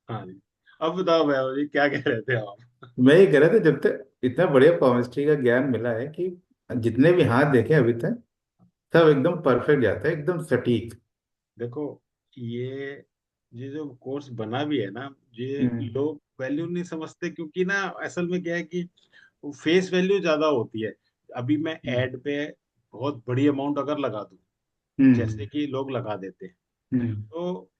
हाँ जी। अब बताओ वैभव जी, क्या कह रहे थे आप? मैं ये कह रहा था, जब तक इतना बढ़िया केमिस्ट्री का ज्ञान मिला है कि जितने भी हाथ देखे अभी तक सब एकदम परफेक्ट जाता है, एकदम सटीक। देखो, ये ये जो कोर्स बना भी है ना, ये हम्म। लोग वैल्यू नहीं समझते, क्योंकि ना असल में क्या है कि फेस वैल्यू ज्यादा होती है। अभी मैं हम्म। एड पे बहुत बड़ी अमाउंट अगर लगा दूं, हम्म। जैसे कि लोग लगा देते हैं, हम्म। तो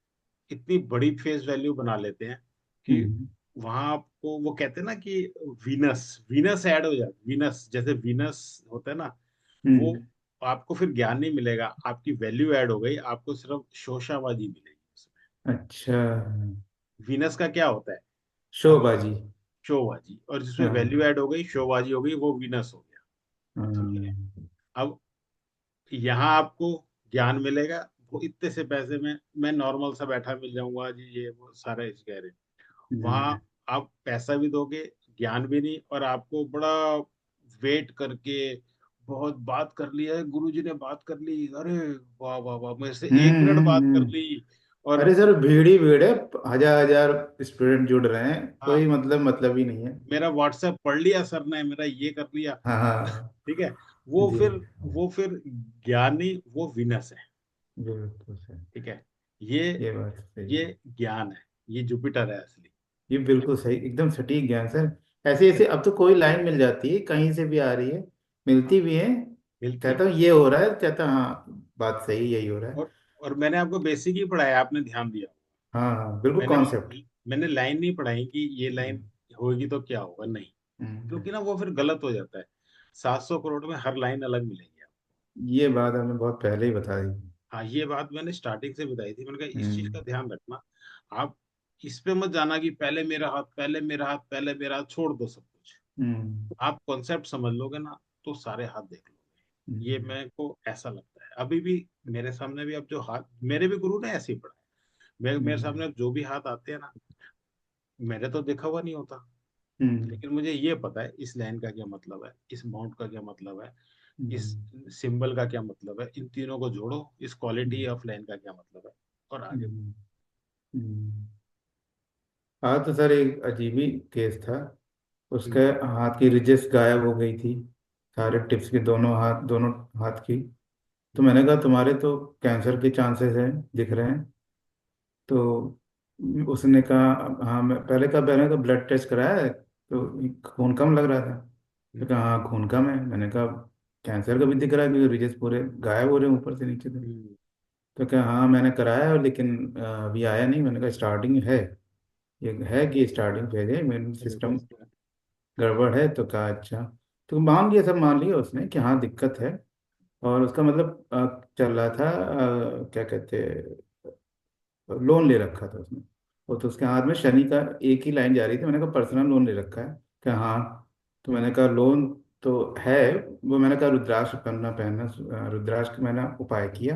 इतनी बड़ी फेस वैल्यू बना लेते हैं कि हम्म। वहां आपको वो कहते हैं ना कि वीनस वीनस ऐड हो जाती, वीनस जैसे वीनस होता है ना, वो हम्म। आपको फिर ज्ञान नहीं मिलेगा, आपकी वैल्यू ऐड हो गई, आपको सिर्फ शोशाबाजी मिलेगी उसमें। अच्छा। वीनस का क्या होता है? अगर शोबाजी। शोबाजी, और जिसमें वैल्यू हाँ। ऐड हो गई, शोबाजी हो गई, वो वीनस हो गया। ठीक है। हाँ। अब यहाँ आपको ज्ञान मिलेगा, वो इतने से पैसे में मैं नॉर्मल सा बैठा मिल जाऊंगा जी, ये वो सारे इस कह रहे। वहां हम्म। आप पैसा भी दोगे, ज्ञान भी नहीं, और आपको बड़ा वेट करके बहुत बात कर लिया है, गुरुजी ने बात कर ली, अरे वाह वाह वाह, मेरे से एक मिनट बात कर ली। और अरे सर, भीड़ ही भीड़ है। हजार हजार स्टूडेंट जुड़ रहे हैं, हाँ, कोई मतलब ही नहीं है। मेरा व्हाट्सएप पढ़ लिया सर ने, मेरा ये कर लिया। हाँ हाँ। ठीक है। वो जी। फिर वो फिर ज्ञानी, वो विनस है। बिल्कुल सर। ठीक है। ये ये बात सही ये है। ज्ञान है, ये जुपिटर है असली। ये ये बिल्कुल सही, एकदम सटीक ज्ञान सर। ऐसे ये ऐसे अब तो कोई लाइन मिल जाती है, कहीं से भी आ रही है, हाँ, मिलती भी है। मिलती है। कहता हूँ ये हो रहा है, कहता हाँ बात सही, यही हो रहा है। और मैंने आपको बेसिक ही पढ़ाया, आपने ध्यान दिया। हाँ हाँ, बिल्कुल मैंने कॉन्सेप्ट। मैंने लाइन नहीं पढ़ाई कि ये लाइन होगी तो क्या होगा, नहीं। हम्म। क्योंकि ना वो फिर गलत हो जाता है। 700 करोड़ में हर लाइन अलग मिलेगी आपको। ये बात हमने बहुत पहले ही बता दी। हाँ, ये बात मैंने स्टार्टिंग से बताई थी, मैंने कहा इस चीज हम्म। का ध्यान रखना। आप इस पे मत जाना कि पहले मेरा हाथ, पहले मेरा हाथ, पहले मेरा हाथ, छोड़ दो सब कुछ। हम्म। आप कॉन्सेप्ट समझ लोगे ना, तो सारे हाथ देख लोगे। ये हम्म। मेरे को ऐसा लगता है अभी भी। मेरे सामने भी अब जो हाथ, मेरे भी गुरु ने ऐसे ही पढ़ा है। मेरे हम्म। सामने अब जो भी हाथ आते हैं ना, मेरे तो देखा हुआ नहीं होता, हम्म। लेकिन मुझे ये पता है इस लाइन का क्या मतलब है, इस माउंट का क्या मतलब है, इस हम्म। सिंबल का क्या मतलब है, इन तीनों को जोड़ो, इस क्वालिटी हम्म। ऑफ लाइन का क्या मतलब है, और आगे बढ़ो। हम्म। हम्म। हाँ तो सर, एक अजीब ही केस था। उसके हम्म, हाथ की रिजेस गायब हो गई थी, सारे हम्म, टिप्स की, दोनों हाथ की। तो हम्म, मैंने कहा तुम्हारे तो कैंसर के चांसेस हैं, दिख रहे हैं। तो उसने कहा हाँ, मैंने कहा ब्लड टेस्ट कराया है तो खून कम लग रहा था। तो हम्म, कहा हाँ खून कम है। मैंने कहा कैंसर का भी दिख रहा है, क्योंकि रिजेस पूरे गायब हो रहे हैं ऊपर से नीचे तक। हम्म। तो क्या, हाँ मैंने कराया है, लेकिन अभी आया नहीं। मैंने कहा स्टार्टिंग है, ये है कि स्टार्टिंग फेज है, इम्यून चलो सिस्टम बस। गड़बड़ है। तो कहा अच्छा। तो मान लिया, सब मान लिया उसने कि हाँ दिक्कत है। और उसका मतलब चल रहा था, क्या कहते हैं, लोन ले रखा था उसने। और तो उसके हाथ में शनि का एक ही लाइन जा रही थी। मैंने कहा पर्सनल लोन ले रखा है? क्या हाँ। तो मैंने कहा लोन तो है। वो मैंने कहा रुद्राक्ष पहनना पहनना, रुद्राक्ष का मैंने उपाय किया।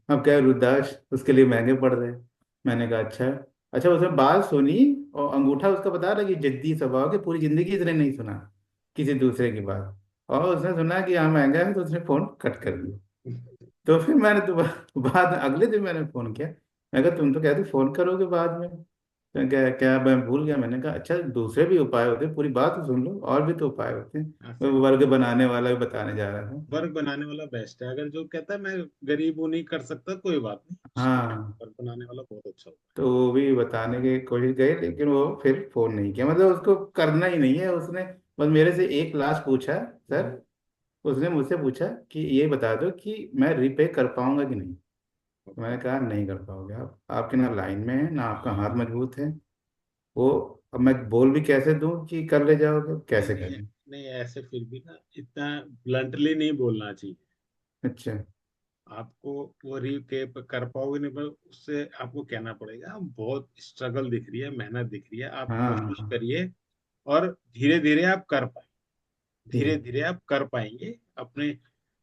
अब क्या है, रुद्राक्ष उसके लिए महंगे पड़ रहे हैं। मैंने कहा अच्छा। अच्छा, उसने बात सुनी, और अंगूठा उसका बता रहा कि जद्दी स्वभाव, की पूरी जिंदगी इसने नहीं सुना किसी दूसरे की बात। और उसने सुना कि हाँ महंगा है, तो उसने फोन कट कर दिया। तो फिर मैंने दोबारा बाद अगले दिन मैंने फोन किया। मैं कहा तुम तो कहते फोन करोगे बाद में। तो क्या क्या मैं भूल गया। मैंने कहा अच्छा, दूसरे भी उपाय होते हैं, पूरी बात तो सुन लो, और भी तो उपाय होते हैं। हाँ, वो सही। वर्ग बनाने वाला भी बताने जा रहा था। वर्ग बनाने वाला बेस्ट है, अगर जो कहता है मैं गरीब हूं, नहीं कर सकता, कोई बात नहीं, हाँ। वर्ग बनाने वाला बहुत अच्छा होता तो वो भी बताने की कोशिश गई, लेकिन वो फिर फोन नहीं किया, मतलब उसको करना ही नहीं है उसने। बस मेरे से एक लास्ट पूछा, है। सर। उसने मुझसे पूछा कि ये बता दो कि मैं रिपे कर पाऊंगा कि नहीं। तो मैंने कहा नहीं कर पाओगे आप, आपके ना लाइन में है, ना आपका हाथ मजबूत है। वो, अब मैं बोल भी कैसे दूं कि कर ले जाओगे, नहीं कैसे नहीं करें। नहीं, ऐसे फिर भी ना इतना ब्लंटली नहीं बोलना चाहिए। अच्छा। आपको वो रीपे कर पाओगे नहीं, पर उससे आपको कहना पड़ेगा बहुत स्ट्रगल दिख रही है, मेहनत दिख रही है, आप हाँ कोशिश हाँ। करिए, और धीरे धीरे आप कर पाए, धीरे ठीक। धीरे आप कर पाएंगे। अपने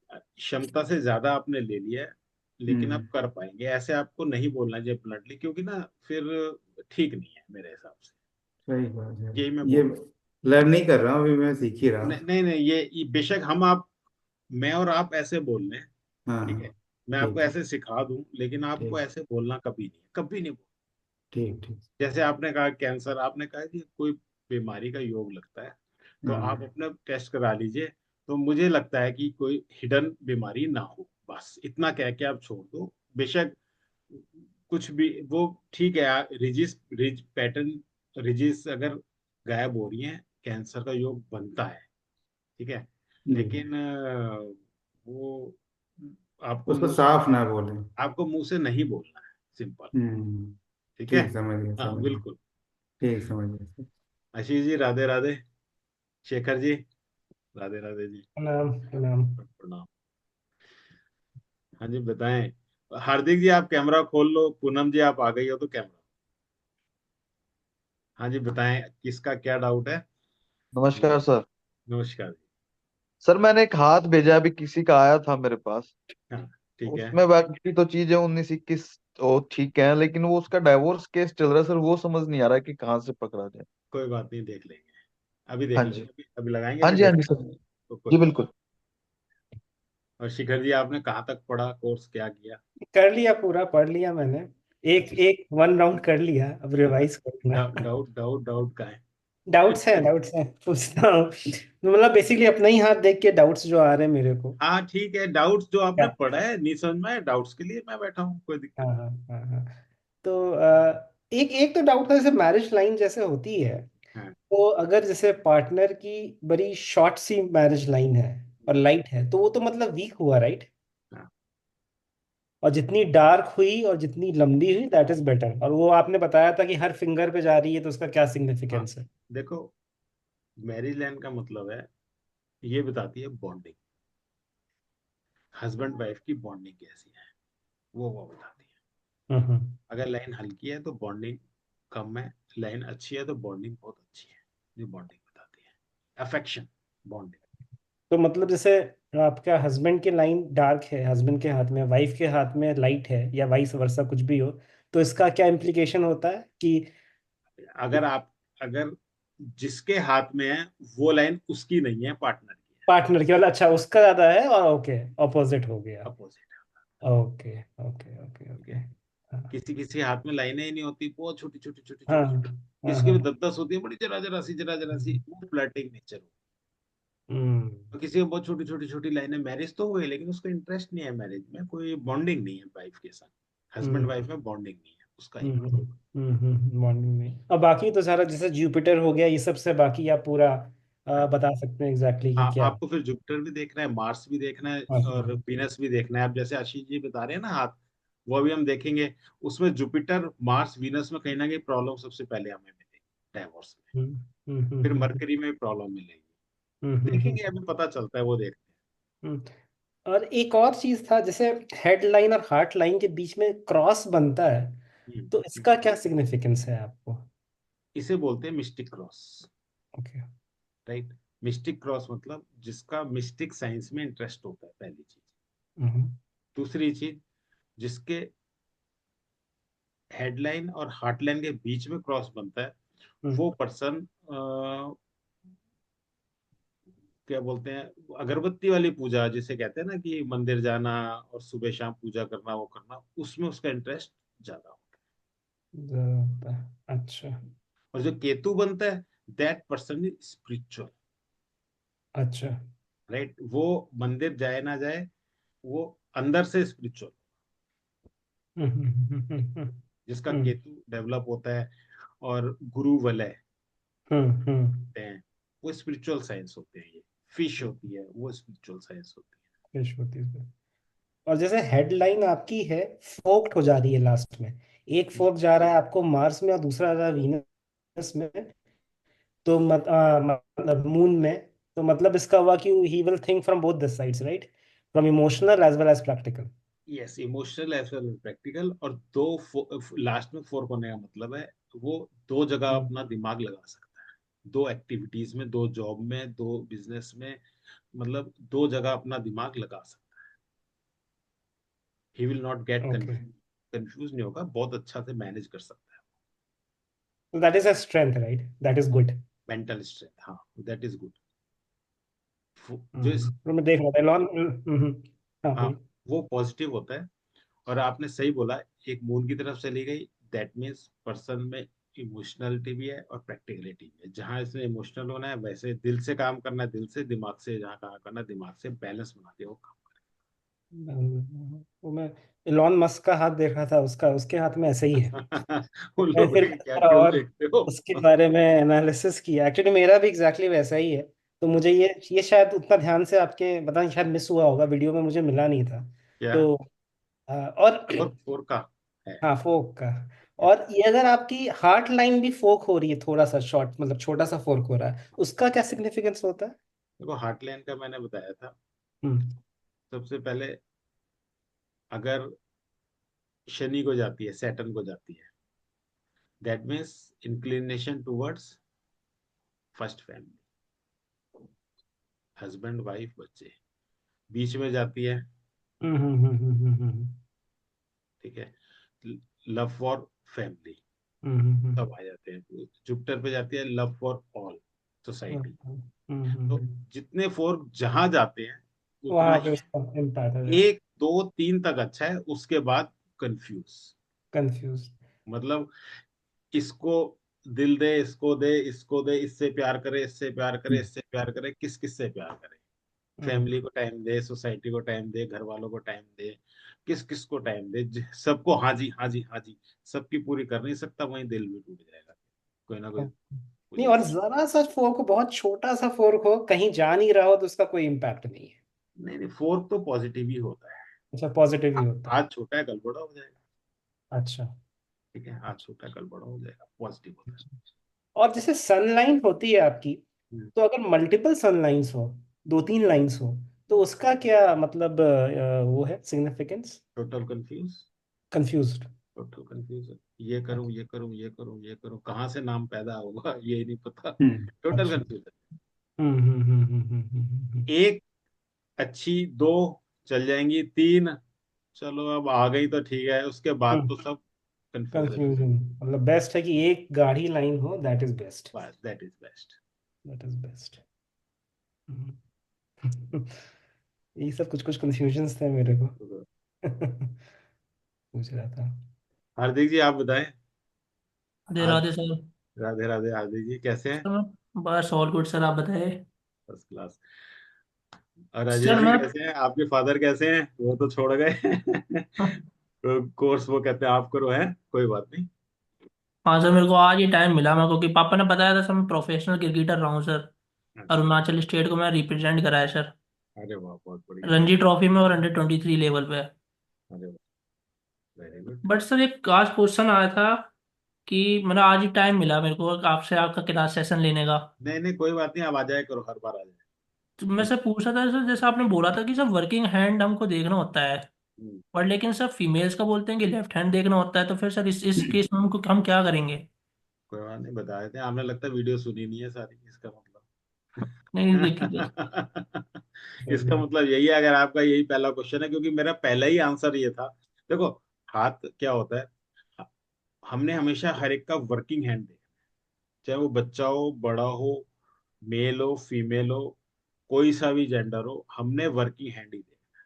क्षमता से ज्यादा आपने ले लिया है, लेकिन आप हम्म। कर पाएंगे, ऐसे आपको नहीं बोलना चाहिए ब्लंटली, क्योंकि ना फिर ठीक नहीं है मेरे हिसाब से। सही बात है। यही मैं ये बोलूँ। लर्न नहीं कर रहा हूँ, अभी मैं सीख ही रहा नहीं हूँ। नहीं नहीं, ये बेशक हम आप, मैं और आप ऐसे बोल रहे हैं। हाँ ठीक हाँ। है। मैं आपको ठीक है। ऐसे सिखा दूं, लेकिन आपको ठीक। ऐसे बोलना कभी नहीं, कभी नहीं बोलना। ठीक ठीक। जैसे आपने कहा कैंसर, आपने कहा कि कोई बीमारी का योग लगता है, तो आप हम्म। अपना टेस्ट करा लीजिए। तो मुझे लगता है कि कोई हिडन बीमारी ना हो, बस इतना कह के आप छोड़ दो। बेशक कुछ भी वो ठीक है, रिज पैटर्न, रिजिस अगर गायब हो रही है, कैंसर का योग बनता है, ठीक है। जी। लेकिन वो आपको उसको मुंह से साफ ना बोलें। आपको मुंह से नहीं बोलना है, सिंपल। हम्म। ठीक है। ठीक, समझ गया हाँ समझ गया। बिल्कुल। ठीक, समझ गया। आशीष जी राधे राधे। शेखर जी राधे राधे जी। प्रणाम प्रणाम। प्रणाम। हाँ जी बताएं। हार्दिक जी आप कैमरा खोल लो, पूनम जी आप आ गई हो तो कैमरा। हाँ जी बताएं, किसका क्या डाउट है। नमस्कार सर। नमस्कार जी। सर मैंने एक हाथ भेजा, अभी किसी का आया था मेरे पास। हाँ ठीक है, उसमें बाकी तो चीजें 19-21 तो ठीक है, लेकिन वो उसका डाइवोर्स केस चल रहा है सर, वो समझ नहीं आ रहा है कि कहाँ से पकड़ा जाए। कोई बात नहीं, देख लेंगे। अभी देख हाँ लेंगे, जी। अभी लगाएंगे, हाँ अभी जी, हाँ देख जी लेंगे। सर। तो कोई जी बात बिल्कुल। नहीं। और शिखर जी आपने कहाँ तक पढ़ा, कोर्स क्या किया। कर लिया, पूरा पढ़ लिया मैंने। एक अच्छा। एक वन राउंड कर लिया, अब रिवाइज करना है। डाउट डाउट डाउट का है। डाउट्स हैं पूछता हूँ। मतलब बेसिकली अपना ही हाथ देख के डाउट्स जो आ रहे हैं मेरे को। हाँ ठीक है, डाउट्स जो आपने क्या? पढ़ा है नहीं समझ में आए, डाउट्स के लिए मैं बैठा हूँ, कोई हाँ दिक्कत हाँ हाँ हाँ। तो एक एक तो डाउट था, जैसे मैरिज लाइन जैसे होती है, नहीं। हाँ तो अगर जैसे पार्टनर की बड़ी शॉर्ट सी मैरिज लाइन है और लाइट है, तो वो तो मतलब वीक हुआ, राइट? हाँ और जितनी डार्क हुई और जितनी लंबी हुई, दैट इज बेटर। और वो आपने बताया था कि हर फिंगर पे जा रही है, तो उसका क्या हाँ। सिग्निफिकेंस है? देखो, मैरिज लाइन का मतलब है, ये बताती है बॉन्डिंग, हस्बैंड वाइफ की बॉन्डिंग कैसी है, वो बताती है। हम्म। अगर लाइन हल्की है तो बॉन्डिंग कम है, लाइन अच्छी है तो बॉन्डिंग बहुत अच्छी है। ये बॉन्डिंग बताती है, अफेक्शन, बॉन्डिंग। तो मतलब जैसे आपका हस्बैंड की लाइन डार्क है हस्बैंड के हाथ में, वाइफ के हाथ में लाइट है, या वाइस वर्सा कुछ भी हो, तो इसका क्या इम्प्लीकेशन होता है कि अगर जिसके हाथ में है वो लाइन उसकी नहीं है, पार्टनर की है। पार्टनर की, मतलब अच्छा उसका ज्यादा है, और ओके ऑपोजिट हो गया। अपोजिट है। ओके ओके ओके ठीक ओके। है। हाँ किसी किसी हाथ में लाइनें ही नहीं होती, बहुत छोटी छोटी छोटी हाँ छोटी छोटी। हाँ किसी के हाँ। भी 10-10 होती है, बड़ी जरा जरा जरा सी, वो फ्लर्टिंग नेचर। हम्म तो किसी को बहुत छोटी छोटी छोटी लाइनें, मैरिज तो हुई लेकिन उसको इंटरेस्ट नहीं है, मैरिज में कोई बॉन्डिंग नहीं है वाइफ के साथ, हस्बैंड हम्म वाइफ में बॉन्डिंग नहीं है, उसका ही मतलब। मॉर्निंग में। अब बाकी तो सारा जैसे जुपिटर हो गया, ये सब से बाकी आप पूरा हाँ। बता सकते हैं एग्जैक्टली कि हाँ क्या? आपको फिर जुपिटर भी देखना है, मार्स भी देखना है, अच्छा। और वीनस भी देखना है। आप जैसे आशीष जी बता रहे हैं ना हाथ, वो भी हम देखेंगे। उसमें जुपिटर मार्स वीनस में कहीं ना कहीं प्रॉब्लम सबसे पहले हमें मिलेगी, डाइवोर्स में। हम्म हम्म फिर हम्म हम्म मरकरी में प्रॉब्लम मिलेगी। हम्म हम्म हम्म देखेंगे, अभी पता चलता है, वो देखते हैं। हम्म। और एक और चीज था, जैसे हेड लाइन और हार्ट लाइन के बीच में क्रॉस बनता है, तो हम्म। इसका क्या सिग्निफिकेंस है आपको? इसे बोलते हैं mistake cross. Okay. Right. Mistake cross मतलब जिसका मिस्टिक साइंस में इंटरेस्ट होता है, पहली चीज। हम्म दूसरी चीज, जिसके हेडलाइन और हार्टलाइन के बीच में क्रॉस बनता है, हम्म वो पर्सन क्या बोलते हैं, अगरबत्ती वाली पूजा जिसे कहते हैं ना, कि मंदिर जाना और सुबह शाम पूजा करना, वो करना, उसमें उसका इंटरेस्ट ज्यादा होता अच्छा है। और जो केतु बनता है, दैट पर्सन इज स्पिरिचुअल। अच्छा। राइट। वो मंदिर जाए ना जाए, वो अंदर से स्पिरिचुअल। हम्म हम्म हम्म हम्म जिसका हम्म केतु डेवलप होता है, और गुरु वलय हम्म। होते हैं, वो स्पिरिचुअल साइंस होते हैं। ये फिश होती है, वो स्पिरिचुअल साइंस होती बृहस्पति पे। और जैसे हेडलाइन आपकी है, फोक्ड हो जा रही है लास्ट में, एक है। फोक जा रहा है आपको मार्स में और दूसरा जा रहा है वीनस में, तो मतलब मून में। तो मतलब इसका हुआ कि he will think from both the sides, right? From emotional as well as practical. Yes, emotional as well practical. और दो लास्ट में फोर्क होने का मतलब है, वो दो जगह हम्म अपना दिमाग लगा सकता है, दो एक्टिविटीज में, दो जॉब में, दो बिजनेस में, मतलब दो जगह अपना दिमाग लगा सकता है। He will not gate okay. Confuse, confuse नहीं होगा, बहुत अच्छा से मैनेज कर सकता है। तो that is a strength, right? That is good. Mental strength, हाँ, दैट इज गुड। जो तो मैं देख रहा था लॉन। हाँ हाँ, बोलिए। वो पॉजिटिव होता है। और आपने सही बोला, एक मून की तरफ चली गई, दैट मीन्स पर्सन में इमोशनलिटी भी है और प्रैक्टिकलिटी भी है। जहाँ इसमें इमोशनल होना है वैसे दिल से काम करना है, दिल से, दिमाग से जहाँ काम करना है दिमाग से, बैलेंस बना के वो काम वो मैं इलॉन मस्क का हाथ देखा था, उसका उसके हाथ में ऐसे ही है। करेगा। उन मैं लोगों फिर की क्या थोड़ा क्यों और देखते हो? उसके बारे में एनालिसिस किया, एक्चुअली मेरा भी एग्जैक्टली वैसा ही है। तो मुझे ये शायद उतना ध्यान से आपके पता नहीं, शायद मिस हुआ होगा, वीडियो में मुझे मिला नहीं था। क्या? तो और और फोर का है? हाँ, फोक का। और ये अगर आपकी हार्ट लाइन भी फोक हो रही है, थोड़ा सा शॉर्ट, मतलब छोटा सा फोक हो रहा है, उसका क्या सिग्निफिकेंस होता है? देखो हार्टलैंड का मैंने बताया था। हम्म। सबसे पहले अगर शनि को जाती है, सैटर्न को जाती है, that means inclination towards first family, husband wife बच्चे। बीच में जाती है, हम्म। हम्म। ठीक है, लव फॉर फैमिली, हम्म। तब आ जाते हैं। जुपिटर पे जाती है लव फॉर ऑल सोसाइटी। तो हम्म। जितने फोर जहां जाते हैं उतना वहां पे ही उसका इम्पैक्ट है। एक दो तीन तक अच्छा है, उसके बाद कंफ्यूज। कंफ्यूज। मतलब इसको दिल दे, इसको दे, इसको दे, इससे प्यार करे, इससे प्यार करे, इससे प्यार करे, किस किस से प्यार करे, फैमिली को टाइम दे, सोसाइटी को टाइम दे, घर वालों को टाइम दे, किस किस को टाइम दे, सबको हाँ जी हाँ जी हाँ जी, सबकी पूरी कर नहीं सकता, वहीं दिल भी टूट जाएगा कोई ना कोई नहीं, और पोजीशन। जरा सा फोर्क हो, बहुत छोटा सा फोर्क हो, कहीं जा नहीं रहा हो, तो उसका कोई इम्पैक्ट नहीं है। नहीं नहीं, फोर्क तो पॉजिटिव ही होता है। अच्छा, पॉजिटिव ही होता है। आज छोटा है कल बड़ा हो जाएगा। अच्छा। ठीक है, आज छोटा है कल बड़ा हो जाएगा, पॉजिटिव होता और जैसे सन लाइन होती है आपकी, है। तो अगर मल्टीपल सन लाइंस हो, दो तीन लाइंस हो, तो उसका क्या मतलब वो है significance? Total confuse. Confused. Total confuse. ये करूं, ये करूं, ये करूं, ये करूं, कहाँ से नाम पैदा होगा ये नहीं पता। टोटल अच्छा। कंफ्यूज। एक अच्छी, दो चल जाएंगी, तीन चलो अब आ गई तो ठीक है, उसके बाद तो सब कंफ्यूजन ही। कंफ्यूजन। मतलब बेस्ट है कि एक गाढ़ी लाइन हो, दैट इज बेस्ट। बस that is best. That is best. ये सब कुछ कुछ कंफ्यूजन्स थे मेरे को। पूछ रहा था। हार्दिक जी आप बताएं। राधे आज राधे सर। राधे राधे, हार्दिक जी कैसे हैं? सर बस ऑल गुड सर, आप बताए। First class. और राजेश सर जी मैं कैसे हैं? आपके फादर कैसे हैं? वो तो छोड़ गए। कोर्स वो कहते हैं आप करो, है कोई बात नहीं। हाँ सर, मेरे को आज ही टाइम मिला मेरे को कि पापा ने बताया था सर, मैं प्रोफेशनल क्रिकेटर रहा हूँ सर। अच्छा। अरुणाचल स्टेट को मैं रिप्रेजेंट करा है सर, अरे वाह, बहुत बढ़िया। रणजी ट्रॉफी में और अंडर 23 लेवल पे। अरे वाह, वेरी गुड। बट सर एक आज क्वेश्चन आया था कि मतलब आज ही टाइम मिला मेरे को आपसे आपका क्लास सेशन लेने का। नहीं नहीं, कोई बात नहीं, आप आ जाए करो, हर बार आ जाए। तो मैं सर पूछ रहा था सर, जैसे आपने बोला था कि सर वर्किंग हैंड हमको देखना होता है, हम्म, पर लेकिन सर फीमेल्स का बोलते हैं कि लेफ्ट हैंड देखना होता है, तो फिर सर इस केस में हमको हम क्या करेंगे? कोई बात नहीं, बता देते हैं। आपने लगता है वीडियो सुनी नहीं है सारी, इसका मतलब। नहीं देखी तो। इसका मतलब यही है, अगर आपका यही पहला क्वेश्चन है, क्योंकि मेरा पहला ही आंसर ये था। देखो, हाथ क्या होता है, हमने हमेशा हर एक का वर्किंग हैंड देखा, चाहे वो बच्चा हो, बड़ा हो, मेल हो, फीमेल हो, कोई सा भी जेंडर हो, हमने वर्किंग हैंड ही देखा।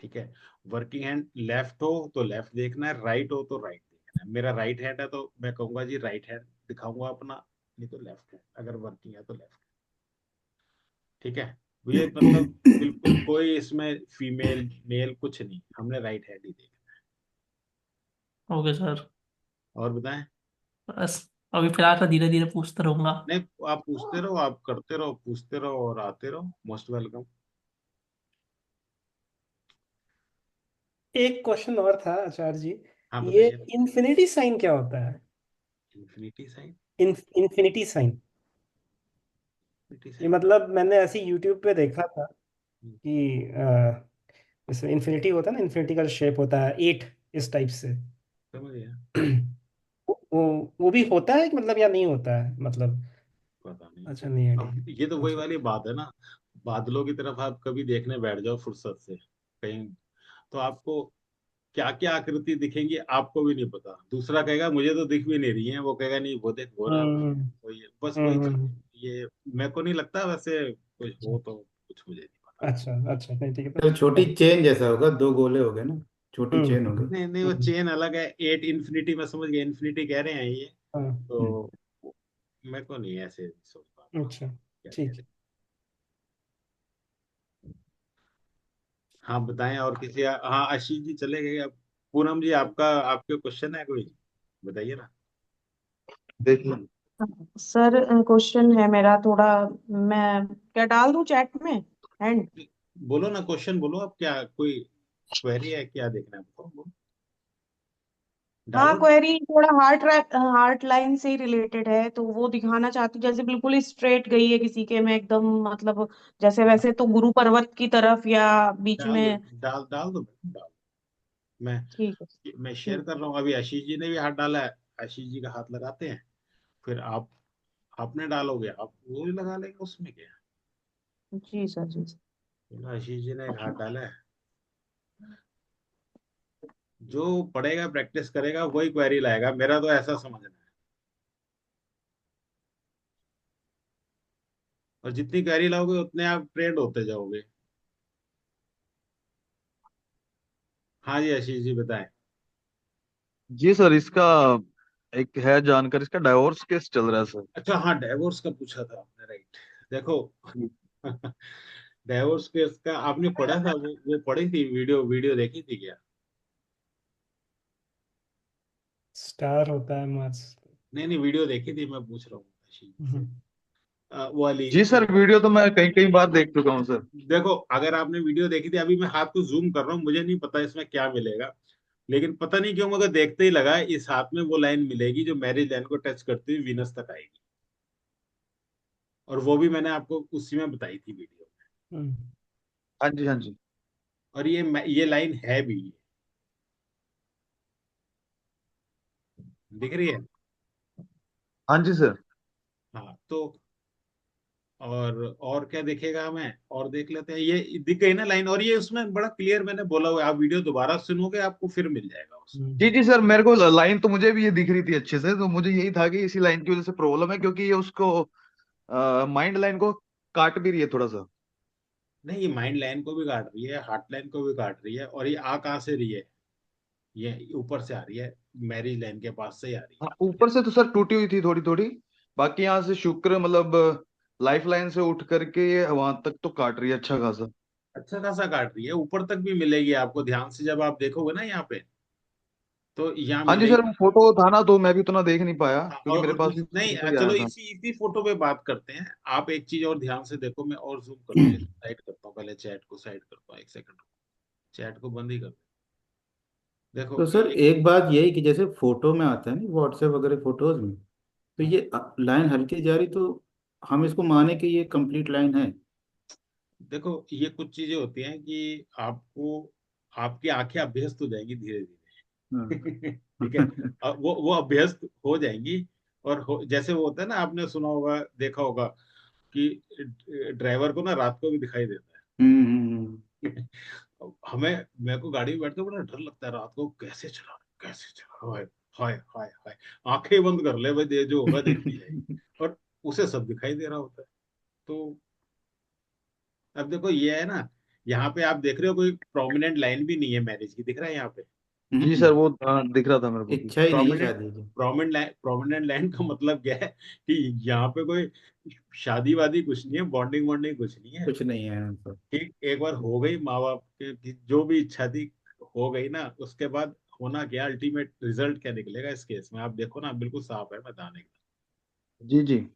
ठीक है, वर्किंग हैंड लेफ्ट हो तो लेफ्ट देखना है, राइट हो तो राइट देखना है। मेरा राइट हैंड है तो मैं कहूंगा जी राइट हैंड दिखाऊंगा अपना, नहीं तो लेफ्ट हैंड, अगर वर्किंग है तो लेफ्ट। ठीक है, ये मतलब बिल्कुल कोई इसमें फीमेल मेल कुछ नहीं, हमने राइट हैंड ही देखा। Okay sir. और बताएं। बस अभी फिलहाल तो धीरे धीरे पूछता रहूंगा। नहीं, आप पूछते रहो, आप करते रहो, पूछते रहो और आते रहो, मोस्ट वेलकम। एक क्वेश्चन और था आचार्य जी। हाँ ये बताइए। इन्फिनिटी साइन क्या होता है? Infinity sign. Infinity sign. Infinity ये साइन। मतलब मैंने ऐसे यूट्यूब पे देखा था कि जैसे इन्फिनिटी होता है ना, इन्फिनिटी का शेप होता है एट, इस टाइप से। समझ गया। वो भी होता है कि मतलब, या नहीं होता है मतलब? पता नहीं। अच्छा, नहीं अब ये तो वही आइडिया। वाली बात है ना, बादलों की तरफ आप कभी देखने बैठ जाओ फुर्सत से कहीं, तो आपको क्या क्या आकृति दिखेंगी आपको भी नहीं पता। दूसरा कहेगा मुझे तो दिख भी नहीं रही है, वो कहेगा नहीं वो देख हो रहा है, वो हम्म। वही है, बस वही चीज हम्म। है। ये मेरे को नहीं लगता वैसे कुछ अच्छा। हो, तो कुछ मुझे नहीं पता। अच्छा। अच्छा, नहीं ठीक है तो छोटी तो। चेन जैसा होगा, दो गोले हो गए ना। छोटी चेन हो गई। नहीं नहीं, वो चेन अलग है। 8 इन्फिनिटी में समझ गए, इन्फिनिटी कह रहे हैं ये। हाँ। तो मेरे को नहीं ऐसे सोच पाता अच्छा, क्या कह ठीक रहे। है। हाँ बताएं, और किसी, हाँ आशीष जी चले गए अब। पूनम जी, आपका आपके क्वेश्चन है कोई, बताइए ना। देखिए सर क्वेश्चन है मेरा थोड़ा। मैं क्या डाल दूं चैट में? हैंड। बोलो ना, क्वेश्चन बोलो। अब क्या कोई क्वेरी है, क्या देखना है बताओ, बोलो। हाँ, डालो ना। क्वेरी थोड़ा हार्ट लाइन से ही रिलेटेड है, तो वो दिखाना चाहती हूँ जैसे बिल्कुल ही स्ट्रेट गई है किसी के में एकदम, मतलब जैसे वैसे तो गुरु पर्वत की तरफ या बीच डाल दो, में। डाल दो डाल। मैं ठीक है। मैं शेयर ठीक। कर रहा हूँ, अभी आशीष जी ने भी हाथ डाला है। आशीष जी का हाथ लगाते हैं, फिर आप, आपने डालोगे, आप वो भी लगा लेंगे, उसमें क्या है। जी सर, जी सर। आशीष जी ने एक हाथ डाला है। जो पढ़ेगा, प्रैक्टिस करेगा, वही क्वेरी लाएगा, मेरा तो ऐसा समझना है। और जितनी क्वेरी लाओगे उतने आप ट्रेंड होते जाओगे। हाँ जी आशीष जी बताएं। जी सर, इसका एक है जानकारी, इसका डाइवोर्स केस चल रहा है सर। अच्छा हाँ, डाइवोर्स का पूछा था आपने, राइट। देखो डाइवोर्स केस का आपने पढ़ा था, वो पढ़ी थी, वीडियो वीडियो देखी थी क्या? स्टार होता है मार्स। नहीं नहीं, वीडियो देखी थी, मैं पूछ रहा हूँ आशीष जी से। वो वाली जी सर, वीडियो तो मैं कई कई बार देख चुका हूँ सर। देखो, अगर आपने वीडियो देखी थी, अभी मैं हाथ को जूम कर रहा हूँ, मुझे नहीं पता इसमें क्या मिलेगा, लेकिन पता नहीं क्यों मुझे देखते ही लगा इस हाथ में वो लाइन मिलेगी जो मैरिज लाइन को टच करती हुई वीनस तक आएगी। और वो भी मैंने आपको उसी में बताई थी वीडियो में। हाँ जी, हाँ जी। और ये लाइन है भी, दिख रही है। हाँ जी सर। हाँ तो, और क्या दिखेगा हमें, और देख लेते हैं, ये दिख गई ना लाइन, और ये उसमें बड़ा क्लियर मैंने बोला हुआ है, आप वीडियो दोबारा सुनोगे आपको फिर मिल जाएगा उसमें। जी जी सर, मेरे को लाइन तो मुझे भी ये दिख रही थी अच्छे से, तो मुझे यही था कि इसी लाइन की वजह से प्रॉब्लम है, क्योंकि ये उसको माइंड लाइन को काट भी रही है थोड़ा सा। नहीं, ये माइंड लाइन को भी काट रही है, हार्ट लाइन को भी काट रही है, और ये आ कहाँ से रही है, ये ऊपर से आ रही है, मैरिज लाइन के पास से ही आ रही हाँ, है। ऊपर से तो सर टूटी हुई थी थोड़ी थोड़ी। बाकी यहाँ से शुक्र मतलब लाइफ लाइन से उठ करके ये वहां तक तो काट रही है अच्छा खासा। अच्छा खासा काट रही है, ऊपर तक भी मिलेगी आपको, ध्यान से जब आप देखोगे ना यहाँ पे, तो यहाँ हाँ जी सर, मिलेगी। वो फोटो था ना तो मैं भी उतना देख नहीं पाया, हाँ, क्योंकि मेरे और पास भी नहीं, फोटो ही आया चलो था। इसी इसी फोटो पे बात करते हैं। आप एक चीज और ध्यान से देखो, मैं और जूम करता हूँ, साइड करता हूँ, पहले चैट को साइड करता हूँ, एक सेकंड। चैट को बंद ही कर दो। देखो तो सर एक बात यही कि जैसे फोटो में आता है ना व्हाट्सएप वगैरह फोटोज में, तो हाँ, ये लाइन हल्की जा रही, तो हम इसको माने कि ये कंप्लीट लाइन है। देखो ये कुछ चीजें होती हैं कि आपको, आपकी आंखें अभ्यस्त हो जाएंगी धीरे हाँ। धीरे ठीक है। अब वो अभ्यस्त हो जाएंगी, और जैसे वो होता है ना, आपने सुना होगा, देखा होगा कि ड्राइवर को ना रात को भी दिखाई देता है। हमें, मेरे को गाड़ी में बैठते बड़ा डर लगता है रात को, कैसे चला, कैसे चला, हाय हाय हाय हाय। आंखें बंद कर ले भाई, जो होगा देखती जाएगी। और उसे सब दिखाई दे रहा होता है। तो अब देखो ये है ना, यहाँ पे आप देख रहे हो कोई प्रोमिनेंट लाइन भी नहीं है मैरिज की, दिख रहा है यहाँ पे। जी सर, वो दिख रहा था मेरे को भी। इच्छा ही नहीं है प्रोमिनेंट शादी की। प्रोमिनेंट लाइन का मतलब क्या है कि यहाँ पे कोई शादी वादी कुछ नहीं है, बॉन्डिंग वॉन्डिंग कुछ नहीं है। कुछ नहीं है मतलब। ठीक, एक बार हो गई, माँ बाप की जो भी इच्छा थी हो गई ना, उसके बाद होना क्या, अल्टीमेट रिजल्ट क्या निकलेगा इस केस में, आप देखो ना, बिल्कुल साफ है मैदान एकदम। जी जी।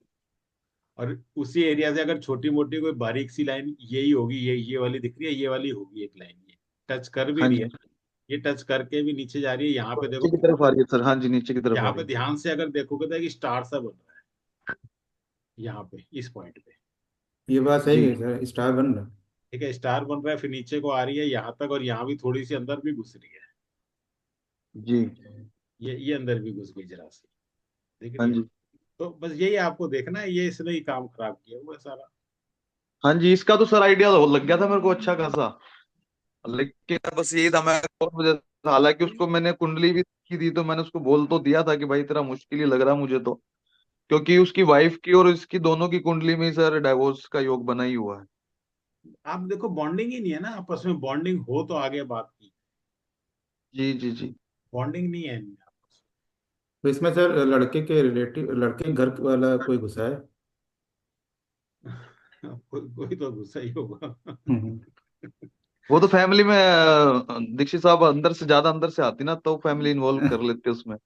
और उसी एरिया से अगर छोटी मोटी कोई बारीक सी लाइन यही होगी, ये वाली दिख रही है, ये वाली होगी एक लाइन, ये टच कर भी हाँ रही है, जी, ये टच करके भी नीचे जा रही है, यहाँ वो पे नीचे देखो की कितना, तरफ आ रही है सर। हाँ जी, नीचे की तरफ आ यहाँ रही पे है। ध्यान से अगर देखोगे तो एक स्टार सा बन रहा है, यहाँ पे इस पॉइंट पे। ये बात सही जी है सर, स्टार बन रहा। ठीक है, स्टार बन रहा है, फिर नीचे को आ रही है यहाँ तक, और यहाँ भी थोड़ी सी अंदर भी घुस रही है, जी। ये अंदर भी घुस गई जरा सी, दिख हाँ रही है। जी। तो बस यही आपको देखना है, ये इसने ही काम खराब किया हुआ है सारा। हाँ जी, इसका तो सर आइडिया लग गया था मेरे को अच्छा खासा, लेकिन बस यही था मैं और मुझे, हालांकि उसको मैंने कुंडली भी की थी, तो मैंने उसको बोल तो दिया था कि भाई तेरा मुश्किल ही लग रहा मुझे तो, क्योंकि उसकी वाइफ की और इसकी दोनों की कुंडली में ही सर डाइवोर्स का योग बना ही हुआ है। आप देखो बॉन्डिंग ही नहीं है ना आपस में, बॉन्डिंग हो तो आगे बात की। जी जी जी। बॉन्डिंग नहीं है इनमें आपस तो इसमें सर लड़के के रिलेटिव, लड़के के घर वाला कोई घुसा है? में। कोई तो गुस्सा ही होगा। हम्म। वो तो फैमिली में दीक्षित साहब अंदर से ज्यादा अंदर से आती ना, तो फैमिली इन्वॉल्व कर लेते हैं उसमें।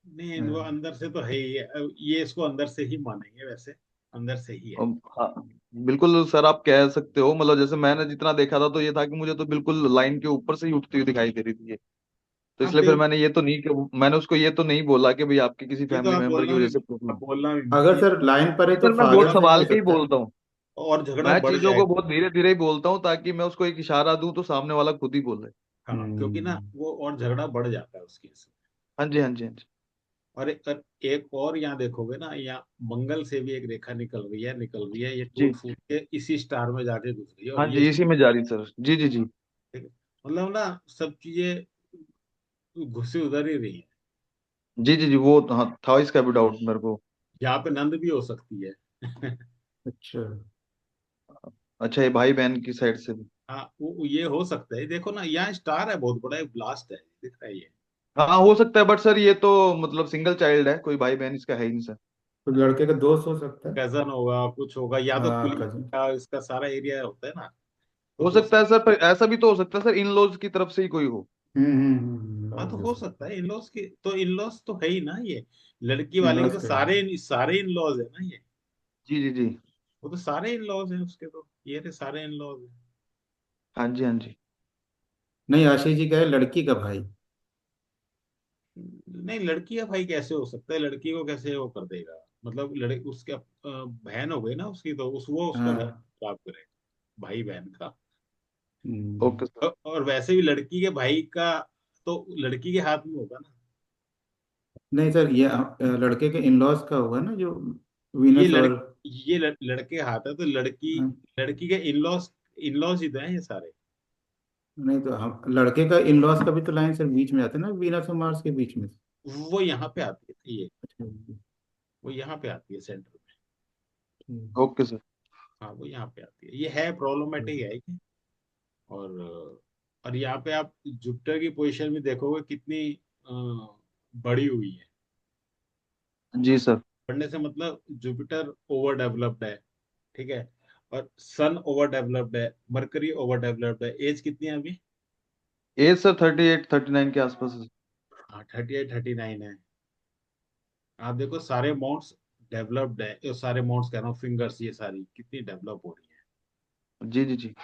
नहीं, वो अंदर से तो है ही है। ये इसको अंदर से ही मानेंगे वैसे, अंदर से ही है। हाँ, बिल्कुल सर आप कह सकते हो। मतलब जैसे मैंने जितना देखा था तो ये था कि मुझे तो बिल्कुल लाइन के ऊपर से ही उठती हुई दिखाई दे रही थी ये। तो आप इसलिए फिर देख, मैंने ये तो नहीं कि मैंने उसको ये तो नहीं बोला कि भाई आपके किसी ये तो फैमिली मेंबर की वजह से प्रॉब्लम। आप बोलना भी मत अगर ये। सर लाइन पर है नहीं तो सर, मैं बहुत फादर से भी संभाल हो के ही सकता है। बोलता हूँ। और झगड़ा मैं बढ़ चीजों को जाएगा। बहुत धीरे धीरे ही बोलता हूँ ताकि मैं उसको एक इशारा दूं तो सामने वाला खुद ही बोले। हाँ, क्योंकि ना हम्म। वो और झगड़ा बढ़ जाता है उस केस में। हाँ जी हाँ जी हाँ जी। और एक और यहाँ देखोगे ना, यहाँ मंगल से भी एक रेखा निकल रही है, ये जी टूट फूट के इसी स्टार में जाके घुस रही है, और हाँ ये जी, इसी में जा रही सर। जी जी जी। ठीक है। मतलब ना, सब चीजें घुसी उधर ही रही है। जी जी जी, वो हाँ था इसका भी डाउट मेरे को। यहाँ पे नंद भी हो सकती है। अच्छा। अच्छा, ये भाई बहन की साइड से भी। हाँ, वो ये हो सकता है। देखो ना, यहाँ स्टार है, बहुत बड़ा एक ब्लास्ट है, दिख रहा है ये। हाँ हो सकता है, बट सर ये तो मतलब सिंगल चाइल्ड है, कोई भाई बहन इसका है ही नहीं सर। तो लड़के का दोस्त हो सकता है। कजन होगा, कुछ होगा, या तो हाँ, पुलिस कजन। का इसका सारा एरिया होता है ना, तो हो हो सकता है सकता सर, पर ऐसा भी तो हो सकता है सर इन लॉज की तरफ से ही कोई हो। हाँ, तो हो हो सकता सकता है। है इनलॉस की, तो इनलॉस तो है ही ना ये। लड़की वाले के इन-लॉज तो का है। सारे सारे इनलॉज है ना ये। जी जी जी। वो तो सारे इनलॉज हैं उसके, तो ये थे सारे इनलॉज हैं। हाँ जी हाँ जी। नहीं, आशीष जी का है लड़की का भाई। नहीं, लड़की का भाई कैसे हो सकता है? लड़की को कैसे वो कर देगा? मतलब उसके बहन हो गई ना उसकी, तो वो उसका घर हाँ। खराब करेगा, भाई बहन का। Okay sir. और वैसे भी लड़की के भाई का तो लड़की के हाथ में होगा ना। नहीं सर, ये लड़के के इन-लॉज का होगा ना, जो ये वीनस लड़ और। ये लड़के के हाथ है, तो लड़की हाँ, लड़की के इनलॉज इनलॉज ही तो हैं ये सारे। नहीं तो हम लड़के का इन-लॉज का भी तो लाइन सर बीच में आते हैं ना, वीनस और मार्स के बीच में। वो यहाँ पे आती है ये, अच्छा। वो यहाँ पे आती है सेंटर में। ठीक। Okay sir. हाँ, वो यहाँ पे आती है, ये है प्रॉब्लमेटिक है ये। और यहाँ पे आप जुपिटर की पोजीशन भी देखोगे कितनी बड़ी हुई है। जी सर। बढ़ने से मतलब जुपिटर ओवर डेवलप्ड है, ठीक है। और सन ओवर डेवलप्ड है, मरकरी ओवर डेवलप्ड है। एज कितनी है अभी? एज सर 38 39 के आसपास है। हाँ, 38 39 है। आप देखो सारे माउंट्स डेवलप्ड है, ये सारे माउंट्स कह रहा हूँ, फिंगर्स ये सारी कितनी डेवलप हो रही है। जी जी जी।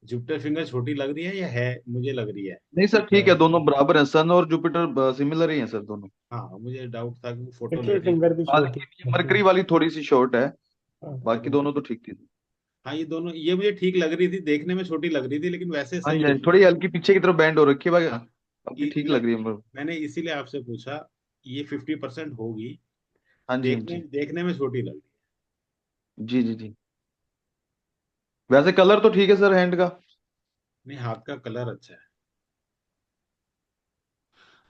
जुपिटर फिंगर छोटी लग रही है या है? मुझे लग रही है। नहीं सर ठीक है, दोनों बराबर हैं, सन और जुपिटर सिमिलर ही हैं सर दोनों। हाँ, मुझे डाउट था कि वो फोटो लिटिल लेने। फिंगर भी छोटी हालांकि ये लगती मरकरी है। वाली थोड़ी सी शॉर्ट है, बाकी हाँ। दोनों तो ठीक थी। हाँ, ये दोनों, ये मुझे ठीक लग रही थी, देखने में छोटी लग रही थी, लेकिन वैसे हाँ सही जी हाँ लग जी, रही थोड़ी हल्की पीछे की तरफ बैंड हो रखी है बाकी, है। बाकी ठीक लग रही है मेरे को। मैंने इसीलिए आपसे पूछा, ये 50% होगी। हाँ जी हाँ देखने जी। देखने में छोटी लग रही जी जी जी। वैसे कलर तो ठीक है सर हैंड का। है। नहीं, हाथ का कलर अच्छा है,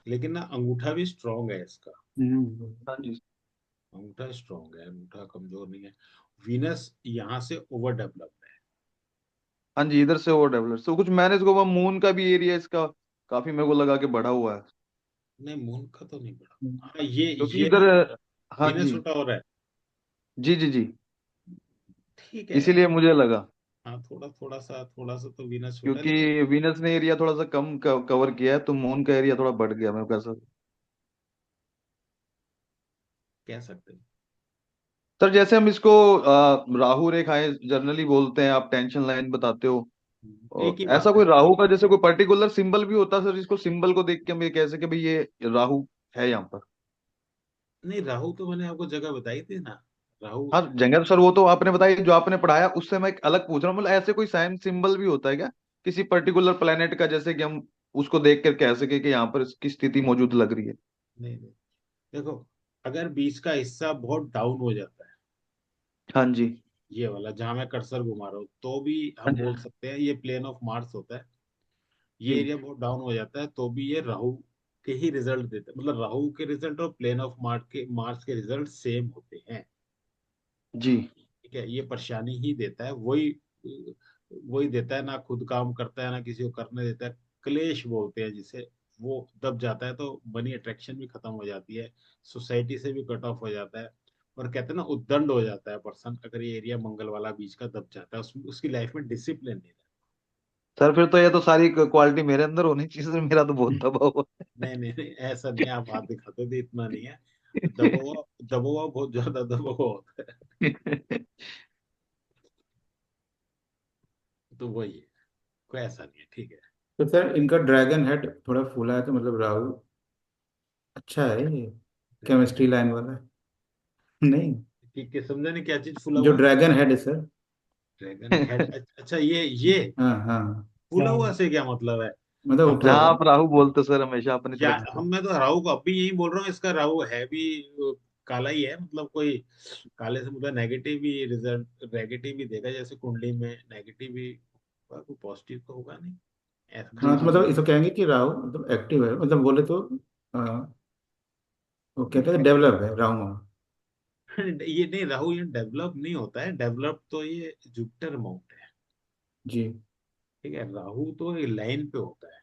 लेकिन ना अंगूठा भी स्ट्रांग है इसका। हम्म। हाँ जी। अंगूठा स्ट्रांग है, अंगूठा कमजोर नहीं है। वीनस यहाँ से ओवर डेवलप्ड है। हाँ जी, इधर से ओवर डेवलप तो कुछ मैंने इसको मून का भी एरिया इसका काफी मेरे को लगा कि बढ़ा हुआ है। नहीं, मून का तो नहीं पड़ा। हाँ, ये क्योंकि ये इधर ना हाँ वीनस जी। छोटा हो रहा है। जी जी जी। ठीक है। इसीलिए मुझे लगा, हाँ, थोड़ा सा तो वीनस छोटा है, क्योंकि लेकिन वीनस ने एरिया थोड़ा सा कम कवर किया है तो मून का एरिया थोड़ा बढ़ गया मेरे को ऐसा। कह सकते हैं। सर जैसे हम इसको राहु रेखाएं जनरली बोलते हैं, आप टेंशन लाइन बताते हो, एक और ही ऐसा बात है। कोई राहु का जैसे कोई पर्टिकुलर सिंबल भी होता है सर, जिसको सिंबल को देख के हम ये कह सके भाई ये राहु है यहाँ पर? नहीं, राहु तो मैंने आपको जगह बताई थी ना। राहु, हाँ जंगल सर, वो तो आपने बताया जो आपने पढ़ाया, उससे मैं एक अलग पूछ रहा हूँ, मतलब ऐसे कोई साइन सिंबल भी होता है क्या किसी पर्टिकुलर प्लेनेट का, जैसे कि हम उसको देख कर कह सके कि यहाँ पर इसकी स्थिति मौजूद लग रही है? नहीं नहीं, देखो, अगर बीच का हिस्सा बहुत डाउन हो जाता है, हाँ जी ये वाला जहां मैं कर्सर घुमा रहा हूँ, तो भी हाँ हम जी बोल सकते हैं ये प्लेन ऑफ मार्स होता है। ये जी एरिया बहुत डाउन हो जाता है, तो भी ये राहु के ही रिजल्ट देता है। मतलब राहु के रिजल्ट और प्लेन ऑफ मार्स के रिजल्ट सेम होते हैं। जी ठीक है, ये परेशानी ही देता है, वही वही देता है ना, खुद काम करता है ना किसी को करने देता है। क्लेश बोलते हैं जिसे, वो दब जाता है तो मनी अट्रैक्शन भी खत्म हो जाती है, सोसाइटी से भी कट ऑफ हो जाता है, और कहते हैं ना उद्दंड हो जाता है पर्सन, अगर ये एरिया मंगल वाला बीच का दब जाता है, उसकी लाइफ में डिसिप्लिन नहीं रहता। सर फिर तो ये तो सारी क्वालिटी मेरे अंदर होनी चाहिए सर, मेरा तो बहुत दबा हुआ नहीं नहीं नहीं, ऐसा नहीं है, आप हाथ दिखाते थे, इतना नहीं है। दबा हुआ, दबा हुआ बहुत ज्यादा दबा हुआ होता है। है। तो वही है, कोई ऐसा नहीं है, ठीक है। तो सर इनका ड्रैगन हेड थोड़ा फूला है, तो मतलब राहु अच्छा है ये, केमिस्ट्री लाइन वाला नहीं? ठीक है, समझा नहीं क्या चीज फूला जो हुआ है? ड्रैगन हेड है सर। ड्रैगन हेड, अच्छा ये हाँ हाँ, फूला हुआ हाँ से क्या मतलब है? मतलब हम उठा तो जहाँ हुआ। आप राहु बोलते सर हमेशा अपनी या तरफ से। हम, मैं तो राहु को अब भी यही बोल रहा हूँ, इसका राहु है भी काला ही है, मतलब कोई काले से मतलब नेगेटिव भी रिजल्ट, नेगेटिव भी देगा, जैसे कुंडली में नेगेटिव भी होगा, कोई पॉजिटिव तो होगा नहीं, ऐसा जी हाँ, तो खराब जी मतलब जी। नहीं। इसको कहेंगे कि राहु मतलब एक्टिव है, मतलब बोले तो वो कहते हैं डेवलप है राहु वहाँ। ये नहीं, राहु ये डेवलप नहीं होता है, डेवलप तो ये जुपिटर माउंट है। जी। ठीक है, राहु तो लाइन पे होता है,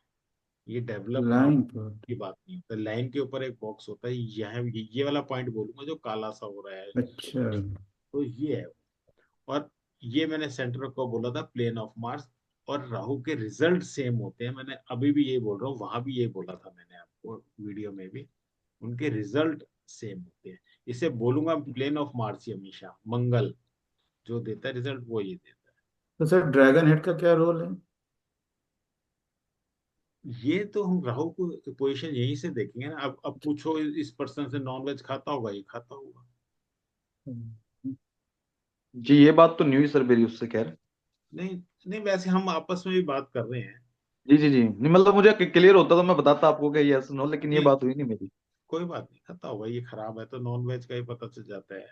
ये डेवलप ना लाइन पर। की बात नहीं होता, लाइन के ऊपर एक बॉक्स होता है, यहाँ ये वाला पॉइंट बोलूंगा जो काला सा हो रहा है, अच्छा। तो ये है। और ये मैंने सेंटर को बोला था प्लेन ऑफ मार्स, और राहु के रिजल्ट सेम होते हैं, मैंने अभी भी यही बोल रहा हूँ, वहां भी यही बोला था मैंने आपको वीडियो में भी, उनके रिजल्ट सेम होते हैं। इसे बोलूंगा प्लेन ऑफ मार्स ही, हमेशा मंगल जो देता है रिजल्ट वो ये देता तो सर ड्रैगन हेड का क्या रोल है? है। ये तो हम राहु को पोजीशन यहीं से देखेंगे ना, अब पूछो इस पर्सन से नॉन वेज खाता होगा, ये खाता होगा? जी ये बात तो न्यू ही सर मेरी उससे खैर। नहीं नहीं, वैसे हम आपस में भी बात कर रहे हैं जी जी जी, नहीं मतलब मुझे क्लियर होता तो मैं बताता आपको कि यस नो, लेकिन ये कि बात हुई नहीं मेरी। कोई बात नहीं, खाता होगा, ये खराब है तो नॉन वेज का ही पता चल जाता है,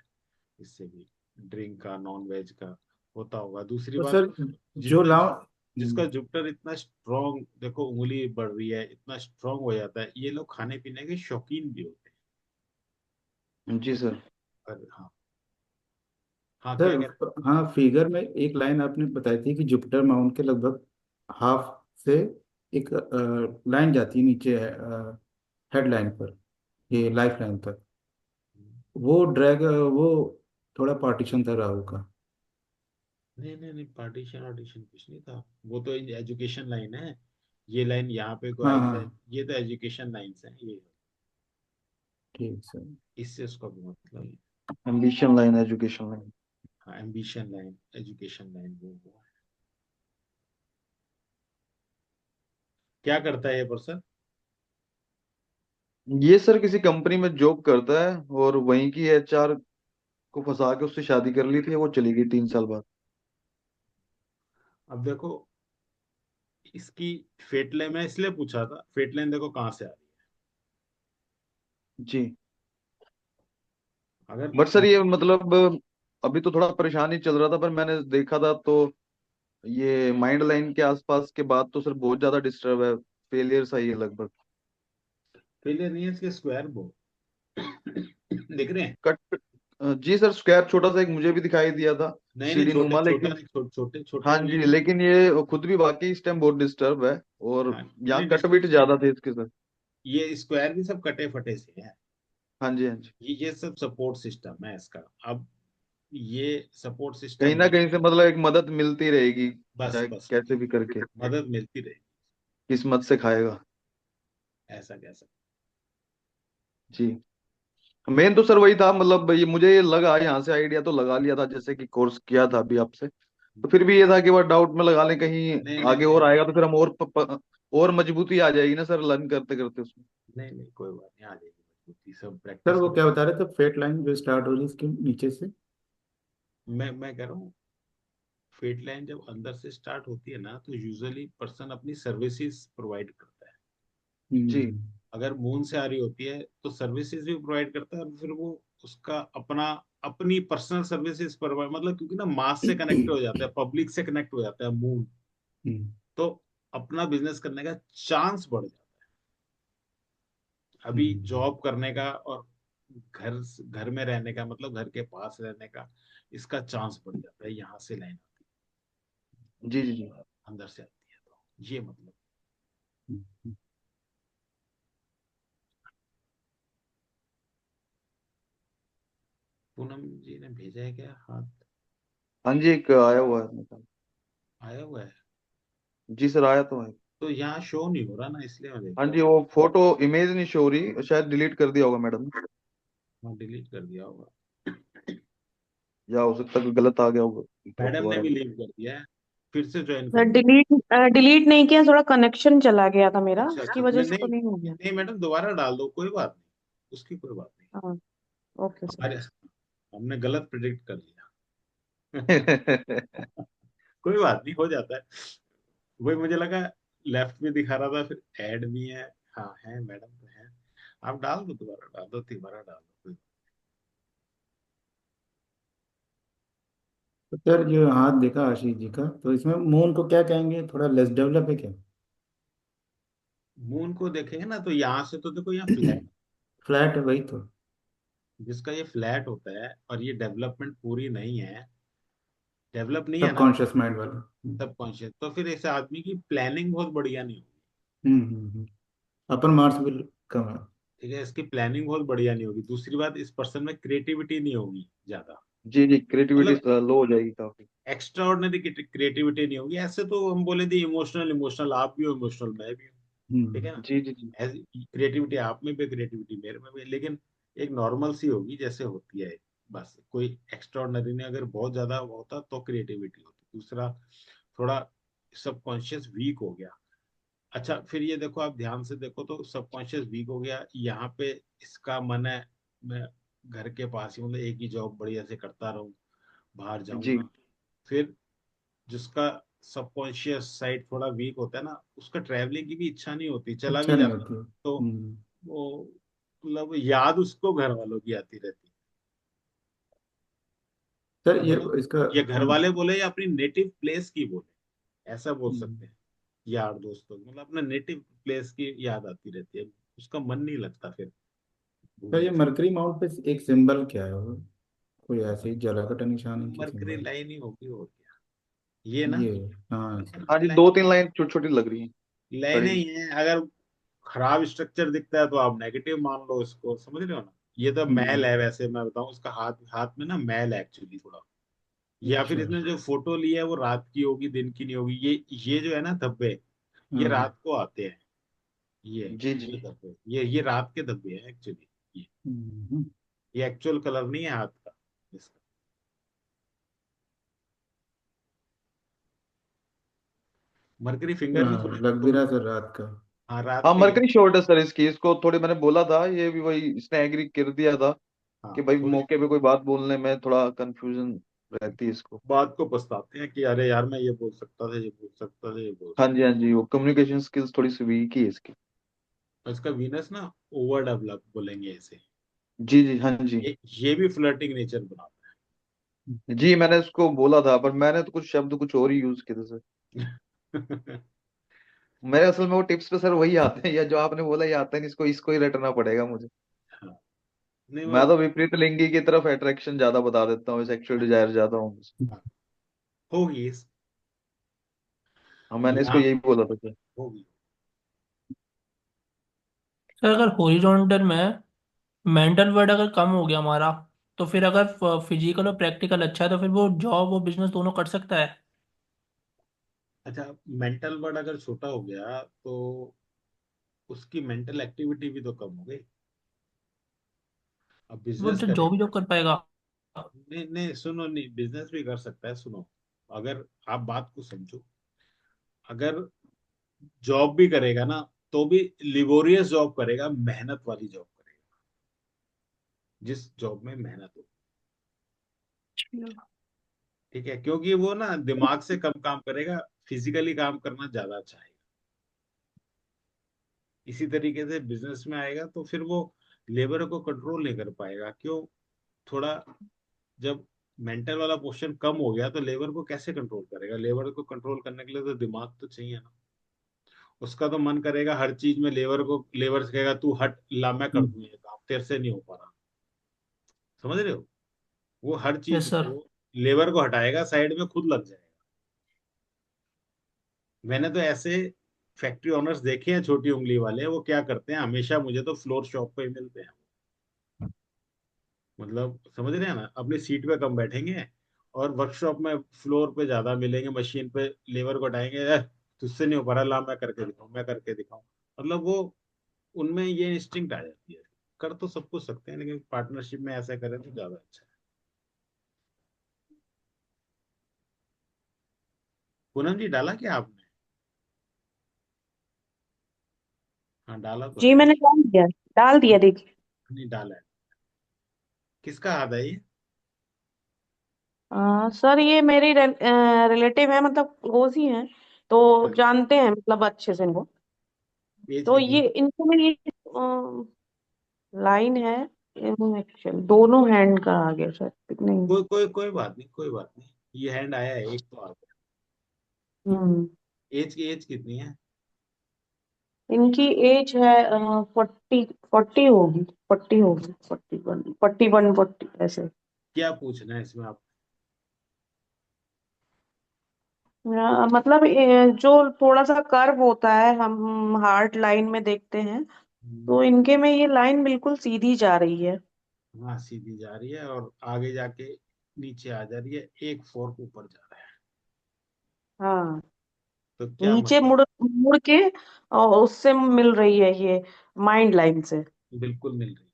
इससे भी ड्रिंक का, नॉन वेज का होता होगा। दूसरी तो बात, सर जो जितने लाओ। जिसका जुपिटर इतना स्ट्रांग, देखो उंगली बढ़ रही है, इतना स्ट्रांग हो जाता है, ये लोग खाने पीने के शौकीन भी होते जी सर। हैं। और हाँ, हाँ क्या कह सर हाँ, फिगर में एक लाइन आपने बताई थी कि जुपिटर माउंट के लगभग हाफ से एक लाइन जाती है नीचे हेड लाइन पर, रहे ये हैं? लाइफ लाइन तक। वो थोड़ा पार्टीशन था राहु का। नहीं नहीं नहीं, पार्टीशन ऑडिशन कुछ नहीं था, वो तो एजुकेशन लाइन है, ये लाइन यहाँ पे कोई हाँ आई हाँ, था, ये तो एजुकेशन लाइन्स है ये, ठीक सर। इससे उसका भी मतलब है। Ambition line, education line. हाँ, एम्बिशन लाइन, एजुकेशन लाइन, वो है। क्या करता है ये पर्सन? ये सर किसी कंपनी में जॉब करता है, और वहीं की एचआर को फंसा के उससे शादी कर ली थी, वो चली गई 3 साल बाद। अब देखो, इसकी फेट लाइन मैं इसलिए पूछा था, फेट लाइन देखो कहाँ से आ रही जी। है, अगर बट सर ये मतलब अभी तो थोड़ा परेशान ही चल रहा था, पर मैंने देखा था तो ये माइंड लाइन के आसपास के बाद तो सर बहुत ज्यादा डिस्टर्ब है, फेलियर सा ही है लगभग। फेलियर नहीं है, इसके स्क्वायर बो दिख रहे हैं? कट। जी सर, स्क्वायर छोटा सा एक मुझे भी दिखाई दिया था, नहीं नहीं, सीढ़ी छोटे नुमा, छोटा लेकिन नहीं, छोटे छोटे हाँ वाले जी, नहीं। लेकिन ये खुद भी वाकई इस टाइम बहुत डिस्टर्ब है, और हाँ यहाँ नहीं, कट बिट ज्यादा थे इसके सर। ये स्क्वायर भी सब कटे फटे से है, हाँ जी हाँ जी। ये सब सपोर्ट सिस्टम है इसका। अब ये सपोर्ट कहीं सिस्टम ना नहीं, कहीं से मतलब एक मदद मिलती रहेगी, बस चाहे बस कैसे भी करके मदद मिलती रहे, किस्मत से खाएगा। ऐसा कह सकते। जी। मेन तो सर वही था, मतलब ये मुझे ये लगा, यहाँ से आइडिया तो लगा लिया था जैसे कि कोर्स किया था अभी आपसे, तो फिर भी ये था कि वह डाउट में लगा लें, कहीं नहीं नहीं आगे नहीं और आएगा तो फिर हम और मजबूती आ जाएगी ना सर, लर्न करते करते उसमें। नहीं नहीं, कोई बात नहीं, आ जाएगी मजबूती, सब सर प्रैक्टिस वो करो। क्या बता रहे थे, फेट लाइन जो स्टार्ट हो रही है इसके नीचे से? मैं कह रहा हूँ, फेट लाइन जब अंदर से स्टार्ट होती है ना, तो यूजुअली पर्सन अपनी सर्विसेज प्रोवाइड करता है। जी हम्म। अगर मून से आ रही होती है तो सर्विसेज भी प्रोवाइड करता है, और फिर वो उसका अपना अपनी पर्सनल सर्विसेज प्रोवाइड, मतलब क्योंकि ना मास से कनेक्ट हो जाता है, पब्लिक से कनेक्ट हो जाता है मून, हम्म। तो अपना बिजनेस करने का चांस बढ़ जाता है। अभी हम्म। जॉब करने का और घर घर में रहने का, मतलब घर के पास रहने का, इसका चांस बढ़ जाता है, यहाँ से लाइन आती जी जी जी। है, अंदर से आती है, तो ये मतलब। हम्म। पूनम जी ने भेजा है क्या हाथ? हाँ जी, एक आया हुआ है मेरे पास। आया हुआ है? जी सर, आया तो है। तो यहाँ शो नहीं हो रहा ना, इसलिए मैं देख हाँ रहा जी, हूँ। वो फोटो इमेज नहीं शो हो रही, शायद डिलीट कर दिया होगा मैडम ने। हाँ, डिलीट कर दिया होगा। या हो सकता है कोई गलत आ गया होगा तो मैडम ने दोबारा। भी लीव कर दिया है, फिर से ज्वाइन सर कर लो। डिलीट डिलीट नहीं किया, थोड़ा कनेक्शन चला गया था मेरा, अच्छा उसकी अच्छा, वजह नहीं से तो नहीं नहीं हो गया। नहीं मैडम, दोबारा डाल दो, कोई बात नहीं, उसकी कोई बात नहीं। हाँ, ओके सर। हमारे हमने गलत प्रिडिक्ट कर लिया। कोई बात नहीं, हो जाता है। वही मुझे लगा, लेफ्ट में दिखा रहा था, फिर ऐड भी है। हाँ है मैडम, तो है। आप डाल दो, दोबारा डाल दो, दोबारा डाल दो। तो सर जो हाथ देखा आशीष जी का, तो इसमें मून को क्या कहेंगे, थोड़ा लेस डेवलप है क्या? मून को देखेंगे ना, तो यहाँ से तो देखो, यहाँ फ्लैट, फ्लैट है वही तो। जिसका ये फ्लैट होता है और ये डेवलपमेंट पूरी नहीं है, डेवलप नहीं है ना सबकॉन्शियस माइंड वाला। सबकॉन्शियस, तो फिर ऐसे आदमी की प्लानिंग बहुत बढ़िया नहीं होगी। अपन मार्स भी कम है। ठीक है, इसकी प्लानिंग बहुत बढ़िया नहीं होगी। दूसरी बात, इस पर्सन में क्रिएटिविटी नहीं होगी ज्यादा। जी जी, क्रिएटिविटी मतलब लो हो जाएगी काफी। एक्स्ट्रा ऑर्डिनरी क्रिएटिविटी नहीं होगी। ऐसे तो हम बोले थे इमोशनल, इमोशनल आप भी हो, इमोशनल मैं भी हूँ। ठीक हम्म है ना? जी जी जी। क्रिएटिविटी आप में भी, क्रिएटिविटी मेरे में भी, लेकिन एक नॉर्मल सी होगी जैसे होती है। बस कोई एक्स्ट्रा ऑर्डिनरी नहीं। अगर बहुत ज्यादा होता तो क्रिएटिविटी होती। दूसरा, थोड़ा सबकॉन्शियस वीक हो गया। अच्छा, फिर ये देखो, आप ध्यान से देखो तो सबकॉन्शियस वीक हो गया यहाँ पे। इसका मन है मैं घर के पास ही, मतलब एक ही जॉब बढ़िया से करता रहूं, बाहर जी जाऊंगा। फिर जिसका सबकॉन्शियस साइड थोड़ा वीक होता है ना, उसका ट्रैवलिंग की भी इच्छा नहीं होती, चला इच्छा भी नहीं जाता होती है। तो वो, मतलब याद उसको घर वालों की आती रहती। सर अब ये मतलब इसका ये घर वाले बोले या अपनी नेटिव प्लेस की बोले, ऐसा बोल हम्म, सकते हैं। यार दोस्तों, मतलब अपना नेटिव प्लेस की याद आती रहती है, उसका मन नहीं लगता फिर सर ये घूमने फिर। मरकरी माउंट पे एक सिंबल क्या है वो? कोई ऐसे ही जला कटा निशान है कि मरकरी सिंबल? लाइन ही होगी और क्या। ये ना, ये, हाँ हाँ जी, लाइन, 2-3 लाइन छोटी छोटी लग रही है। लाइनें खड़ी। ही हैं। अगर खराब स्ट्रक्चर दिखता है तो आप नेगेटिव मान लो इसको, समझ रहे हो ना? ये तो मैल हम्म, है, वैसे मैं बताऊं, उसका हाथ हाथ में ना मैल है एक्चुअली थोड़ा। या फिर अच्छा। इसने जो फोटो ली है वो रात की होगी, दिन की नहीं होगी। ये जो है ना धब्बे, ये हाँ। रात को आते हैं। जी जी। ये धब्बे, ये रात के धब्बे हैं एक्चुअली। हम्म, ये एक्चुअल कलर नहीं है हाथ का इसका। मरकरी फिंगर भी थोड़ी लग भी रहा सर रात का। हाँ, रात हाँ, के लग। मरकरी शॉर्ट है सर इसकी, इसको थोड़ी मैंने बोला था, ये भी वही इसने एग्री कर दिया था हाँ, कि भाई थोड़ी मौके पे कोई बात बोलने में थोड़ा कंफ्यूजन रहती है इसको। बात को पछताते हैं कि अरे यार, मैं ये बोल सकता था, ये बोल सकता था, ये बोल हाँ सकता जी हाँ जी, वो कम्युनिकेशन स्किल्स थोड़ी सी वीक ही है इसकी। था। इसका वीनस ना ओवर डेवलप बोलेंगे इसे। जी जी हाँ जी। ये भी फ्लर्टिंग नेचर बनाता जी, मैंने उसको बोला था, पर मैंने तो कुछ शब्द कुछ और ही यूज किए थे सर। है। मेरे असल में वो टिप्स पे सर वही आते हैं, या जो आपने बोला ये आता है नहीं, इसको इसको ही रटना पड़ेगा मुझे। हाँ, नहीं मैं वो, तो विपरीत लिंगी की तरफ अट्रैक्शन ज्यादा बता देता हूँ, सेक्सुअल डिजायर ज्यादा हूँ। हाँ, होगी हाँ, मैंने इसको यहाँ, यही बोला था सर। होगी। सर अगर हॉरिजॉन्टल में मेंटल वर्ड अगर कम हो गया हमारा, तो फिर अगर फिजिकल और प्रैक्टिकल अच्छा है तो फिर वो जॉब और बिजनेस दोनों कर सकता है। अच्छा, मेंटल वर्ड अगर छोटा हो गया तो उसकी मेंटल एक्टिविटी भी तो कम हो गई। अब वो बिजनेस जॉब ही करेगा। जॉब कर पाएगा। नहीं नहीं, सुनो, नहीं बिजनेस भी कर सकता है, सुनो। अगर आप बात को समझो, अगर जॉब भी करेगा ना, तो भी लिबोरियस जॉब करेगा, मेहनत वाली जॉब करेगा, जिस जॉब में मेहनत हो। ठीक है, क्योंकि वो ना दिमाग से कम काम करेगा, फिजिकली काम करना ज्यादा चाहेगा। इसी तरीके से बिजनेस में आएगा तो फिर वो लेबर को कंट्रोल नहीं कर पाएगा। क्यों? थोड़ा, जब मेंटल वाला पोर्शन कम हो गया तो लेबर को कैसे कंट्रोल करेगा? लेबर को कंट्रोल करने के लिए तो दिमाग तो चाहिए ना। उसका तो मन करेगा हर चीज में लेबर को, लेबर से कहेगा तू हट, ला मैं कर दूं ये काम, तेरे से नहीं हो पा रहा। समझ रहे हो? वो हर चीज यस सर। वो लेबर को हटाएगा, साइड में खुद लग जाएगा। मैंने तो ऐसे फैक्ट्री ओनर्स देखे हैं, छोटी उंगली वाले, वो क्या करते हैं, हमेशा मुझे तो फ्लोर शॉप पे ही मिलते हैं। मतलब समझ रहे हैं ना, अपनी सीट पे कम बैठेंगे और वर्कशॉप में फ्लोर पे ज्यादा मिलेंगे, मशीन पे लेबर को हटाएंगे, तुझसे नहीं हो पा रहा, ला मैं करके दिखाऊं, मैं करके दिखाऊं। मतलब वो उनमें ये इंस्टिंक्ट आ जाती है। कर तो सब कुछ सकते हैं, लेकिन पार्टनरशिप में ऐसा करें तो ज्यादा अच्छा है। पूनम जी, डाला क्या आपने? हाँ, डाला तो जी है। मैंने डाल दिया देखिए। नहीं डाला है। किसका हाथ है ये? सर ये मेरी रिलेटिव है, मतलब क्लोज ही हैं, तो जानते हैं मतलब अच्छे से इनको। एज तो कितनी? ये इनको में ये लाइन है, एक्चुअल दोनों हैंड का आ गया शायद, नहीं। कोई बात नहीं, कोई बात नहीं। ये हैंड आया है, एक तो आ गया। हम्म। एज कितनी है? इनकी एज है 40, 40 होगी, 40 होगी, 41, 41, 40 ऐसे। क्या पूछना है इसमें आप? मतलब जो थोड़ा सा कर्व होता है हम हार्ट लाइन में देखते हैं, हम्म, तो इनके में ये लाइन बिल्कुल सीधी जा रही है। हाँ, सीधी जा रही है और आगे जाके नीचे आ जा रही है, एक फोर्क ऊपर जा रहा है। हाँ, तो क्या नीचे मतलब? मुड़ मुड़ के और उससे मिल रही है ये माइंड लाइन से। बिल्कुल मिल रही है।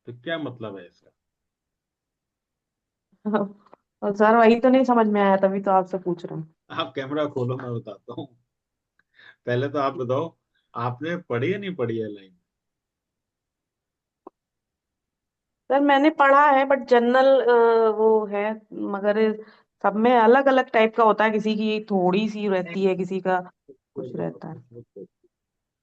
तो क्या मतलब है इसका? और सर वही तो नहीं समझ में आया, तभी तो आपसे पूछ रहा हूँ। आप कैमरा खोलो, मैं बताता हूँ। पहले तो आप बताओ, आपने पढ़ी या नहीं पढ़ी है लाइन? सर मैंने पढ़ा है बट जनरल वो है, मगर सब में अलग अलग टाइप का होता है, किसी की थोड़ी सी रहती है, किसी का कुछ रहता है।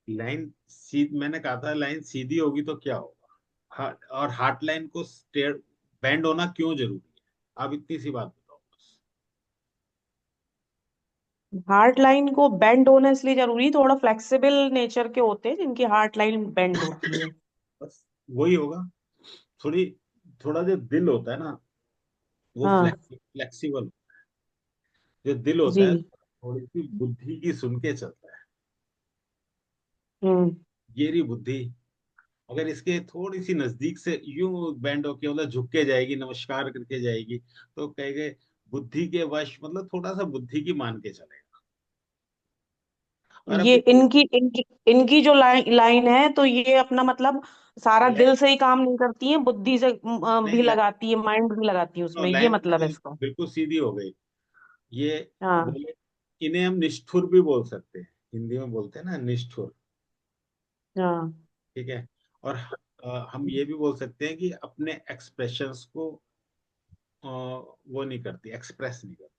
लाइन सी मैंने कहा था, लाइन सीधी होगी तो क्या होगा? और हार्ट लाइन को स्ट्रेट बेंड होना क्यों जरूरी है? आप इतनी सी बात बताओ बस। हार्ट लाइन को बेंड होना इसलिए जरूरी, थोड़ा फ्लेक्सिबल नेचर के होते हैं जिनकी हार्ट लाइन बेंड होती है। बस वही होगा। थोड़ी थोड़ा जो दिल होता है ना, वो हाँ फ्लेक्सिबल। जो दिल होता है, जी। थोड़ी सी बुद्धि की सुन के चलता है। हम्म। ये रही बुद्धि। अगर इसके थोड़ी सी नजदीक से यूं बेंड होके, मतलब झुक के जाएगी, नमस्कार करके जाएगी, तो कहेंगे बुद्धि के वश, मतलब थोड़ा सा बुद्धि की मान के चलेगा। और ये अभी तो इनकी इनकी इनकी जो लाइन है, तो ये अपना मतलब सारा लाइन दिल से ही काम नहीं करती है, बुद्धि से नहीं, भी लगाती है, माइंड भी लगाती है उसमें, ये लाइन मतलब है बिल्कुल इसका। बिल्कुल सीधी हो गई। ये हाँ बोले, इन्हें हम निष्ठुर भी बोल सकते हैं, हिंदी में बोलते हैं ना निष्ठुर। हाँ। ठीक है। और हम ये भी बोल सकते हैं कि अपने एक्सप्रेशंस को वो नहीं करती, एक्सप्रेस नहीं करती।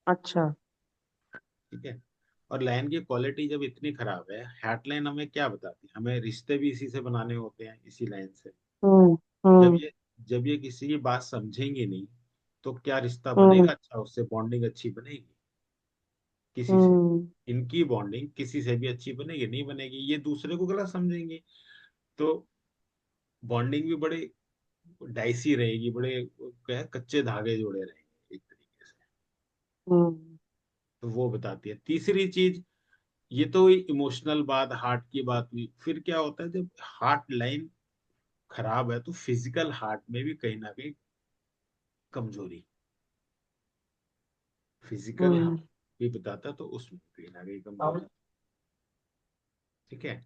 अच्छा। ठीक है। और लाइन की क्वालिटी जब इतनी खराब है, हार्ट लाइन हमें क्या बताती है? हमें रिश्ते भी इसी से बनाने होते हैं, इसी लाइन से। हम्म। जब हम्म। ये जब ये किसी की बात समझेंगे नहीं, तो क्या रिश्ता हम्म। बनेगा अच्छा? उससे बॉन्डिंग अच्छी बनेगी किसी से? हम्म। इनकी बॉन्डिंग किसी से भी अच्छी बनेगी नहीं बनेगी, ये दूसरे को गलत समझेंगे। तो बॉन्डिंग भी बड़े डाइसी रहेगी, बड़े क्या है, कच्चे धागे जोड़े रहेंगे एक तरीके से। हम्म। तो वो बताती है। तीसरी चीज, ये तो हुई इमोशनल बात, हार्ट की बात हुई। फिर क्या होता है, जब हार्ट लाइन खराब है तो फिजिकल हार्ट में भी कहीं ना कहीं कमजोरी, फिजिकल हार्ट हम्म। भी बताता है, तो उसमें कहीं ना कहीं कमजोरी। ठीक है।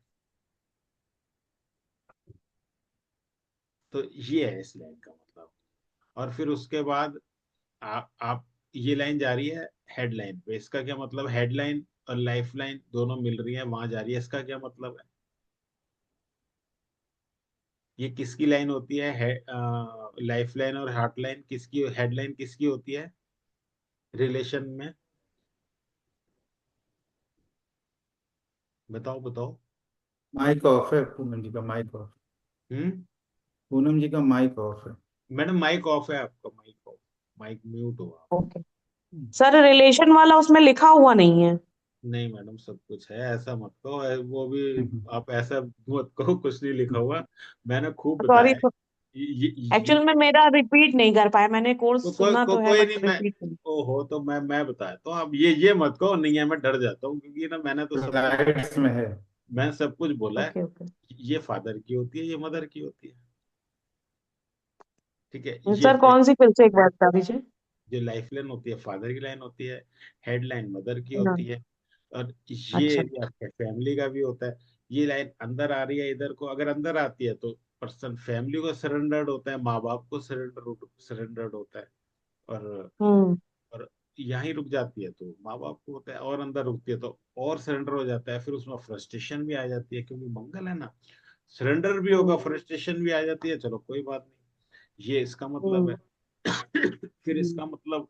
तो ये है इस लाइन का मतलब। और फिर उसके बाद आप ये लाइन जा रही है हेड लाइन पे, इसका क्या मतलब? हेड लाइन और लाइफ लाइन दोनों मिल रही है, वहां जा रही है, इसका क्या मतलब है? ये किसकी लाइन होती है? लाइफ लाइन और हार्ट लाइन किसकी, हेड लाइन किसकी होती है रिलेशन में? बताओ बताओ। माइक ऑफ है पूनम जी का, माइक ऑफ। हम्म। पूनम जी का माइक ऑफ है। मैडम माइक ऑफ है आपका, माइक ऑफ, माइक म्यूट हुआ। ओके। सर रिलेशन वाला उसमें लिखा हुआ नहीं है। नहीं मैडम, सब कुछ है, ऐसा मत कहो, वो भी हम्म। आप ऐसा मत कहो, कुछ नहीं लिखा हुआ। मैंने खूब सॉरी। बताया है। ये एक्चुअल में मेरा रिपीट नहीं कर पाया, मैंने कोर्स सुना तो है कोई बट नहीं। मैं रिपीट नहीं। ओहो, तो मैं बताया तो अब ये मत कहो नहीं है, मैं डर जाता हूँ, क्योंकि ना मैंने तो सब कुछ, स्लाइड्स में है। मैं सब कुछ बोला है। Okay okay. ये फादर की होती है, ये मदर की होती है। ठीक है, ये सर कौन सी, फिर से एक बार बता दीजिए। जो लाइफ लाइन होती है फादर की लाइन होती है, हेड लाइन मदर की हाँ। होती है। और ये अच्छा। एरिया फैमिली का भी होता है। ये लाइन अंदर आ रही है इधर को, अगर अंदर आती है तो पर्सन फैमिली को सरेंडर्ड होता है, माँ बाप को सरेंडर्ड होता है। और हम्म। और यहीं रुक जाती है तो माँ बाप को होता है, और अंदर रुकती है तो और सरेंडर हो जाता है। फिर उसमें फ्रस्ट्रेशन भी आ जाती है, क्योंकि मंगल है ना। सरेंडर भी होगा, हम्म। फ्रस्ट्रेशन भी आ जाती है, चलो कोई बात नहीं, ये इसका मतलब है। हम्म। फिर हम्म। इसका मतलब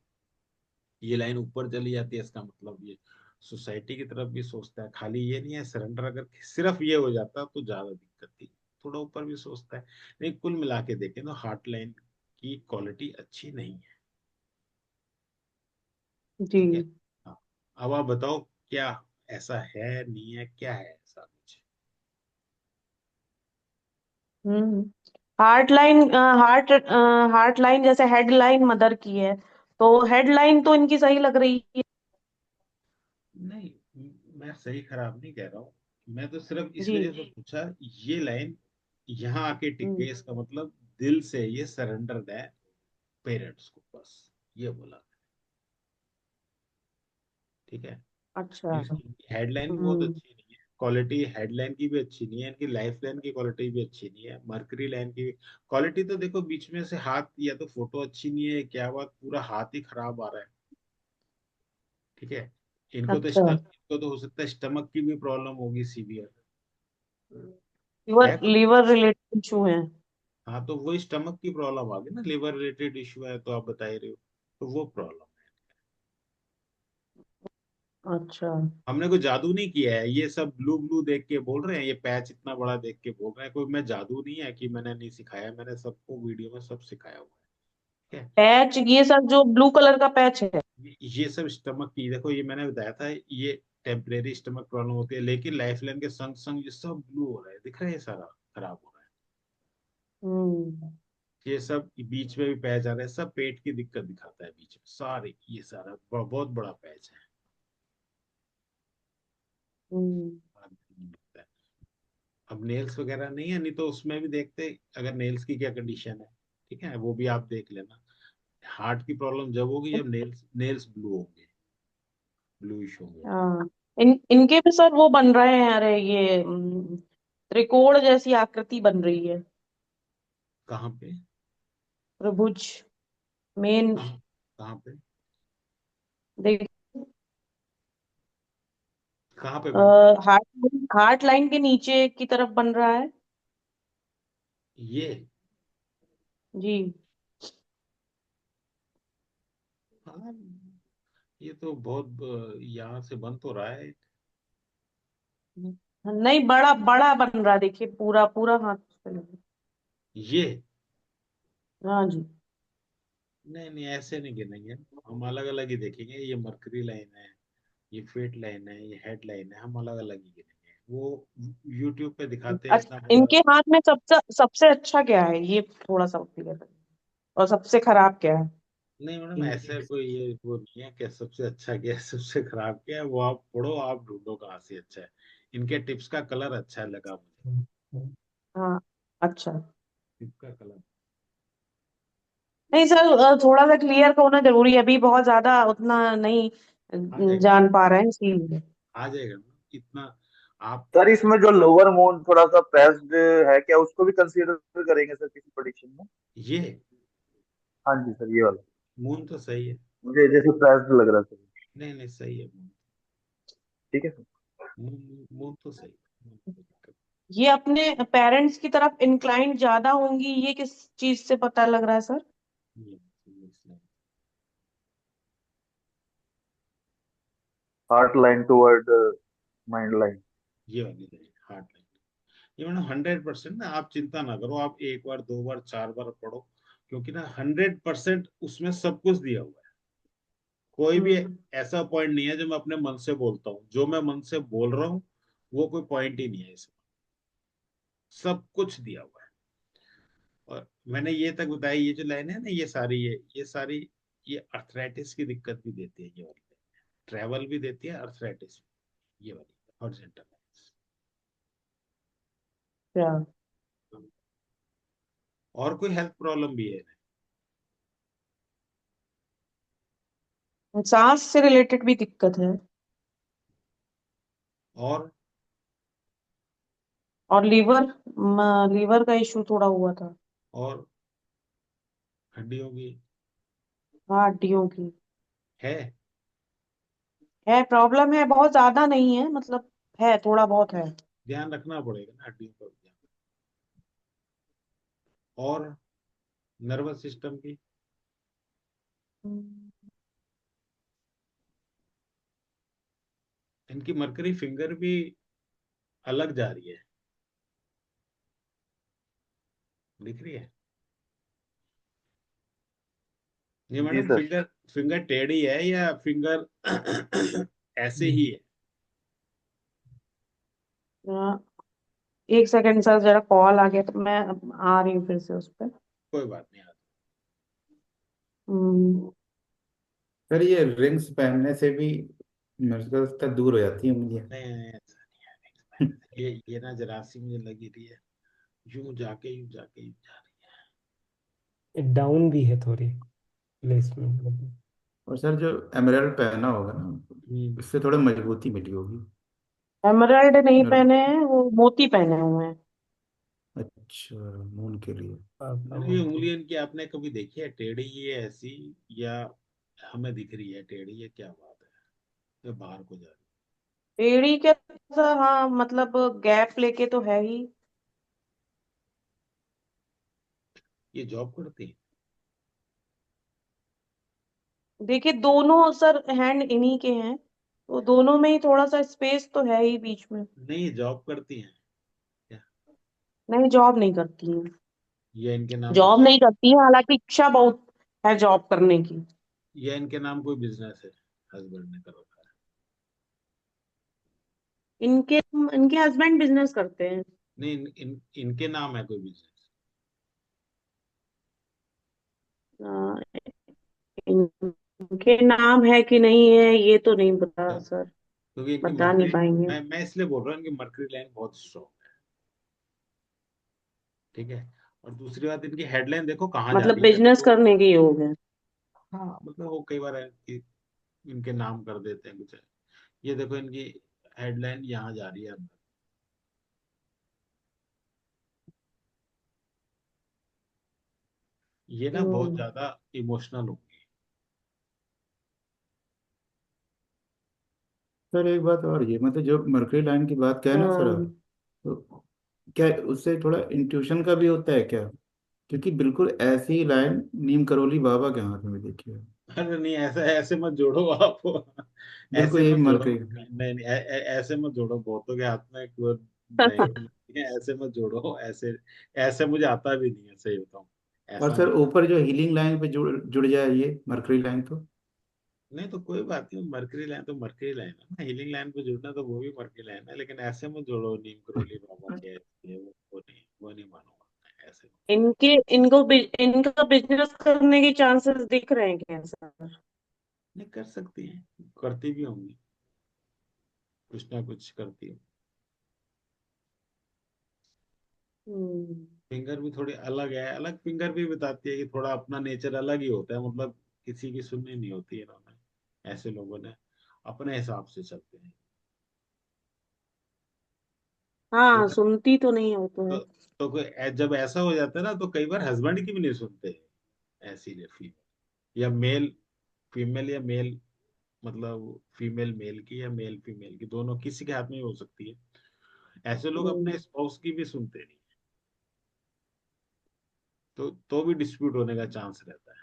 ये लाइन ऊपर चली जाती है, इसका मतलब ये सोसाइटी की तरफ भी सोचता है। खाली ये नहीं है सरेंडर, अगर सिर्फ ये हो जाता तो ज्यादा दिक्कत थी। थोड़ा ऊपर भी सोचता है। लेकिन कुल मिला के देखें तो हार्ट लाइन की क्वालिटी अच्छी नहीं है। जी। ठीक है। हाँ। अब आप बताओ, क्या ऐसा है, नहीं है, क्या है ऐसा कुछ? हम्म। हार्ट लाइन, हार्ट लाइन जैसे हेड लाइन मदर की है, तो हेड लाइन तो इनकी सही लग रही है। नहीं, मैं सही खराब नहीं कह रहा हूँ। मैं तो सिर्फ इस जी। वजह से पूछा, ये लाइन यहाँ आके टिक हम्म। गई, इसका मतलब दिल से ये सरेंडर है पेरेंट्स को, बस ये बोला। ठीक है। अच्छा। इनकी हेडलाइन भी बहुत हम्म। अच्छी नहीं है, क्वालिटी हेडलाइन की भी अच्छी नहीं है, इनकी लाइफ लाइन की क्वालिटी भी अच्छी नहीं है, मर्करी लाइन की क्वालिटी तो देखो, बीच में से हाथ, या तो फोटो अच्छी नहीं है, क्या बात, पूरा हाथ ही खराब आ रहा है। ठीक है। अच्छा। इनको तो हो सकता है स्टमक की भी प्रॉब्लम होगी, सीवियर लीवर है कुछ। लीवर रिलेटेड इशू है। हाँ, तो वो स्टमक की प्रॉब्लम आ गई ना, लिवर रिलेटेड इश्यू है तो आप बता ही रहे हो, तो वो प्रॉब्लम। अच्छा। हमने कोई जादू नहीं किया है, ये सब ब्लू ब्लू देख के बोल रहे हैं, ये पैच इतना बड़ा देख के बोल रहे हैं। कोई मैं जादू नहीं है कि मैंने नहीं सिखाया, मैंने सबको वीडियो में सब सिखाया हुआ है। ठीक पैच, ये सब जो ब्लू कलर का पैच है। है। ये सब स्टमक की, देखो ये मैंने बताया था, ये टेम्परेरी स्टमक प्रॉब्लम होती है, लेकिन लाइफ लाइन के संग संग ये सब ब्लू हो रहा है, दिख रहा है, ये सारा खराब हो रहा है। हम्म। ये सब बीच में भी पैच आ रहा है, सब पेट की दिक्कत दिखाता है बीच में, सारे ये सारा बहुत बड़ा पैच हम्म। है। अब नेल्स वगैरह नहीं है, नहीं तो उसमें भी देखते अगर नेल्स की क्या कंडीशन है। ठीक है, वो भी आप देख लेना। हार्ट की प्रॉब्लम जब होगी जब नेल्स नेल्स ब्लू होंगे, ब्लूइश होंगे। हाँ। इनके भी सर वो बन रहे हैं, अरे ये त्रिकोण जैसी आकृति बन रही है। कहाँ पे? त्रिभुज मेन। कहाँ कहाँ पे? देख, कहाँ पे बन रहा हार्ट हार्ट लाइन के नीचे की तरफ बन रहा है। है ये? जी। हाँ, ये तो बहुत यहाँ से बन तो रहा है। नहीं, बड़ा बड़ा बन रहा है, देखिए पूरा पूरा हाथ पे लगा। ये हाँ जी। नहीं नहीं, ऐसे नहीं गिनेंगे, हम अलग अलग ही देखेंगे। ये मर्करी लाइन है, ये फेट लाइन है, ये हेड लाइन है, हम अलग अलग ही गिनेंगे। वो यूट्यूब पे दिखाते हैं इतना अच्छा, बड़ा। इनके हाथ में सबसे सबसे अच्छा क्या है, ये थोड़ा सा क्लियर करिए। और सबसे खराब क्या है नहीं मैडम, इनके। ऐसा कोई ये वो नहीं है कि सबसे अच्छा क्या है सबसे खराब क्या है, वो आप पढ़ो, आप ढूंढो कहाँ से अच्छा है। इनके टिप्स का कलर अच्छा लगा मुझे। हाँ। अच्छा। टिप का कलर नहीं सर, थोड़ा सा क्लियर होना जरूरी है, अभी बहुत ज्यादा उतना नहीं आ जाएगा, जान पा रहे हैं इसीलिए। आ जाएगा ना इतना। आप सर इसमें जो लोअर मून थोड़ा सा प्रेस्ड है, क्या उसको भी कंसीडर करेंगे सर किसी प्रोडिक्शन में? ये हाँ जी सर, ये वाला मून तो सही है। मुझे जैसे प्रेस्ड लग रहा था। नहीं नहीं, सही है मून। ठीक है सर। मून मून तो सही है, मून कोई दिक्कत ये अपने पेरेंट्स की तरफ इंक्लाइंड ज्यादा होंगी, ये किस चीज से पता लग रहा है सर? नहीं है, इसलिए heart line toward mind line. ये वाली लाइन हार्ट लाइन। ये मैडम 100% ना, आप चिंता ना करो, आप एक बार दो बार चार बार पढ़ो, क्योंकि ना 100% उसमें सब कुछ दिया हुआ है। कोई भी हम्म। ऐसा पॉइंट नहीं है जो मैं अपने मन से बोलता हूँ, जो मैं मन से बोल रहा हूँ वो कोई पॉइंट ही नहीं है इसमें, सब कुछ दिया हुआ है। और मैंने ये तक बताया, ये जो लाइन है ना, ये सारी ये अर्थराइटिस की दिक्कत भी देती है, ये वाली ट्रेवल भी देती है, अर्थराइटिस, ये वाली हॉरिजॉन्टल लाइन्स। क्या? और कोई हेल्थ प्रॉब्लम भी है? सांस से रिलेटेड भी दिक्कत है। और और लीवर का इशू थोड़ा हुआ था। और हड्डियों की हाँ, हड्डियों की है? है, प्रॉब्लम है, बहुत ज्यादा नहीं है, मतलब है, थोड़ा बहुत है। ध्यान रखना पड़ेगा ना हड्डियों पर ध्यान। और नर्वस सिस्टम की? हम्म, इनकी मरकरी फिंगर भी अलग जा रही है, दिख रही है? ये जी मैडम सर। फिंगर फिंगर टेढ़ी है या फिंगर ऐसे ही है? हाँ, एक सेकंड सर, जरा कॉल आ गया तो मैं आ रही हूँ फिर से उस पर। कोई बात नहीं आता। हम्म, सर ये रिंग्स पहनने से भी मेरे को लगता है दूर हो जाती है उंगलियां। नहीं नहीं, ऐसा नहीं है, नहीं पहनते। ये ना जरासी मुझे लगी रही है, यूं जाके यूं जा डाउन भी है थोड़ी प्लेसमेंट। और सर जो एमराल्ड पहना होगा ना, रही। इससे थोड़ा मजबूती मिली होगी। एमराल्ड नहीं मेरे पहने हैं, वो मोती पहने हुए हैं। अच्छा, मून के लिए। मैंने ये उंगली इनकी आपने कभी देखी है टेढ़ी, ये ऐसी, या हमें दिख रही है टेढ़ी? ये क्या बात है, ये बाहर को जा रही एड़ी के सर, हाँ मतलब गैप लेके तो है ही। है? ये जॉब करती है? देखिए, दोनों सर हैंड इन्हीं के हैं, तो दोनों में ही थोड़ा सा स्पेस तो है ही बीच में। नहीं, ये जॉब करती हैं क्या? नहीं, जॉब नहीं करती हैं। या इनके नाम कोई, जॉब नहीं करती हैं, हालांकि इच्छा बहुत है जॉब करने की। या इनके नाम कोई बिजनेस है, हस्बैंड ने कर रखा है? इनके इनके हस्बैंड बिजनेस करते हैं। नहीं, इनके नाम है कोई बिजनेस? अ, इनके नाम है कि नहीं है ये तो नहीं पता सर, क्योंकि इनकी बता नहीं मर्करी, पाएंगे। मैं इसलिए बोल रहा हूँ, इनकी मर्करी लाइन बहुत स्ट्रॉन्ग है। ठीक है। और दूसरी बात, इनकी हेडलाइन देखो कहाँ जा मतलब रही है, बिजनेस देखो। करने के योग है। हाँ मतलब वो कई बार है कि इनके नाम कर देते हैं कुछ। ये देखो इनकी हेडलाइन यहाँ जा रही है अंदर। ये ना बहुत हम्म। ज्यादा इमोशनल होंगी। सर एक बात और, ये मतलब जो मर्करी लाइन की बात कहे ना सर आप, हाँ, तो क्या उससे थोड़ा इंट्यूशन का भी होता है क्या? क्योंकि बिल्कुल ऐसी लाइन नीम करोली बाबा के हाथ में देखी है। अरे नहीं, ऐसे ऐसे मत जोड़ो आप। बिल्कुल ऐसे ये मत जोड़ो। मर्करी। नहीं नहीं, ऐसे मत जोड़ो, बहुतों के हाथ में क्यों जाएंगे? ऐसे मत जोड़ो, ऐसे ऐसे मुझे आता भी नहीं है, सही बताऊं। और ऐसा सर नहीं। ऊपर जो हीलिंग लाइन पे जुड़ जुड़ जाए ये मर्करी लाइन तो। नहीं तो कोई बात नहीं, मरकरी लाइन तो मरकरी लाइन है ना, हीलिंग लाइन पे जुड़ना तो वो भी मरकरी लाइन है, लेकिन ऐसे मत जोड़ो नीम करोली बाबा के, ये वो नहीं मानूंगा मैं, ऐसे मत जोड़ो। इनका बिजनेस करने के चांसेस दिख रहे हैं क्या सर? नहीं, कर सकती हैं, करती भी होंगी, कुछ ना कुछ करती है। हम्म। फिंगर भी थोड़ी अलग है, अलग फिंगर भी बताती है कि थोड़ा अपना नेचर अलग ही होता है, मतलब किसी की सुननी नहीं होती है इन्होंने, ऐसे लोगों ने अपने हिसाब से चलते हैं। तो हाँ, सुनती तो नहीं हो तो तो, है। तो जब ऐसा हो जाता है ना, तो कई बार हस्बैंड की भी नहीं सुनते, ऐसी फीमेल या मेल, फीमेल या मेल, मतलब फीमेल मेल की या मेल फीमेल की, दोनों किसी के हाथ में ही हो सकती है। ऐसे लोग अपने हम्म। स्पाउस की भी सुनते नहीं, तो भी डिस्प्यूट होने का चांस रहता है।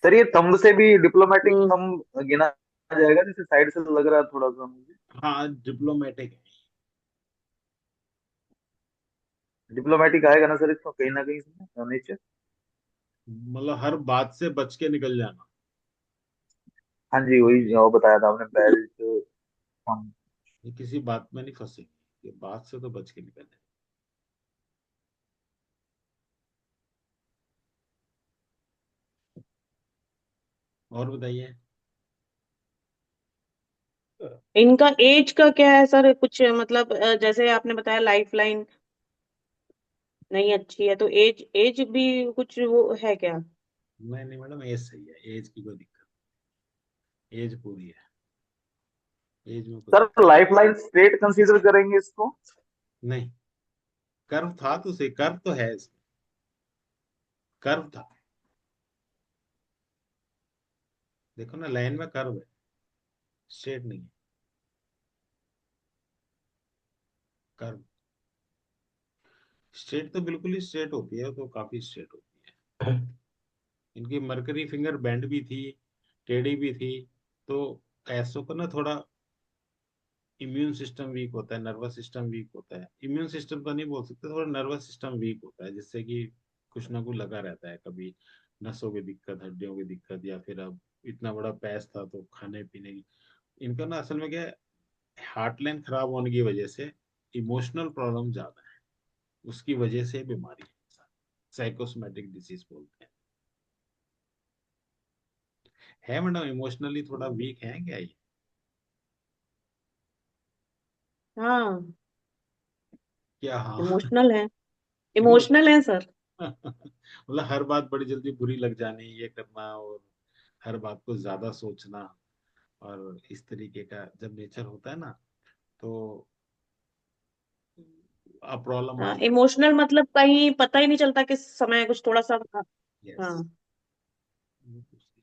सर ये थंब से भी डिप्लोमेटिक हम्म। थंब गिना जाएगा, जैसे साइड से लग रहा है थोड़ा सा मुझे। हाँ, डिप्लोमेटिक है। डिप्लोमेटिक आएगा ना सर इसको कहीं ना कहीं से नीचे। मतलब हर बात से बच के निकल जाना। हाँ जी, वही जो बताया था आपने बेल्ट। हम। ये किसी बात में नहीं फंसेगी, ये बात से तो बच के निकलना। और बताइए। इनका एज का क्या है सर, कुछ मतलब जैसे आपने बताया लाइफ लाइन नहीं अच्छी है, तो एज एज भी कुछ वो है क्या? नहीं नहीं मैडम, एज सही है, एज की कोई दिक्कत, एज पूरी है, एज में कोई सर दिक्कत लाइफ लाइन स्ट्रेट कंसीडर करेंगे इसको? नहीं। कर्व था तो सही, कर्व तो है इसमें, कर्व था, देखो ना लाइन में कर्व है, स्ट्रेट नहीं है, कर्व। स्ट्रेट तो बिल्कुल ही स्ट्रेट होती है, तो काफी स्ट्रेट होती है। इनकी मरकरी फिंगर बेंड भी थी, टेढ़ी भी थी, तो ऐसो को ना थोड़ा इम्यून सिस्टम वीक होता है, नर्वस सिस्टम वीक होता है, इम्यून सिस्टम तो नहीं बोल सकते, थोड़ा नर्वस सिस्टम वीक होता है, जिससे कि कुछ ना कुछ लगा रहता है, कभी नसों की दिक्कत, हड्डियों की दिक्कत, या फिर अब इतना बड़ा पैच था तो खाने पीने की। इनका ना असल में क्या है, हार्ट लाइन खराब होने की वजह से इमोशनल प्रॉब्लम ज्यादा है, उसकी वजह से बीमारी है, साइकोसोमेटिक डिजीज बोलते है मैडम, इमोशनली थोड़ा वीक है क्या ये? हाँ, क्या हाँ? इमोशनल है, इमो इमोशनल है सर। मतलब हर बात बड़ी जल्दी बुरी लग जानी, ये करना, और हर बात को ज्यादा सोचना, और इस तरीके का जब नेचर होता है ना, तो अब प्रॉब्लम हाँ, आती है। इमोशनल मतलब कहीं पता ही नहीं चलता किस समय कुछ थोड़ा सा। यस, हाँ,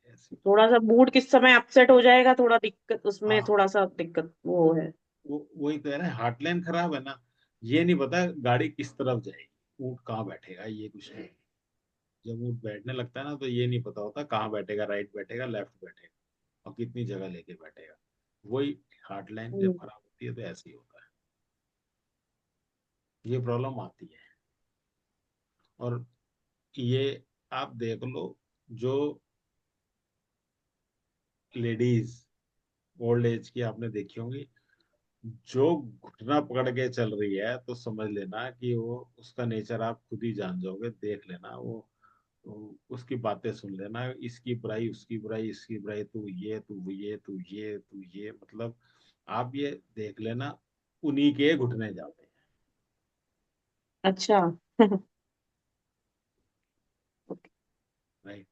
ऐसी थोड़ा सा मूड किस समय अपसेट हो जाएगा, थोड़ा दिक्कत उसमें, हाँ, थोड़ा सा दिक्कत वो है। वो वही कह रहे हैं, हार्टलाइन खराब है ना, ये नहीं पता गाड़ी किस तरफ जाएगी, ऊँट कहाँ बैठेगा, ये कुछ नहीं। जब ऊँट बैठने लगता है ना, तो ये नहीं पता होता कहाँ बैठेगा, राइट बैठेगा, लेफ्ट बैठेगा, और कितनी जगह लेके बैठेगा। वही हार्टलाइन जब हम्म, खराब होती है तो ऐसे ही होता है, ये प्रॉब्लम आती है। और ये आप देख लो, जो लेडीज ओल्ड एज की आपने देखी होंगी, जो घुटना पकड़ के चल रही है, तो समझ लेना कि वो, उसका नेचर आप खुद ही जान जाओगे, देख लेना वो उसकी बातें सुन लेना, इसकी बुराई, उसकी बुराई, इसकी बुराई, तू ये, तू ये, तू ये, तू ये, मतलब आप ये देख लेना, उन्हीं के घुटने जाते हैं। अच्छा। राइट,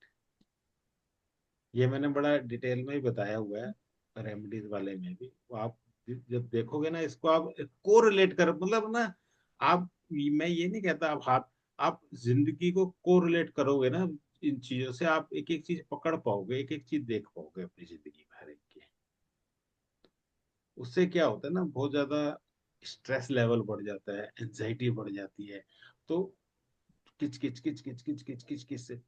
ये मैंने बड़ा डिटेल में ही बताया हुआ है, रेमेडीज वाले में भी। वो आप जब देखोगे ना इसको, आप को रिलेट कर, मतलब ना, आप, मैं ये नहीं कहता आप हाथ, आप जिंदगी को को रिलेट करोगे ना, इन चीजों से आप एक एक चीज पकड़ पाओगे, एक एक चीज देख पाओगे अपनी जिंदगी में, हर एक की। उससे क्या होता है ना, बहुत ज्यादा स्ट्रेस लेवल बढ़ जाता है, एंजाइटी बढ़ जाती है, तो किच किच किच किच किच किच किच किच से,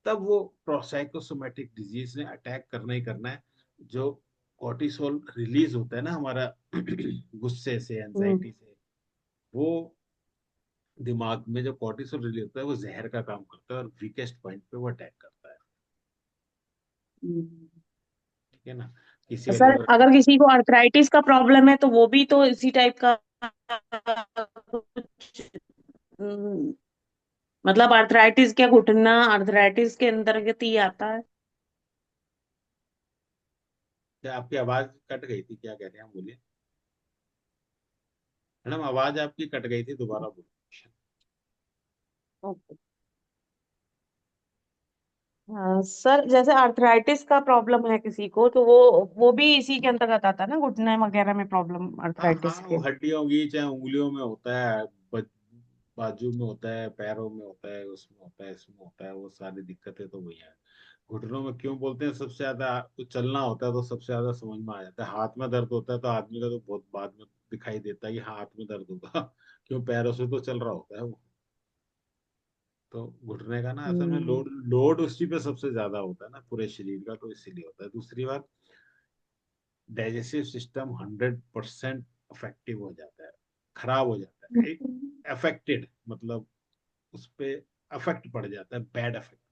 तब वो प्रोसाइकोसोमेटिक डिजीज ने अटैक करना ही करना है। जो कॉर्टिसोल रिलीज होता है ना हमारा गुस्से से, हम्म एंजाइटी से, वो दिमाग में जो कॉर्टिसोल रिलीज होता है, वो जहर का काम करता है, और वीकेस्ट पॉइंट पे वो अटैक करता है। हम्म। ठीक है ना, किसी तो का सर लिवर, अगर किसी को आर्थराइटिस का प्रॉब्लम है तो वो भी तो इसी टाइप का कुछ, हम्म, मतलब आर्थराइटिस क्या, घुटना आर्थराइटिस के अंतर्गत ही आता है? क्या आपकी आवाज कट गई थी, क्या कह रहे हैं आप, बोलिए मैडम, आवाज आपकी कट गई थी, दोबारा बोलिए। ओके। सर जैसे आर्थराइटिस का प्रॉब्लम है किसी को, तो वो भी इसी के अंतर्गत आता है ना, घुटने वगैरह में प्रॉब्लम हाँ आर्थराइटिस हाँ, के? वो हड्डियों की, चाहे उंगलियों में होता है, बाजू में होता है, पैरों में होता है, उसमें होता है, इसमें होता है, वो सारी दिक्कतें तो वही है। घुटनों में क्यों बोलते हैं सबसे ज्यादा, तो चलना होता है तो सबसे ज्यादा समझ में आ जाता है, हाथ में दर्द होता है तो आदमी का तो बहुत बाद में दिखाई देता है कि हाँ, हाथ में दर्द होगा क्यों, पैरों से तो चल रहा होता है वो। तो घुटने का ना असल में हम्म लोड लोड उसी पे सबसे ज्यादा होता है ना, पूरे शरीर का, तो इसीलिए होता है। दूसरी बात, डाइजेस्टिव सिस्टम 100% अफेक्टिव हो जाता है, खराब हो जाता है, अफेक्टेड, मतलब उस पे अफेक्ट पड़ जाता है, बैड अफेक्ट,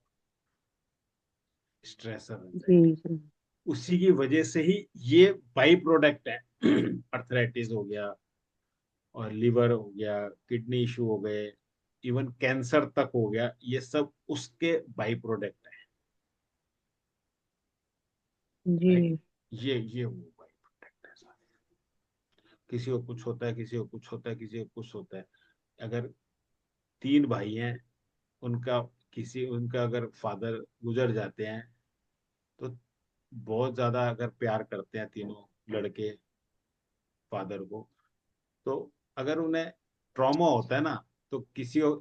स्ट्रेस और जी एंजाइटी, जी। उसी की वजह से ही ये बाई प्रोडक्ट है अर्थराइटिस हो गया, और लिवर हो गया, किडनी इशू हो गए, इवन कैंसर तक हो गया, ये सब उसके बाई प्रोडक्ट है। राइट, जी। ये वो बाई प्रोडक्ट है सारे। किसी को कुछ होता है, किसी को कुछ होता है, किसी को कुछ होता है। अगर 3 भाई हैं, उनका उनका अगर फादर गुजर जाते हैं, तो बहुत ज्यादा अगर प्यार करते हैं तीनों लड़के फादर को, तो अगर उन्हें ट्रॉमा होता है ना, तो किसी को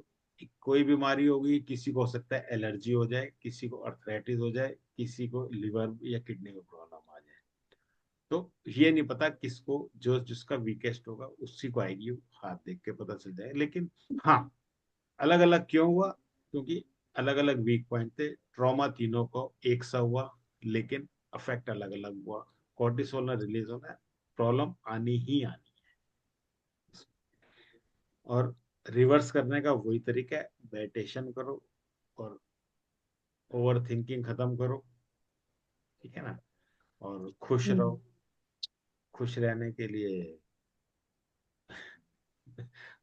कोई बीमारी होगी, किसी को हो सकता है एलर्जी हो जाए, किसी को अर्थराइटिस हो जाए, किसी को लिवर या किडनी में प्रॉब्लम आ जाए। तो ये नहीं पता किसको, जो जिसका वीकेस्ट होगा उसी को आएगी, वो हाथ देख के पता चल जाएगा। लेकिन हाँ, अलग अलग क्यों हुआ? क्योंकि अलग अलग वीक पॉइंट थे, ट्रॉमा तीनों को एक सा हुआ, लेकिन अफेक्ट अलग अलग हुआ। कॉर्टिसोल ना रिलीज होना है, प्रॉब्लम आनी ही आनी। और रिवर्स करने का वही तरीका है, मेडिटेशन करो और ओवर थिंकिंग खत्म करो, ठीक है ना। और खुश हम्म रहो। खुश रहने के लिए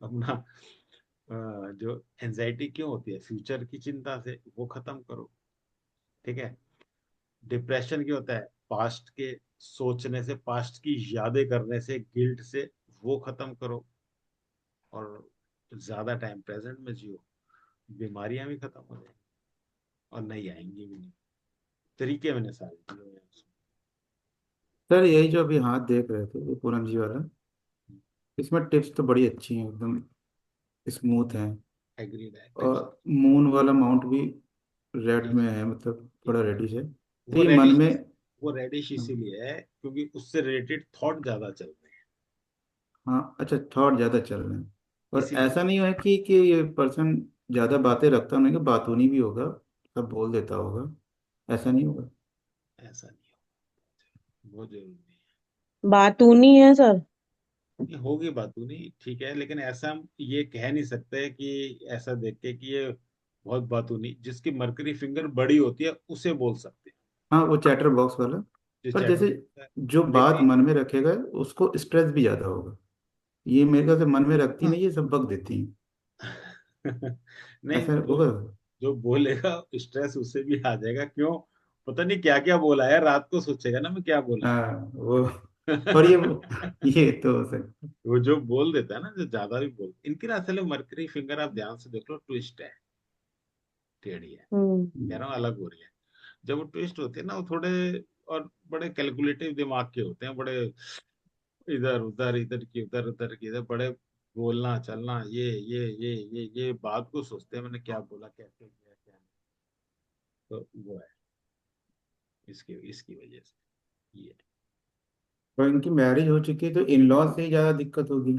अपना जो एंजाइटी क्यों होती है फ्यूचर की चिंता से, वो खत्म करो, ठीक है। डिप्रेशन क्यों होता है? पास्ट के सोचने से, पास्ट की यादें करने से, गिल्ट से, वो खत्म करो। और ज्यादा टाइम प्रेजेंट में जियो, बीमारियां भी खत्म हो जाएंगी और नहीं आएंगी भी नहीं। तरीके मैंने सारे दिए हुए हैं उसमें। सर यही जो अभी हाथ देख रहे थे ये पूरन जी वाला, इसमें टिप्स तो बड़ी अच्छी हैं, एकदम स्मूथ हैं। एग्रीड है, टिप्स और मून वाला माउंट भी रेड में है, मतलब थोड़ा ठीक है। रेडिश है, तो वो ये मन रेडिश, में। वो रेडिश इसीलिए है क्योंकि उससे रिलेटेड थॉट ज्यादा चल रहे हैं, हाँ अच्छा, थॉट ज़्यादा चल रहे हैं। और इसीलिए। ऐसा नहीं है कि ये पर्सन ज़्यादा बातें रखता नहीं, कि बातूनी भी होगा, सब बोल देता होगा, ऐसा नहीं होगा। ऐसा नहीं हो, बहुत जरूरी नहीं बातूनी है सर। है। ये होगी बातूनी, ठीक है, लेकिन ऐसा हम ये कह नहीं सकते कि ऐसा देख के कि ये बहुत बातूनी, जिसकी मरकरी फिंगर बड़ी होती है उसे बोल सकते हैं, हाँ वो चैटर बॉक्स वाला। जो पर चैटर जैसे होता है। जो बात लेकिन मन में रखेगा उसको स्ट्रेस भी ज़्यादा होगा, ये मेरे ख्याल से मन में रखती हाँ। नहीं, ये सब बक देती हैं। नहीं, ऐसा जो होगा। जो बोलेगा स्ट्रेस उसे भी आ जाएगा। क्यों? पता नहीं क्या क्या बोला है, रात को सोचेगा ना मैं क्या बोला हाँ वो, और ये तो हो सकता वो जो बोल देता है ना, जो ज्यादा भी बोल, इनकी ना असल में मरकरी फिंगर आप ध्यान से देख लो, ट्विस्ट है, टेढ़ी है, हम्म कह रहा हूँ अलग हो रही है। जब वो ट्विस्ट होते हैं ना, वो थोड़े और बड़े कैलकुलेटिव दिमाग के होते हैं, बड़े इधर उधर, इधर की उधर, उधर की इधर, बड़े बोलना चलना, ये बात को सोचते हैं मैंने क्या बोला, कैसे किया, क्या नहीं। तो वो है, इसकी इसकी वजह से ये। है। और इनकी मैरिज हो चुकी है तो इन लॉ से ही ज़्यादा दिक्कत होगी,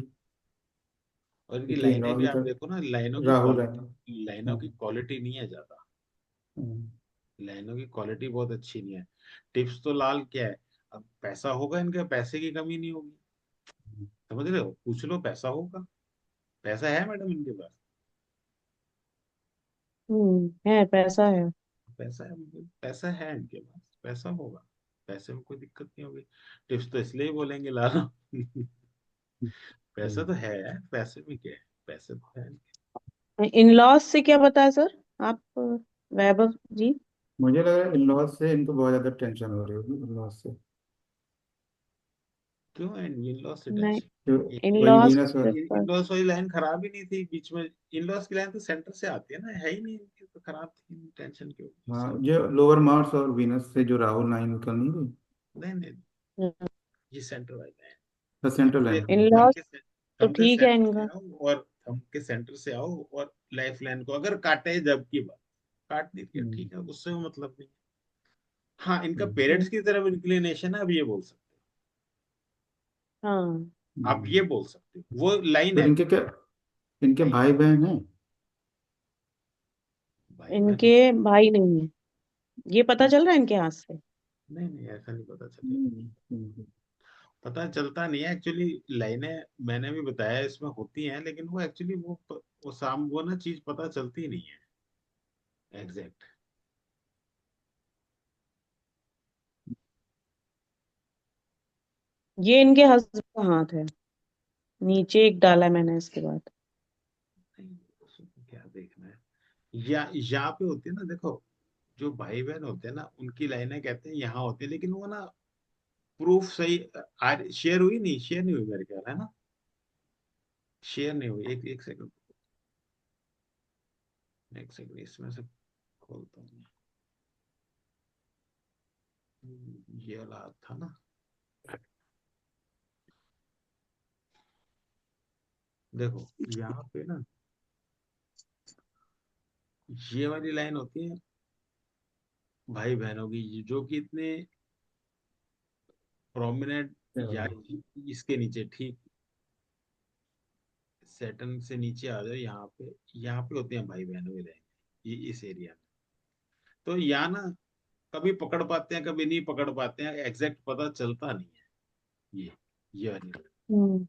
और इनकी क्योंकि इन लाइनें लॉ भी की आप तरफ देखो ना, लाइनों की राहुल है। क्वालिटी, लाइनों हाँ, की क्वालिटी नहीं है ज्यादा। हाँ, लाइनों की क्वालिटी बहुत अच्छी नहीं है। टिप्स तो लाल क्या है, अब पैसा होगा इनके, पैसे की कमी नहीं होगी, समझ रहे हो, पूछ लो, पैसा होगा, पैसा है मैडम इनके पास, है, पैसा है। पैसा है, पैसा है इनके पास, पैसा होगा, पैसे में कोई दिक्कत नहीं होगी। टिप्स तो इसलिए ही बोलेंगे लालो। पैसा तो है, पैसे में क्या है, पैसे तो है। इन लॉज से क्या पता है सर आप, वैभव जी? मुझे लग रहा है इन लॉ से इनको बहुत ज़्यादा टेंशन हो रही होगी, इन लॉ से। क्यों है इन लॉस से नहीं, टेंशन? जो इन वही लॉज वीनस से इन लॉस वाली लाइन खराब ही नहीं थी बीच में। इन लॉस की लाइन तो सेंटर से आती है ना, है ही नहीं इनकी, तो खराब थी, टेंशन क्यों हाँ सब? जो लोअर मार्स और वीनस से जो राहुल लाइन निकल नहीं गई, नहीं नहीं, ये सेंटर वाली लाइन, द थंब सेंट्रल के, लाइन। इन हाँ। लॉज तो थंब के ठीक है सेंटर से इनका। आओ, और थंब के सेंटर से आओ, और लाइफ लाइन को अगर काटे जब की बात, काट नहीं दिया हम्म, ठीक है, उससे वो मतलब नहीं। हाँ, इनका हम्म, पेरेंट्स हम्म, की तरफ इंक्लिनेशन है, अब ये बोल सकते हाँ, हो, आप ये हम्म। बोल सकते हो, वो लाइन तो है। इनके क्या, इनके लाइन भाई बहन हैं? भाई बहन, इनके भाई नहीं है, ये पता चल रहा है इनके हाथ से। नहीं नहीं ऐसा नहीं पता चलेगा। हम्म, हम्म, पता चलता नहीं है एक्चुअली, लाइनें मैंने भी बताया इसमें होती हैं, लेकिन वो एक्चुअली वो साम वो ना चीज पता चलती नहीं है एग्जैक्ट। ये इनके हस्बैंड का हाथ है, नीचे एक डाला है मैंने इसके बाद। नहीं, उसको क्या देखना है, या यहाँ पे होती है ना, देखो, जो भाई बहन होते हैं ना, उनकी लाइनें कहते हैं यहाँ होती है, लेकिन वो ना प्रूफ सही शेयर हुई नहीं, शेयर नहीं हुई मेरे ख्याल, है ना? शेयर नहीं हुई। एक एक सेकंड, एक सेकंड, इसमें से खोलता हूँ। ये वाला था ना। देखो यहाँ पे ना, ये वाली लाइन होती है भाई बहनों की, जो कि इतने प्रोमिनेंट, या इसके नीचे ठीक, सेटन से नीचे आ जाओ, यहाँ पे होते हैं भाई बहनों की लाइन, ये इस एरिया में। तो यहाँ ना कभी पकड़ पाते हैं, कभी नहीं पकड़ पाते हैं, एग्जैक्ट पता चलता नहीं है। ये वाली line। हम्म।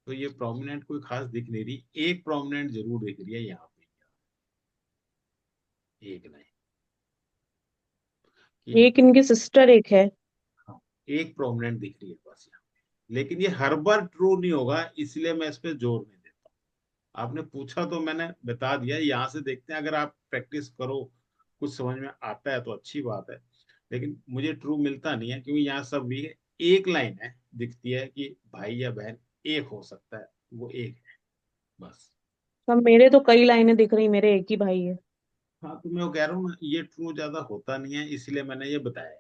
तो ये प्रोमिनेंट कोई खास दिख नहीं रही, एक प्रोमिनेंट जरूर दिख रही है यहाँ पे, एक लाइन कि, एक इनकी सिस्टर एक है। हाँ, एक प्रोमिनेंट दिख रही है बस यहाँ पे। लेकिन ये हर बार ट्रू नहीं होगा, इसलिए मैं इस पे जोर नहीं देता। आपने पूछा तो मैंने बता दिया, यहाँ से देखते हैं, अगर आप प्रैक्टिस करो, कुछ समझ में आता है तो अच्छी बात है। लेकिन मुझे ट्रू मिलता नहीं है, क्योंकि यहाँ सब भी एक लाइन है, दिखती है कि भाई या बहन एक हो सकता है, वो एक है बस। सब मेरे तो कई लाइनें दिख रही, मेरे एक ही भाई है। हाँ, तो मैं वो कह रहा हूँ ना, ये ट्रू ज्यादा होता नहीं है, इसलिए मैंने ये बताया।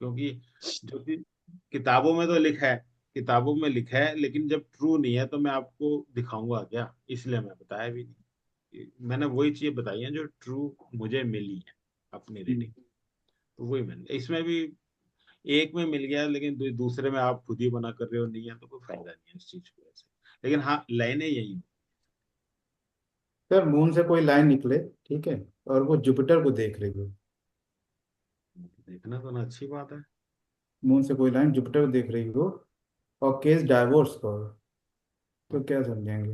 क्योंकि जो कि किताबों में तो लिखा है, किताबों में लिखा है, लेकिन जब ट्रू नहीं है तो मैं आपको दिखाऊंगा क्या, इसलिए मैं बताया भी नहीं। मैंने वही चीज बताई है जो ट्रू मुझे मिली है अपनी रीडिंग। तो वही मैंने इसमें भी, एक में मिल गया, लेकिन दूसरे में आप खुद ही बना कर रहे हो, नहीं है तो कोई फायदा नहीं है इस चीज को ऐसे। लेकिन हाँ, लाइनें यही सर मून से कोई लाइन निकले, ठीक है, और वो जुपिटर को देख रही हो। देखना तो ना, अच्छी बात है। मून से कोई लाइन जुपिटर को देख रही हो, और केस डाइवोर्स का हो, तो क्या समझेंगे?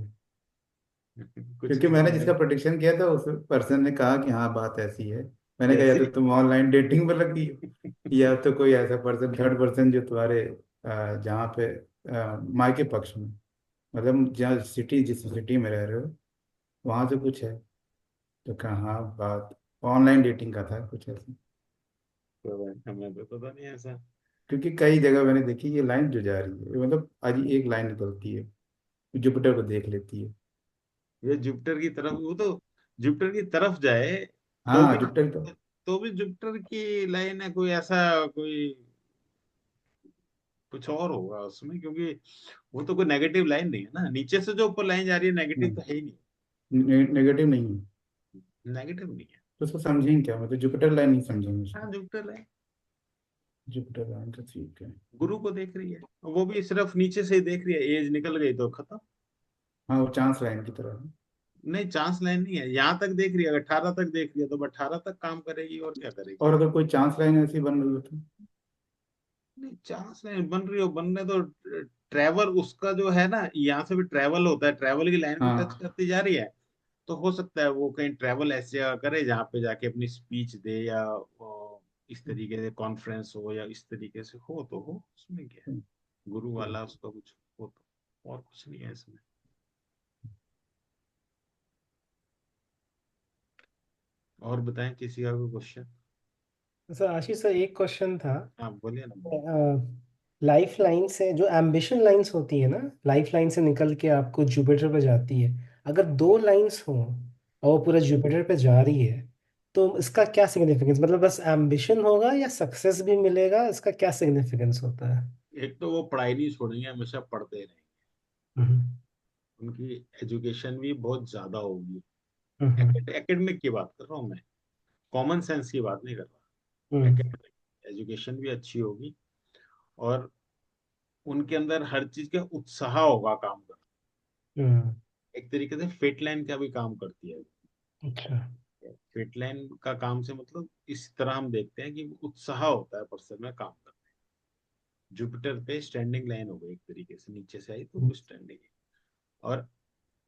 कुछ क्योंकि नहीं मैंने जिसका समझेगा। प्रोडिक्शन किया था उस पर्सन ने कहा कि हाँ बात ऐसी है। मैंने कहा या कैसी? तो तुम ऑनलाइन डेटिंग पर लगी हो, या तो कोई ऐसा पर्सन, थर्ड पर्सन जो तुम्हारे जहाँ पे मायके पक्ष में, मतलब जहाँ सिटी, जिस सिटी में रह रहे हो वहां से कुछ है। तो कहा हाँ बात ऑनलाइन डेटिंग का था कुछ ऐसा। तो हमें तो पता नहीं ऐसा। क्योंकि कई जगह मैंने देखी ये लाइन जो जा रही है, मतलब आज एक लाइन निकलती है, जुपिटर को देख लेती है। ये जुपिटर की तरफ, वो तो जुपिटर की तरफ जाए तो हाँ भी, जुपिटर तो। तो भी जुपिटर की लाइन है, कोई ऐसा, कोई कुछ और होगा उसमें, क्योंकि वो तो कोई नेगेटिव लाइन नहीं है ना, नीचे से जो ऊपर लाइन जा रही है नेगेटिव तो है ही नहीं। नेगेटिव नहीं है। नेगेटिव नहीं है। तो उसको समझेंगे क्या, मतलब जुपिटर लाइन नहीं समझेंगे हाँ, उसको। जुपिटर लाइन जुपिटर लाइन तो ठीक है। गुरु को देख रही है, वो भी सिर्फ नीचे से ही देख रही है, एज निकल गई तो खत्म। हाँ वो चांस लाइन की तरह है। नहीं, चांस लाइन नहीं है, यहाँ तक देख रही है, अगर 18 तक देख रही है तो 18 तक काम करेगी, और क्या करेगी। और अगर कोई चांस लाइन ऐसी बन रही हो तो? नहीं, चांस लाइन बन रही हो, बनने तो, ट्रेवल उसका जो है ना, यहाँ से भी ट्रेवल होता है, ट्रेवल की लाइन को टच हाँ। करती जा रही है। तो हो सकता है वो कहीं ट्रेवल ऐसी जगह करे जहाँ पे जाके अपनी स्पीच दे, या इस तरीके से कॉन्फ्रेंस हो, या इस तरीके से हो, तो हो, उसमें क्या है, गुरु वाला उसका कुछ हो तो, और कुछ नहीं है इसमें। और बताएं, किसी का कोई क्वेश्चन? सर आशीष सर, एक क्वेश्चन था। हाँ, बोलिए ना। लाइफ लाइन से जो एम्बिशन लाइंस होती है ना, लाइफ लाइन से निकल के आपको जुपिटर पे जाती है, अगर दो लाइंस हो और वो पूरा जुपिटर पे जा रही है, तो इसका क्या सिग्निफिकेंस, मतलब बस एम्बिशन होगा या सक्सेस भी मिलेगा, इसका क्या सिग्निफिकेंस होता है? एक तो वो पढ़ाई नहीं छोड़ेंगे, हमेशा पढ़ते रहेंगे, हम्म। उनकी एजुकेशन भी बहुत ज्यादा होगी। हम्म। एकेडमिक की बात कर रहा हूँ मैं, कॉमन सेंस की बात नहीं कर रहा। हम्म। एकेडमिक एजुकेशन भी अच्छी होगी, और उनके अंदर हर चीज का उत्साह होगा काम करने। हम्म। एक तरीके से फिट लाइन का भी काम करती है। अच्छा। फिट लाइन का काम से मतलब इस तरह हम देखते हैं कि उत्साह होता है पर्सन में काम करने। जुपिटर पे स्टैंडिंग लाइन हो गई, एक तरीके से नीचे से आई तो वो स्टैंडिंग है। और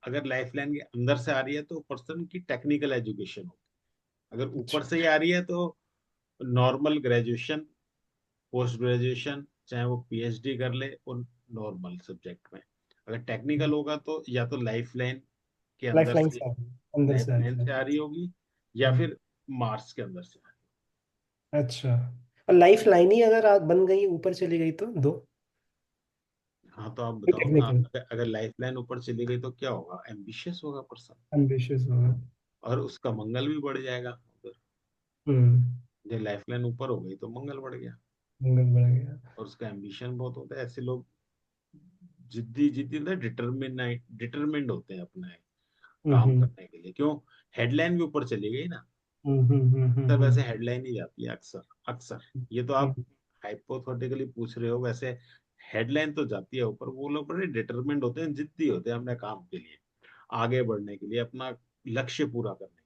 अगर लाइफ लाइन के अंदर से आ रही है तो पर्सन की टेक्निकल एजुकेशन होगी। अगर ऊपर से ही आ रही है तो नॉर्मल ग्रेजुएशन, पोस्ट ग्रेजुएशन, चाहे वो पीएचडी कर ले उन नॉर्मल सब्जेक्ट में। अगर टेक्निकल होगा तो या तो लाइफ लाइन के लाइफ अंदर लाइन से, से अंदर लाइफ से लाइन आता है। से आ रही होगी, या हम्म। फिर मार्स के अंदर से आ रही अच्छा। और लाइफ लाइन ही अगर बन गई, ऊपर चली गई तो दो हाँ तो आप बताओ ना, टेक्निकल अगर लाइफ लाइन ऊपर चली गई तो क्या होगा? एम्बिशियस होगा पर्सन, एम्बिशियस होगा। और उसका मंगल भी बढ़ जाएगा उधर। हम्म। जब लाइफ लाइन ऊपर हो गई तो मंगल बढ़ गया, मंगल बढ़ गया। और उसका एम्बिशन बहुत होता है। ऐसे लोग जिद्दी जिद्दी होता है, डिटरमिन्ड होते हैं अपने काम हम्म। करने के लिए। क्यों? हेडलाइन भी ऊपर चली गई ना, अक्सर हम्म। वैसे हेडलाइन ही जाती है, अक्सर अक्सर। ये तो आप हाइपोथेटिकली पूछ रहे हो, वैसे हेडलाइन तो जाती है ऊपर। वो लोग बड़े डिटरमिन्ड होते हैं, जिद्दी होते हैं अपने काम के लिए, आगे बढ़ने के लिए, अपना लक्ष्य पूरा करने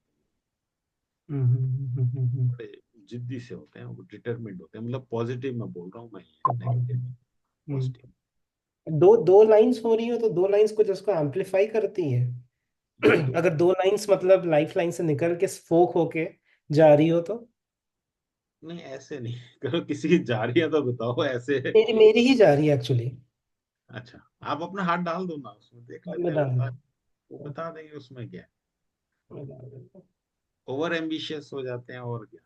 के लिए बड़े जिद्दी से होते हैं, वो डिटरमिन्ड होते हैं। मतलब पॉजिटिव में बोल रहा हूँ मैं, ये नेगेटिव पॉजिटिव। दो दो लाइंस हो रही हो तो दो लाइंस कुछ उसको एम्पलीफाई करती है। अगर दो लाइंस मतलब लाइफ लाइन से निकल के स्पोक होके जा रही हो तो। नहीं ऐसे नहीं करो, किसी की जा रही है तो बताओ ऐसे। मेरी मेरी ही जा रही है एक्चुअली। अच्छा, आप अपना हाथ डाल दो ना उसमें, देख लेते मैं हैं डाल बता, देता वो हूँ, बता देंगे उसमें क्या है। मैं डाल देता हूँ। ओवर एम्बिशियस हो जाते हैं और क्या।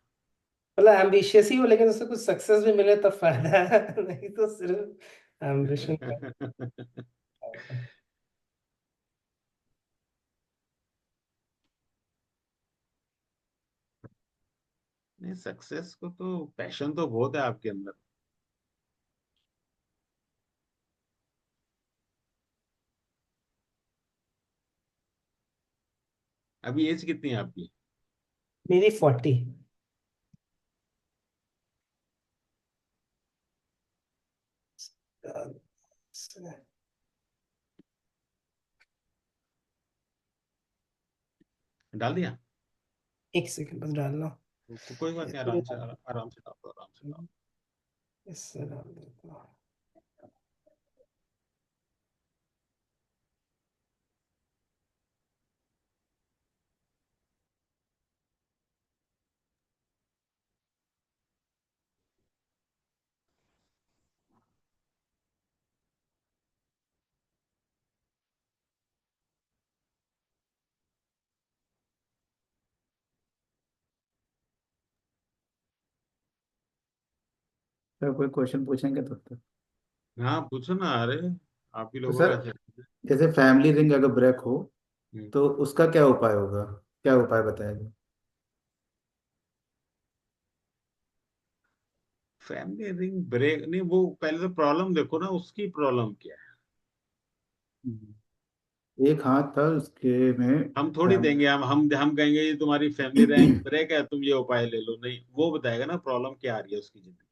मतलब एम्बिशियस ही हो लेकिन उससे कुछ सक्सेस भी मिले तब फायदा है। नहीं तो सिर्फ एम्बिशन का फायदा है। नहीं, सक्सेस को तो पैशन तो बहुत है आपके अंदर। अभी एज कितनी है आपकी? मेरी 40। डाल दिया? एक सेकंड बस डाल लो। कोई बात नहीं, इसमें आराम से, आराम से डाल दो, आराम से डाल इससे डाल देता हूँ। सर कोई क्वेश्चन पूछेंगे तब तक? दो। हाँ पूछो ना, अरे आप ही तो लोगों सर, का चैनल जैसे फैमिली रिंग अगर ब्रेक हो है। तो उसका क्या उपाय होगा? क्या उपाय बताया जाए? फैमिली रिंग ब्रेक नहीं, वो पहले तो प्रॉब्लम देखो ना, उसकी प्रॉब्लम क्या है। एक हाथ था उसके में हम थोड़ी फैम देंगे, हम कहेंगे ये तुम्हारी फैमिली रैंक ब्रेक है, तुम ये उपाय ले लो, नहीं, वो बताएगा ना प्रॉब्लम क्या आ रही है उसकी जिंदगी,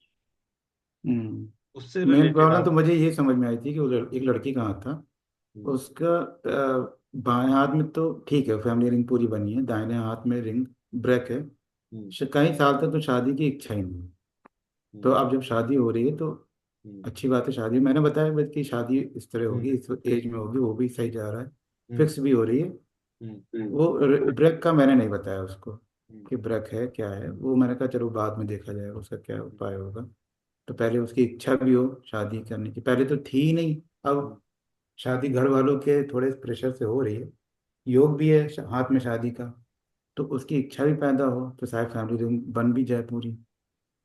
उससे मेन रिलेटेड प्रॉब्लम तो आप। मुझे ये समझ में आई थी कि वो एक लड़की का हाथ था। हम्म, उसका बाएं हाथ में तो ठीक है, फैमिली रिंग पूरी बनी है, दाहिने हाथ में रिंग ब्रेक है। हम्म, कई साल तक तो शादी की इच्छा ही नहीं है। तो हम्म, अब जब शादी हो रही है तो हम्म, अच्छी बात है, शादी मैंने बताया बस कि शादी इस तरह हम्म, होगी, इस एज में होगी, वो भी सही जा रहा है, हम्म, फिक्स भी हो रही है। हम्म, वो ब्रेक का मैंने नहीं बताया उसको हम्म, कि ब्रेक है क्या है। वो मैंने कहा चलो बाद में देखा जाएगा उसका क्या उपाय होगा। तो पहले उसकी इच्छा भी हो शादी करने की, पहले तो थी ही नहीं। हम्म, अब शादी घर वालों के थोड़े प्रेशर से हो रही है, योग भी है हाथ में शादी का। तो उसकी इच्छा भी पैदा हो तो शायद फैमिली रिंग बन भी जाए पूरी,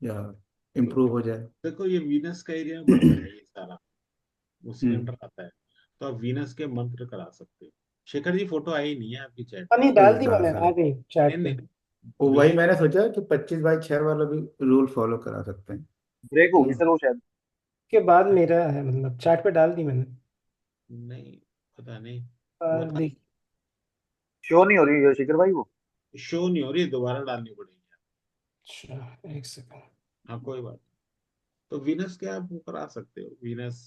या तो इम्प्रूव हो जाए। देखो, ये वीनस का एरिया में पड़ता है ये सारा, उसके हम्म। अंडर आता है। तो आप वीनस के मंत्र करा सकते हो। शेखर जी फोटो आई नहीं है आपकी चैट हाँ में। नहीं कोई डाल दी बात मैंने, सर, आ गई नहीं चैट पे। नहीं, वो वही वीनस मैंने सोचा कि 25/6 वाला भी रूल फॉलो करा सकते हैं। ब्रेक होगी तो सर वो शायद। के बाद मेरा है, मतलब चैट पे डाल दी मैंने। नहीं, पता नहीं। वो था, देख। शो नहीं हो रही है शिखर भाई वो। शो नहीं हो रही, दोबारा डालनी पड़ेगी। अच्छा एक सेकंड। हाँ कोई बात। तो वीनस के आप वो करा सकते हो, वीनस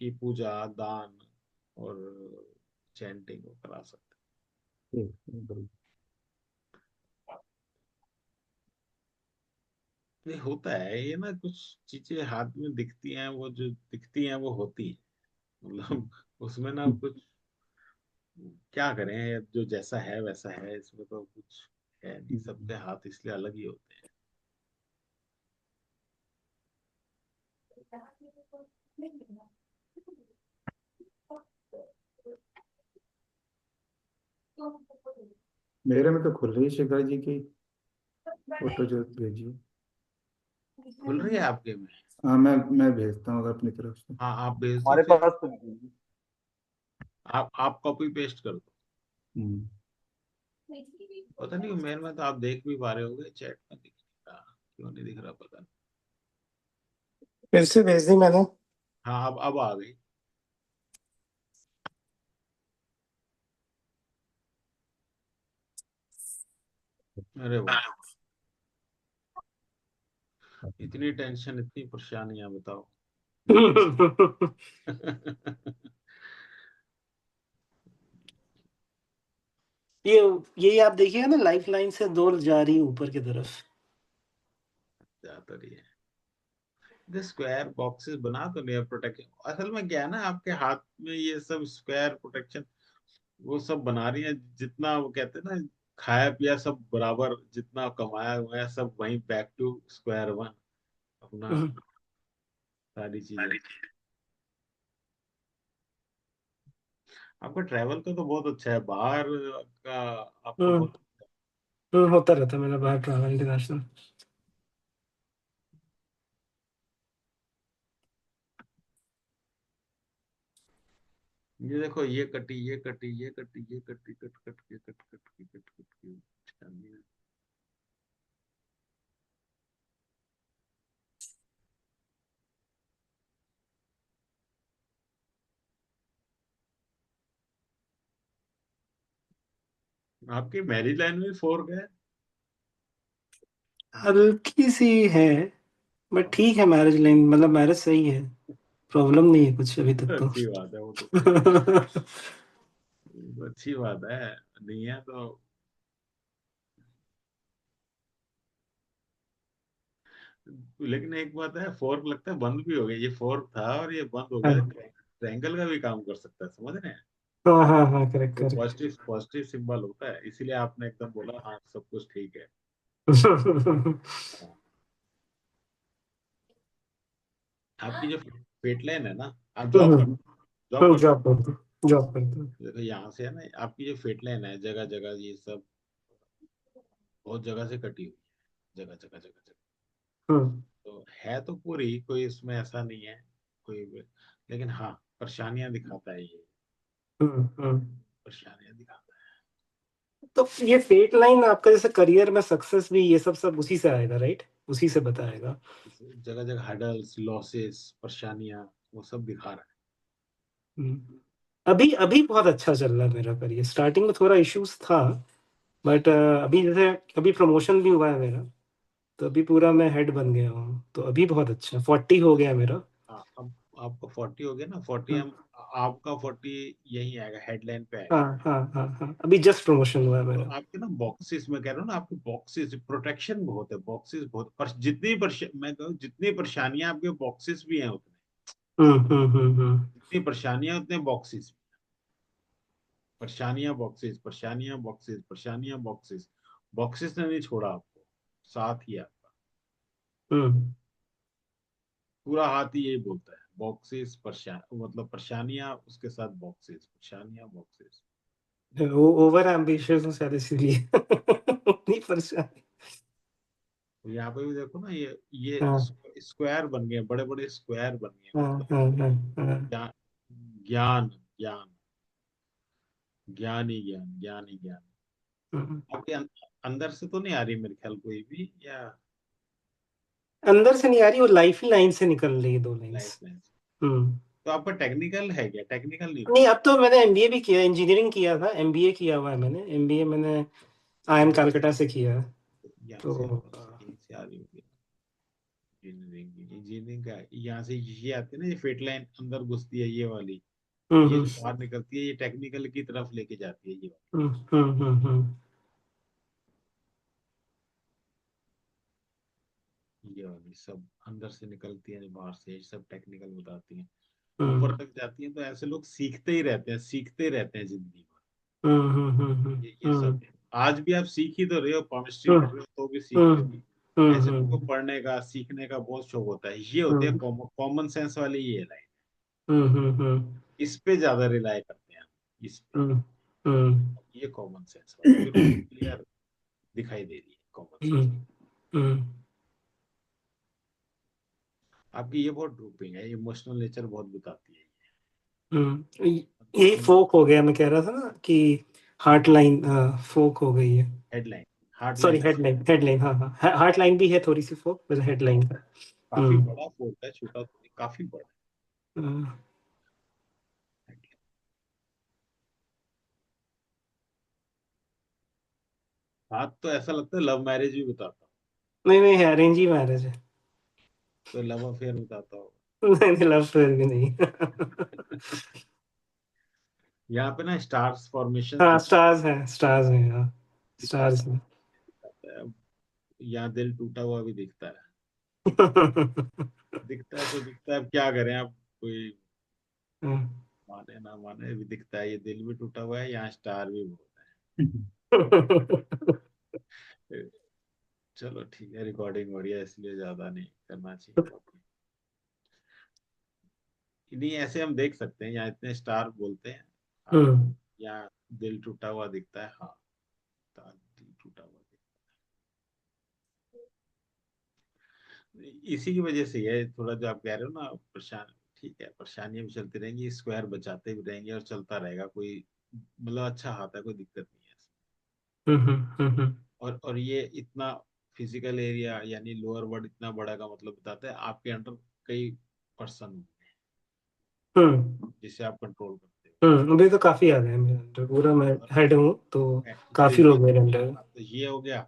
की पूजा, दान और चैंटिंग वो करा सकते ठीक, बिल्कुल। हो। ये होता है ये ना, कुछ चीजें हाथ में दिखती हैं, वो जो दिखती हैं वो होती है। मतलब उसमें ना कुछ, क्या करें, जो जैसा है वैसा है, इसमें तो कुछ है नहीं, सबके हाथ इसलिए अलग ही होते हैं। मेरे में तो खुल रही है शिखा जी की फोटो जो भेजी है। खुल रही है आपके में? हाँ, मैं भेजता हूँ अगर अपनी तरफ से। हाँ आप भेज दो हमारे फिर। पास तो नहीं है। आप कॉपी पेस्ट कर दो। हम्म। पता नहीं मेल में तो आप देख भी पा रहे होगे, चैट में दिख रहा, क्यों नहीं दिख रहा पता नहीं। फिर से भेज दी मैंने। हाँ अब आ गई। अरे वाह, इतनी टेंशन इतनी परेशानियां बताओ। ये यही आप देखिएगा ना, लाइफ लाइन से दो जा रही है ऊपर की तरफ। जा तो रही है। ये स्क्वायर बॉक्सेस बना तो लिया प्रोटेक्शन, असल में क्या है ना, आपके हाथ में ये सब स्क्वायर प्रोटेक्शन वो सब बना रही है, जितना वो कहते हैं ना, खाया पिया सब बराबर, जितना कमाया हुआ है सब वहीं बैक टू स्क्वायर वन, अपना सारी चीजें। आपका ट्रैवल का तो बहुत अच्छा है, बाहर का आपका हम्म बहुत। होता रहता है मेरा बाहर ट्रैवल, इंटरनेशनल। ये देखो, ये कटी, ये कटी, ये कटी, ये कटी, कट कट के कट कट के कट कट के। चलिए। आपकी मैरिज लाइन में फोर्क है? हल्की सी है, बट ठीक है। मैरिज लाइन मतलब मैरिज सही है, प्रॉब्लम नहीं है कुछ अभी तक तो। अच्छी बात है वो तो, अच्छी बात है। नहीं है तो। लेकिन एक बात है, फोर्क लगता है बंद भी हो गया, ये फोर्क था और ये बंद हो गया। हाँ ट्रायंगल का भी काम कर सकता है, समझ रहे हैं? हाँ हाँ हाँ, करेक्ट वो करेक्ट। पॉजिटिव पॉजिटिव सिंबल होता है, इसीलिए आपने एकदम बोला हाँ सब कुछ ठीक है। हाँ। आपकी जो फेट लाइन है ना, आप जॉब कर जॉब करते, जॉब करते। देखो यहाँ से है ना, आपकी जो फेट लाइन है जगह जगह ये सब बहुत जगह से कटी हुई है, जगह जगह जगह जगह। हम्म तो है तो पूरी, कोई इसमें ऐसा नहीं है कोई भी, लेकिन हाँ परेशानियां दिखाता है ये, हम्म। परेशानियां दिखाता तो ये फेट लाइन आपका जैसे करियर में सक्सेस भी ये सब सब उसी से आएगा, राइट? उसी से बताएगा। है। जगह जगह हडल्स, लॉसेस, परेशानियां, वो सब दिखा रहा हम्म। अभी अभी बहुत अच्छा चल रहा है मेरा करियर। स्टार्टिंग में थोड़ा इश्यूज था, बट अभी जैसे अभी प्रमोशन भी हुआ है मेरा, तो अभी पूरा मैं हेड बन गया हूँ, तो अभी बहुत अच्छा 40 हो गया मेरा। है। हाँ अब आपका 40 हो गया ना, 40 हाँ हम, आपका 40 यही आएगा, हेडलाइन पे हाँ आएगा। हाँ हाँ हाँ, अभी जस्ट प्रमोशन हुआ है तो मेरा। आपके ना बॉक्सेस में कह रहा हूँ ना, आपके बॉक्सेस प्रोटेक्शन बहुत है, बॉक्सेस बहुत मैं कहूँ जितनी परेशानियां आपके बॉक्सेस भी हैं उतने, हम्म। जितनी परेशानियां उतने बॉक्सेस। परेशानियां बॉक्सेस, परेशानियां बॉक्सेस, परेशानियां बॉक्सेस, बॉक्सेस ने नहीं छोड़ा आपको, साथ ही आपका हम्म। पूरा हाथ ही यही बोलता है, बॉक्सेस परेशान, मतलब परेशानियां उसके साथ बॉक्सेस, परेशानियां बॉक्सेस। वो ओवर एम्बिशियस हूँ शायद इसीलिए। उतनी परेशानी। तो यहाँ पे भी देखो ना, ये हाँ स्क्वायर बन गए, बड़े बड़े स्क्वायर बन गए, हाँ मतलब हाँ हाँ हाँ। ज्ञान, ज्ञान, ज्ञान, ज्ञान ही ज्ञान, ज्ञान ही ज्ञान। हम्म। आपके अंदर से तो नहीं आ रही मेरे ख्याल कोई भी, या अंदर से नहीं आ रही, वो लाइफ लाइन से निकल रही है, दो लाइफ लाइंस। लाइन? हम्म। तो आपका टेक्निकल है क्या? टेक्निकल नहीं नहीं, अब तो मैंने एमबीए भी किया, इंजीनियरिंग किया था, एमबीए किया हुआ है मैंने। एमबीए मैंने आईएम होगा? कलकत्ता से किया है। यहाँ से तो यहीं से आ रही होगी इंजीनियरिंग, इंजीनियरिंग का यहाँ से ये आती है ना, ये फेट लाइन अंदर घुसती है ये वाली, ये हम्म जो बाहर निकलती है ये टेक्निकल की तरफ लेके जाती है ये हम्म। वाली, ये वाली सब अंदर से निकलती है, बाहर से ये सब टेक्निकल बताती हैं, ऊपर हम्म तक जाती हैं। तो ऐसे लोग सीखते ही रहते हैं, सीखते रहते हैं जिंदगी भर। ये सब आज भी आप सीख ही तो रहे हो, केमिस्ट्री पढ़ रहे हो तो भी सीख रहे हो। ऐसे लोगों को पढ़ने का सीखने का बहुत शौक होता है, ये होते हैं कॉमन सेंस वाली ये लाइन, इस पे ज्यादा रिलाय करते हैं हम, इस पे, ये कॉमन सेंस वाली फिर उनको क्लियर दिखाई दे रही है कॉमन सेंस। आपकी ये बहुत ड्रूपिंग है, इमोशनल नेचर बहुत बताती है। ये फोक हो गया, मैं कह रहा था ना कि हार्ट लाइन फोक हो गई है। Headline, hard sorry, line headline, headline, हाँ हाँ, हार्ट लाइन भी है थोड़ी सी फोक, बस हेडलाइन का। काफी बड़ा फोक है, छोटा तो नहीं, काफी बड़ा हाँ। है। बात तो ऐसा लगता है लव मैरिज भी बताता हूँ, नहीं नहीं, अरेंज ही मैरिज है। तो लव अफेयर बताता हूँ। नहीं नहीं, लव फेयर भी नहीं। यहाँ पे ना स्टार्स फॉर्मेशन हाँ, दिखता स्टार्स हैं, स्टार्स हैं, हाँ, स्टार्स हैं। है। अब यहाँ दिल टूटा हुआ भी दिखता है। दिखता है तो दिखता है, अब क्या करें, अब कोई माने ना माने भी दिखता है, ये दिल भी टूटा हुआ है, यहाँ स्टार भी बहुत है। चलो ठीक है, रिकॉर्डिंग हो रही है इसलिए ज्यादा नहीं करना चाहिए। नहीं, ऐसे हम देख सकते हैं, यहाँ इतने स्टार बोलते हैं। हाँ, यहाँ दिल टूटा हुआ दिखता है, हाँ, दिल टूटा हुआ दिखता है। इसी की वजह से है थोड़ा जो आप कह रहे हो ना, परेशान। ठीक है, परेशानियां भी चलती रहेंगी, स्क्वायर बचाते भी रहेंगे और चलता रहेगा, कोई मतलब अच्छा हाथ है, कोई दिक्कत नहीं है। और ये इतना फिजिकल एरिया यानी लोअर वर्ड इतना बड़ा का मतलब बताता है आपके अंडर कई पर्सन जिसे आप कंट्रोल करते अभी तो काफी आ गए मेरे अंदर, पूरा मैं हो। हेड हूँ तो तो काफी लोग मेरे अंदर हैं। तो ये हो गया।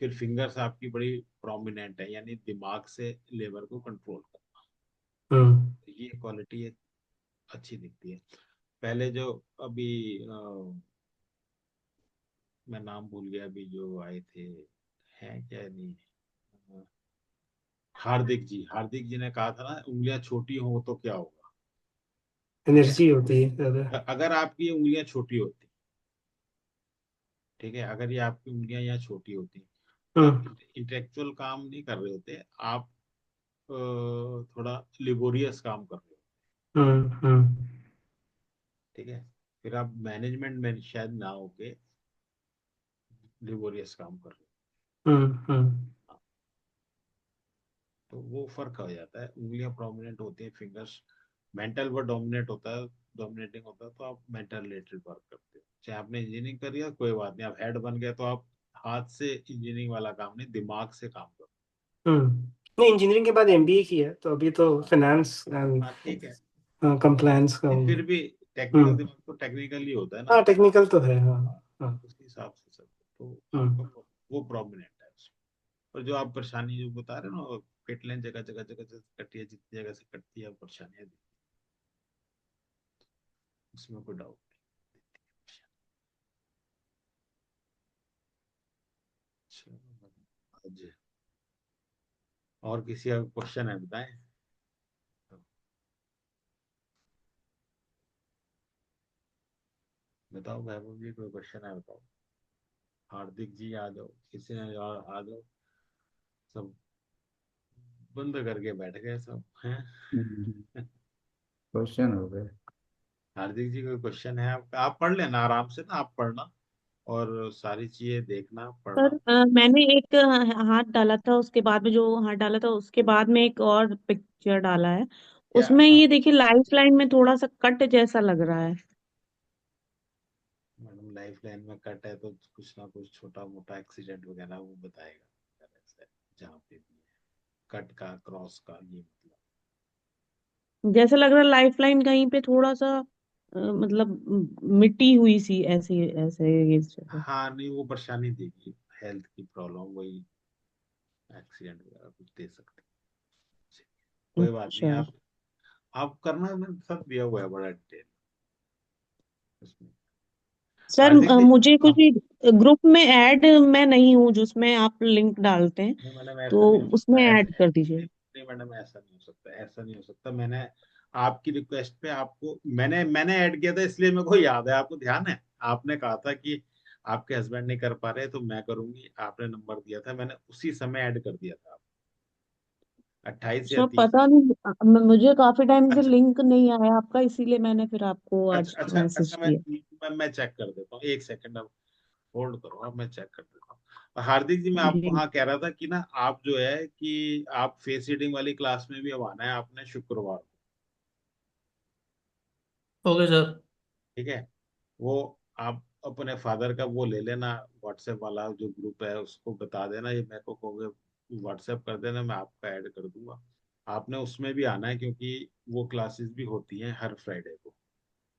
फिर फिंगर्स आपकी बड़ी प्रोमिनेंट है, यानी दिमाग से लेबर को कंट्रोल करना। हम्म तो ये क्वालिटी अच्छी दिखती है। पहले जो अभी मैं नाम भूल गया, अभी जो आए थे, हैं क्या नहीं, अ, हार्दिक जी ने कहा था ना, उंगलियां छोटी हो तो क्या होगा। ठीक है, एनर्जी होती है ज्यादा। अगर आपकी उंगलियां छोटी होती, ठीक है, अगर ये आपकी उंगलियां यहाँ छोटी होती तो आप हम्म इंटेलेक्चुअल काम नहीं कर रहे होते, आप थोड़ा लिबोरियस काम कर रहे हो। हम्म ठीक है, फिर आप मैनेजमेंट में शायद ना होके लिबोरियस काम कर रहे हम्म हो। तो वो फर्क हो जाता है, उंगलियां प्रोमिनेंट होती हैं, फिंगर्स। मेंटल वर्क डोमिनेट होता है, डोमिनेटिंग होता है, तो आप मेंटल रिलेटेड वर्क करते हो। चाहे आपने इंजीनियरिंग करी है कोई बात नहीं, आप हेड बन गए तो आप हाथ से इंजीनियरिंग वाला काम नहीं, दिमाग से काम करो। नहीं, इंजीनियरिंग के बाद एमबीए किया है, तो अभी तो फाइनेंस एंड हाँ ठीक है, कंप्लायंस का फिर हूँ। भी टेक्निकल हम्म दिमाग तो टेक्निकल ही होता है ना। हाँ, टेक्निकल तो है, हाँ। हाँ, हाँ। उस हिसाब से सब, तो आपका हम्म वो प्रोमिनेंट है उसमें। और जो आप परेशानी जो बता रहे हो ना, पिट लाइन जगह जगह जगह जगह से कटी है, जितनी जगह से कटती है परेशानियां, उसमें कोई डाउट नहीं। चलो, आज और किसी का क्वेश्चन है बताएं। बताओ वैभव जी, कोई क्वेश्चन है बताओ। हार्दिक जी आ जाओ, किसी ने और आ जाओ, सब बंद करके बैठ गए सब हैं। क्वेश्चन हो गए। हार्दिक जी, कोई क्वेश्चन है आपका, आप पढ़ लेना आराम से ना, आप पढ़ना और सारी चीजें देखना सर पढ़ना। मैंने एक हाथ डाला था, उसके बाद में जो हाथ डाला था उसके बाद में एक और पिक्चर डाला है। क्या, उसमें हाँ, ये देखिए लाइफ लाइन में थोड़ा सा कट जैसा लग रहा है। मैडम लाइफ लाइन में कट है तो कुछ ना कुछ छोटा मोटा एक्सीडेंट वगैरह वो बताएगा, जहाँ पे भी है कट का, क्रॉस का, ये मतलब। जैसे लग रहा है लाइफ लाइन कहीं पे थोड़ा सा मतलब मिट्टी हुई सी, ऐसे ऐसे ये जगह। हाँ नहीं, वो परेशानी देगी, हेल्थ की प्रॉब्लम, वही एक्सीडेंट वगैरह कुछ दे सकते हैं। कोई बात नहीं, अच्छा आप करना, मैंने सब दिया हुआ है बड़ा डिटेल उसमें। सर, हार्दिक जी, मुझे कुछ आप, ग्रुप में ऐड मैं नहीं हूँ जिसमें आप लिंक डालते हैं, नहीं मैडम ऐसा तो नहीं हो सकता, उसमें ऐसे ऐड कर दीजिए। नहीं, नहीं मैडम ऐसा नहीं हो सकता, ऐसा नहीं हो सकता। मैंने आपकी रिक्वेस्ट पे आपको मैंने ऐड किया था, इसलिए मेरे को याद है, आपको ध्यान है। आपने कहा था कि आपके हस्बैंड नहीं कर पा रहे तो मैं करूंगी, आपने नंबर दिया था, मैंने उसी समय ऐड कर दिया था, 28 या अच्छा 30। पता नहीं, मुझे काफी टाइम से अच्छा, लिंक नहीं आया आपका, इसीलिए मैंने फिर आपको आज अच्छा, अच्छा, मैसेज मैं किया। मैं चेक कर देता हूँ, एक सेकंड, अब होल्ड करो, अब मैं चेक कर देता हूँ। हार्दिक जी, मैं आपको जी। हाँ कह रहा था कि ना, आप जो है कि आप फेस रीडिंग वाली क्लास में भी अब आना है आपने शुक्रवार को। Okay sir. ठीक है। वो आप अपने फादर का वो ले लेना, व्हाट्सएप वाला जो ग्रुप है उसको बता देना, ये मेरे को कहोगे व्हाट्सएप कर देना, मैं आपका ऐड कर दूंगा। आपने उसमें भी आना है क्योंकि वो क्लासेस भी होती हैं हर फ्राइडे को।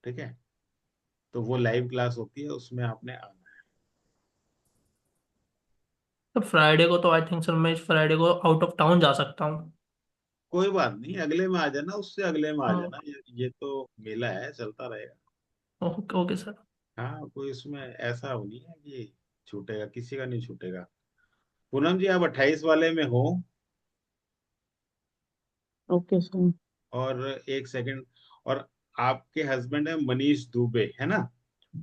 ठीक है। तो वो लाइव क्लास होती है, उसमें आपने आना है। तो फ्राइडे को तो आई थिंक सर मैं इस फ्राइडे को आउट ऑफ टाउन जा सकता हूँ। कोई बात नहीं, अगले में आ जाना, उससे अगले में आ हाँ। जाना, ये तो मेला है, चलता रहेगा। Okay okay sir. हाँ, कोई इसमें ऐसा हो नहीं है कि छूटेगा, किसी का नहीं छूटेगा। पूनम जी, आप 28 वाले में हो। Okay sir. और एक सेकंड, और आपके हस्बैंड है मनीष दुबे, है ना?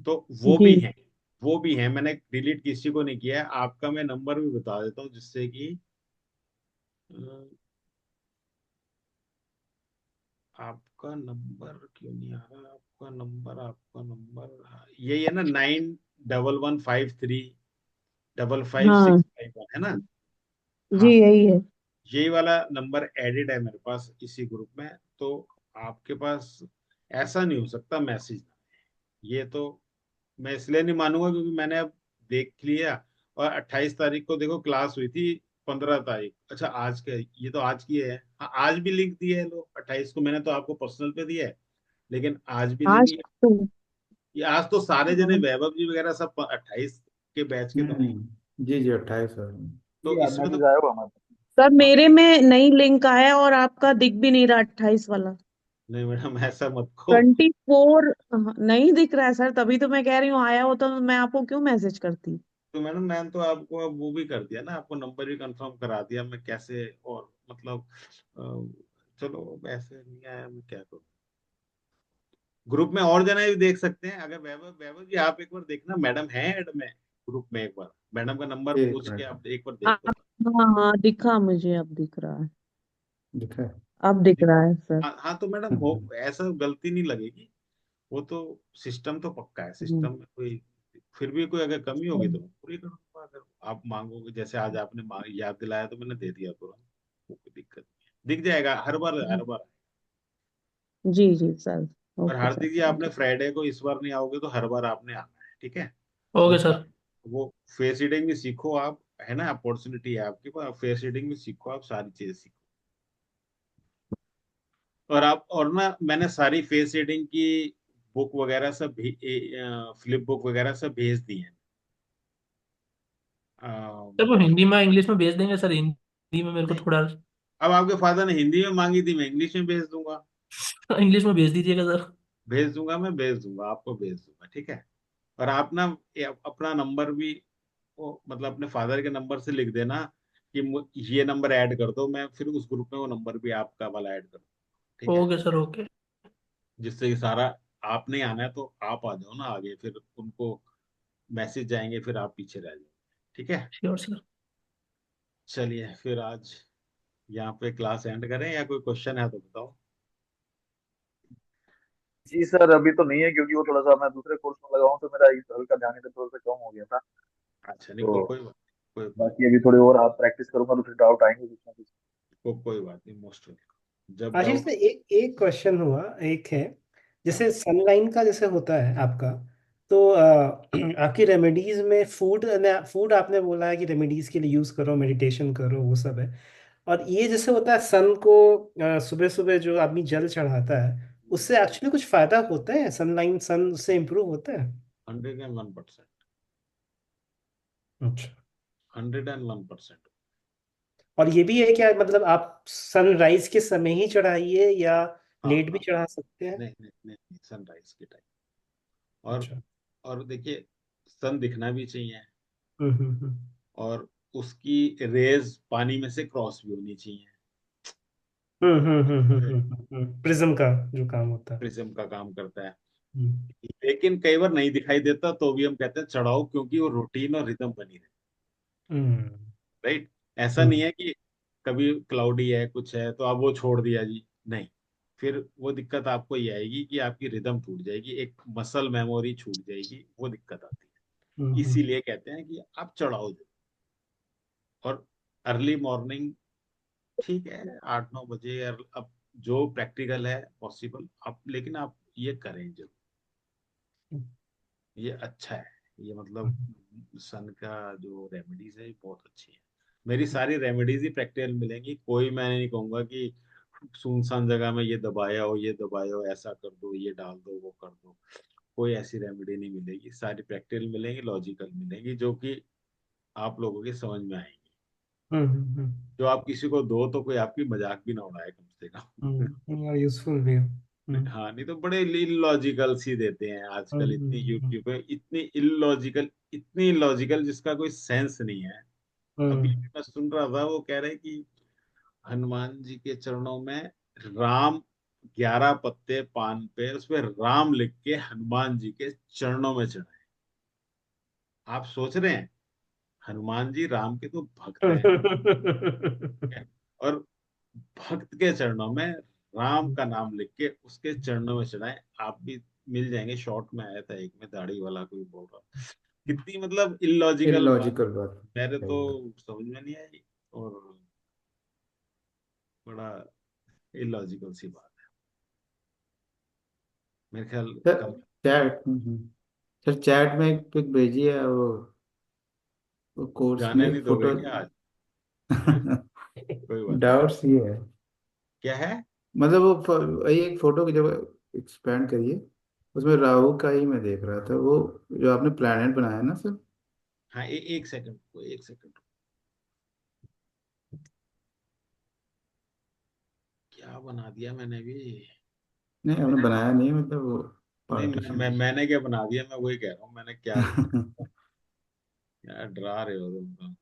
तो वो जी। भी हैं। वो भी हैं, मैंने डिलीट किसी को नहीं किया है। आपका मैं नंबर भी बता देता हूँ जिससे कि अ, आपका नंबर क्यों नहीं आ रहा? आपका नंबर यही है ना, 9115355651, हाँ है ना? जी, हाँ, यही है। यही वाला नंबर एडिड है मेरे पास इसी ग्रुप में। तो आपके पास ऐसा नहीं हो सकता मैसेज, ये तो मैं इसलिए नहीं मानूंगा क्योंकि मैंने अब देख लिया। और 28 तारीख को देखो क्लास हुई थी, 15 तारीख, अच्छा आज के, ये तो आज की है। हाँ, आज भी लिंक दिए है लोग, 28 को मैंने तो आपको पर्सनल पे दिया है, लेकिन आज भी दे आज दिया। तो ये आज तो सारे जने, हाँ, वैभव जी वगैरह सब 28 के बैच के तो नहीं। जी जी 28 है। तो ये इसमें तो मैसेज आया हुआ हमारे सर हाँ, मेरे में नई लिंक आया है और आपका दिख भी नहीं रहा 28 वाला। नहीं मैडम, ऐसा मत को। 24 नहीं दिख रहा है सर, तभी तो मैं कह रही हूँ आया हो तो मैं आपको क्यों मैसेज करती। तो मैडम, मैंने तो आपको अब वो भी कर दिया ना, आपको नंबर भी कंफर्म करा दिया, मैं कैसे और मतलब चलो, अब ऐसे नहीं आया, मैं क्या करूँ। ग्रुप में और जने भी देख सकते हैं, अगर वैभव वैभव जी आप एक बार देखना, मैडम है ऐड में ग्रुप में, एक बार मैडम का नंबर एक पूछ के मिनट आप एक बार देख लो। आप हाँ हाँ दिखा मुझे, अब दिख रहा है। दिखा है। अब दिख रहा है सर। हाँ हाँ, तो मैडम हो, ऐसा गलती नहीं लगेगी। वो तो सिस्टम तो पक्का है, हम्म, सिस्टम में कोई फिर भी कोई अगर कमी होगी तो मैं पूरी करूंगा। अगर आप मांगोगे, जैसे आज आपने याद दिलाया तो मैंने दे दिया तुरंत, वो कोई दिक्कत नहीं है, दिख जाएगा हर बार हर बार। जी जी सर। और ओके सर, हार्दिक जी, थैंक आपने यू। फ्राइडे को इस बार नहीं आओगे तो हर बार आपने आना है, ठीक है? ओके वो सर। वो फेस रीडिंग भी सीखो आप, है ना, अपॉर्चुनिटी है आपके पास, फेस रीडिंग भी सीखो, आप सारी चीजें सीखो। और आप, और ना मैंने सारी फेस रीडिंग की बुक वगैरह सब फ्लिप बुक वगैरह सब भेज दी है। सर वो हिंदी में इंग्लिश में भेज देंगे सर, हिंदी में मेरे को नहीं, थोड़ा अब आपके फादर ने हिंदी में मांगी थी, मैं इंग्लिश में भेज दूंगा। इंग्लिश में भेज दीजिएगा सर। मैं भेज दूंगा, आपको भेज दूंगा, ठीक है? और आप ना अपना नंबर भी वो मतलब अपने फादर के नंबर से लिख देना कि ये नंबर ऐड कर दो, मैं फिर उस ग्रुप में वो नंबर भी आपका वाला ऐड कर दूँ। ठीक है? Okay sir okay. जिससे कि सारा, आप नहीं आना है तो आप आ जाओ ना आगे, फिर उनको मैसेज जाएंगे, फिर आप पीछे रह जाओ। ठीक है? Sure sir. चलिए फिर आज यहाँ पे क्लास एंड करें, या कोई क्वेश्चन है तो बताओ। जी सर, अभी तो नहीं है क्योंकि वो थोड़ा सा मैं दूसरे कोर्स में लगा हूँ तो मेरा इस हल्का ध्यान इधर थोड़ा सा कम हो गया था। अच्छा, नहीं, तो कोई बात नहीं, बाकी अभी थोड़ी और हाथ प्रैक्टिस करूंगा तो फिर डाउट आएंगे कुछ ना कुछ। कोई बात नहीं, मोस्ट वेलकम, जब आशीष डाउट। से एक एक क्वेश्चन हुआ, एक है हाँ, जैसे सनलाइन का जैसे होता है आपका, तो आपकी रेमेडीज में फूड आपने बोला है कि रेमेडीज के लिए यूज करो, मेडिटेशन करो, वो सब है। और ये जैसे होता है सन को सुबह सुबह जो आदमी जल चढ़ाता है, उससे एक्चुअली कुछ फायदा होता है? सनलाइन सन से इम्प्रूव होता है? 101%। अच्छा। 101%। और ये भी है क्या, मतलब आप सनराइज के समय ही चढ़ाइए या हाँ लेट भी हाँ, चढ़ा सकते हैं? नहीं नहीं नहीं, सनराइज के टाइम। और अच्छा। और देखिए, सन दिखना भी चाहिए, हम्म। और उसकी रेज पानी में से क्रॉस भी होनी चाहिए। प्रिज्म का जो काम होता है। प्रिज्म का काम करता है। हम्म लेकिन कई बार नहीं दिखाई देता तो भी हम कहते हैं चढ़ाओ, क्योंकि वो रूटीन और रिदम बनी रहे। हम्म राइट? ऐसा नहीं हम्म है कि कभी क्लाउडी है कुछ है तो आप वो छोड़ दिया जी, नहीं। फिर वो दिक्कत आपको ये आएगी कि आपकी रिदम टूट जाएगी, एक मसल मेमोरी छूट जाएगी, वो दिक्कत आती है। हम्म इसीलिए कहते हैं कि आप चढ़ाओ जरूर। और अर्ली मॉर्निंग ठीक है, 8-9 बजे, अब जो प्रैक्टिकल है पॉसिबल आप, लेकिन आप ये करें जरूर। ये अच्छा है, ये मतलब सन का जो रेमेडीज है ये बहुत अच्छी है। मेरी सारी रेमेडीज ही प्रैक्टिकल मिलेंगी, कोई मैं नहीं कहूंगा कि सुनसान जगह में ये दबाया हो, ये दबाया हो, ऐसा कर दो, ये डाल दो, वो कर दो। कोई ऐसी रेमेडी नहीं मिलेगी, सारी प्रैक्टिकल मिलेंगी, लॉजिकल मिलेंगी, जो कि आप लोगों के समझ में आएंगी। जो आप किसी को दो तो कोई आपकी मजाक भी ना उड़ाए कम से कम। यूजफुल भी हो। हाँ, नहीं तो बड़े इलॉजिकल सी देते हैं आजकल, इतनी यूट्यूब पे इतनी इलॉजिकल, इतनी इलॉजिकल जिसका कोई सेंस नहीं है। अभी मैं सुन रहा था, वो कह रहे कि हनुमान जी के चरणों में राम, 11 पत्ते पान पे उसपे राम लिख के हनुमान जी के चरणों में चढ़ाए। आप सोच रहे हैं, हनुमान जी राम के तो भक्त हैं, ठीक है? और भक्त के चरणों में राम का नाम लिख के उसके चरणों में चढ़ाए। आप भी मिल जाएंगे, शॉर्ट में आया था एक में, दाढ़ी वाला कोई बोल रहा, कितनी मतलब इलॉजिकल बात, इलॉजिकल बात मेरे सही तो बात। समझ में नहीं आई, और बड़ा इलॉजिकल सी बात है, मेरे ख्याल सर कम। चैट सर चैट में एक पिक भेजी है, वो कोर्स की जाने नहीं एक दोगे फोटो। क्या आज? कोई बात नहीं। डाउट्स ये है, क्या है? मतलब वही एक फोटो की जब एक्सपेंड करिए, उसमें राहु का ही मैं देख रहा था, वो जो आपने प्लैनेट बनाया ना सर। हाँ, एक सेकंड को, एक सेकंड, क्या बना दिया मैंने भी। नहीं आपने मैंने बनाया नहीं, मतलब वो नहीं, पार्टीशन। मैंने क्या बना दिया, मैं वही कह रहा हूँ, मैंने क्या बना, क्या डरा रहे हो तुम तो।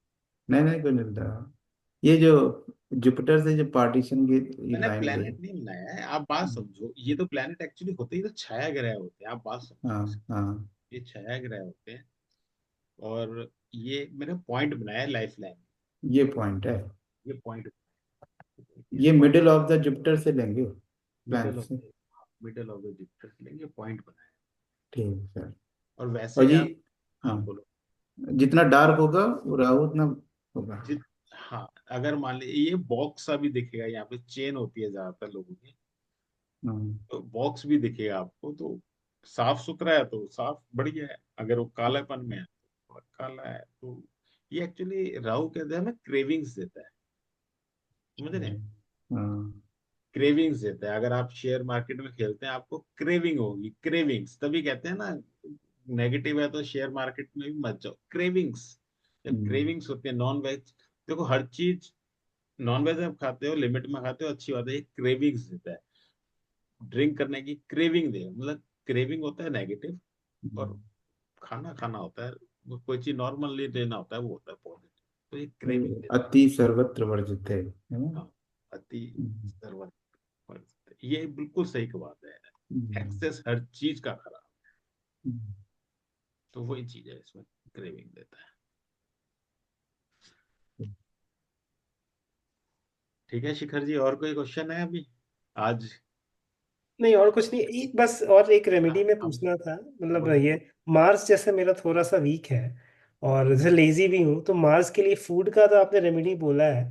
नहीं नहीं कोई नहीं था। ये जो जुपिटर से जो पार्टीशन की मैंने लाइन गई। प्लेनेट नहीं बनाया है, आप बात समझो, ये तो प्लेनेट एक्चुअली होते ही तो छाया ग्रह होते हैं, आप बात समझो हाँ इसकी। हाँ। ये छाया ग्रह होते हैं, और ये मैंने पॉइंट बनाया है लाइफ लाइन। ये पॉइंट है। ये पॉइंट, इस ये point, middle of the Jupiter से लेंगे, प्लान मिडल ऑफ से। द, मिडल ऑफ द जिप्टर लेंगे, पॉइंट बनाया है। ठीक है सर। और और वैसे जी, आप, हाँ, हाँ बोलो। जितना डार्क होगा वो राहु उतना होगा। जित हाँ, अगर मान लीजिए ये बॉक्स सा भी दिखेगा, यहाँ पे चेन होती है ज्यादातर लोगों की, हाँ। तो बॉक्स भी दिखेगा आपको, तो साफ सुथरा है तो साफ बढ़िया है, अगर वो कालापन में है तो काला है, तो ये एक्चुअली राहु कहते हैं हमें क्रेविंग्स देता है, समझ रहे हैं? हाँ। क्रेविंग्स देता है, अगर आप शेयर मार्केट में खेलते हैं आपको क्रेविंग होगी, क्रेविंग्स तभी कहते हैं ना, नेगेटिव है तो शेयर मार्केट में भी मत जाओ, क्रेविंग्स। जब हम्म, क्रेविंग्स होती है नॉन वेज, देखो हर चीज, नॉन वेज आप खाते हो लिमिट में खाते हो, अच्छी बात है, ये क्रेविंग्स देता है, ड्रिंक करने की क्रेविंग दे, मतलब क्रेविंग होता है नेगेटिव, और खाना खाना होता है, वो कोई चीज नॉर्मली लेना होता है, वो होता है पॉजिटिव, तो ये क्रेविंग देता अति सर्वत्र वर्जित है ना। है। हाँ, अति हम्म, सर्वत्र, ये बिल्कुल सही की बात है, हम्म, एक्सेस हर चीज का खराब, हम्म। तो वही चीज है इसमें, क्रेविंग देता है। ठीक है शिखर जी, और कोई क्वेश्चन है अभी आज? नहीं और कुछ नहीं, एक बस और एक रेमेडी में हम पूछना था, मतलब बोलिए। ये मार्स जैसे मेरा थोड़ा सा वीक है और जैसे लेजी भी हूँ, तो मार्स के लिए फूड का तो आपने रेमेडी बोला है,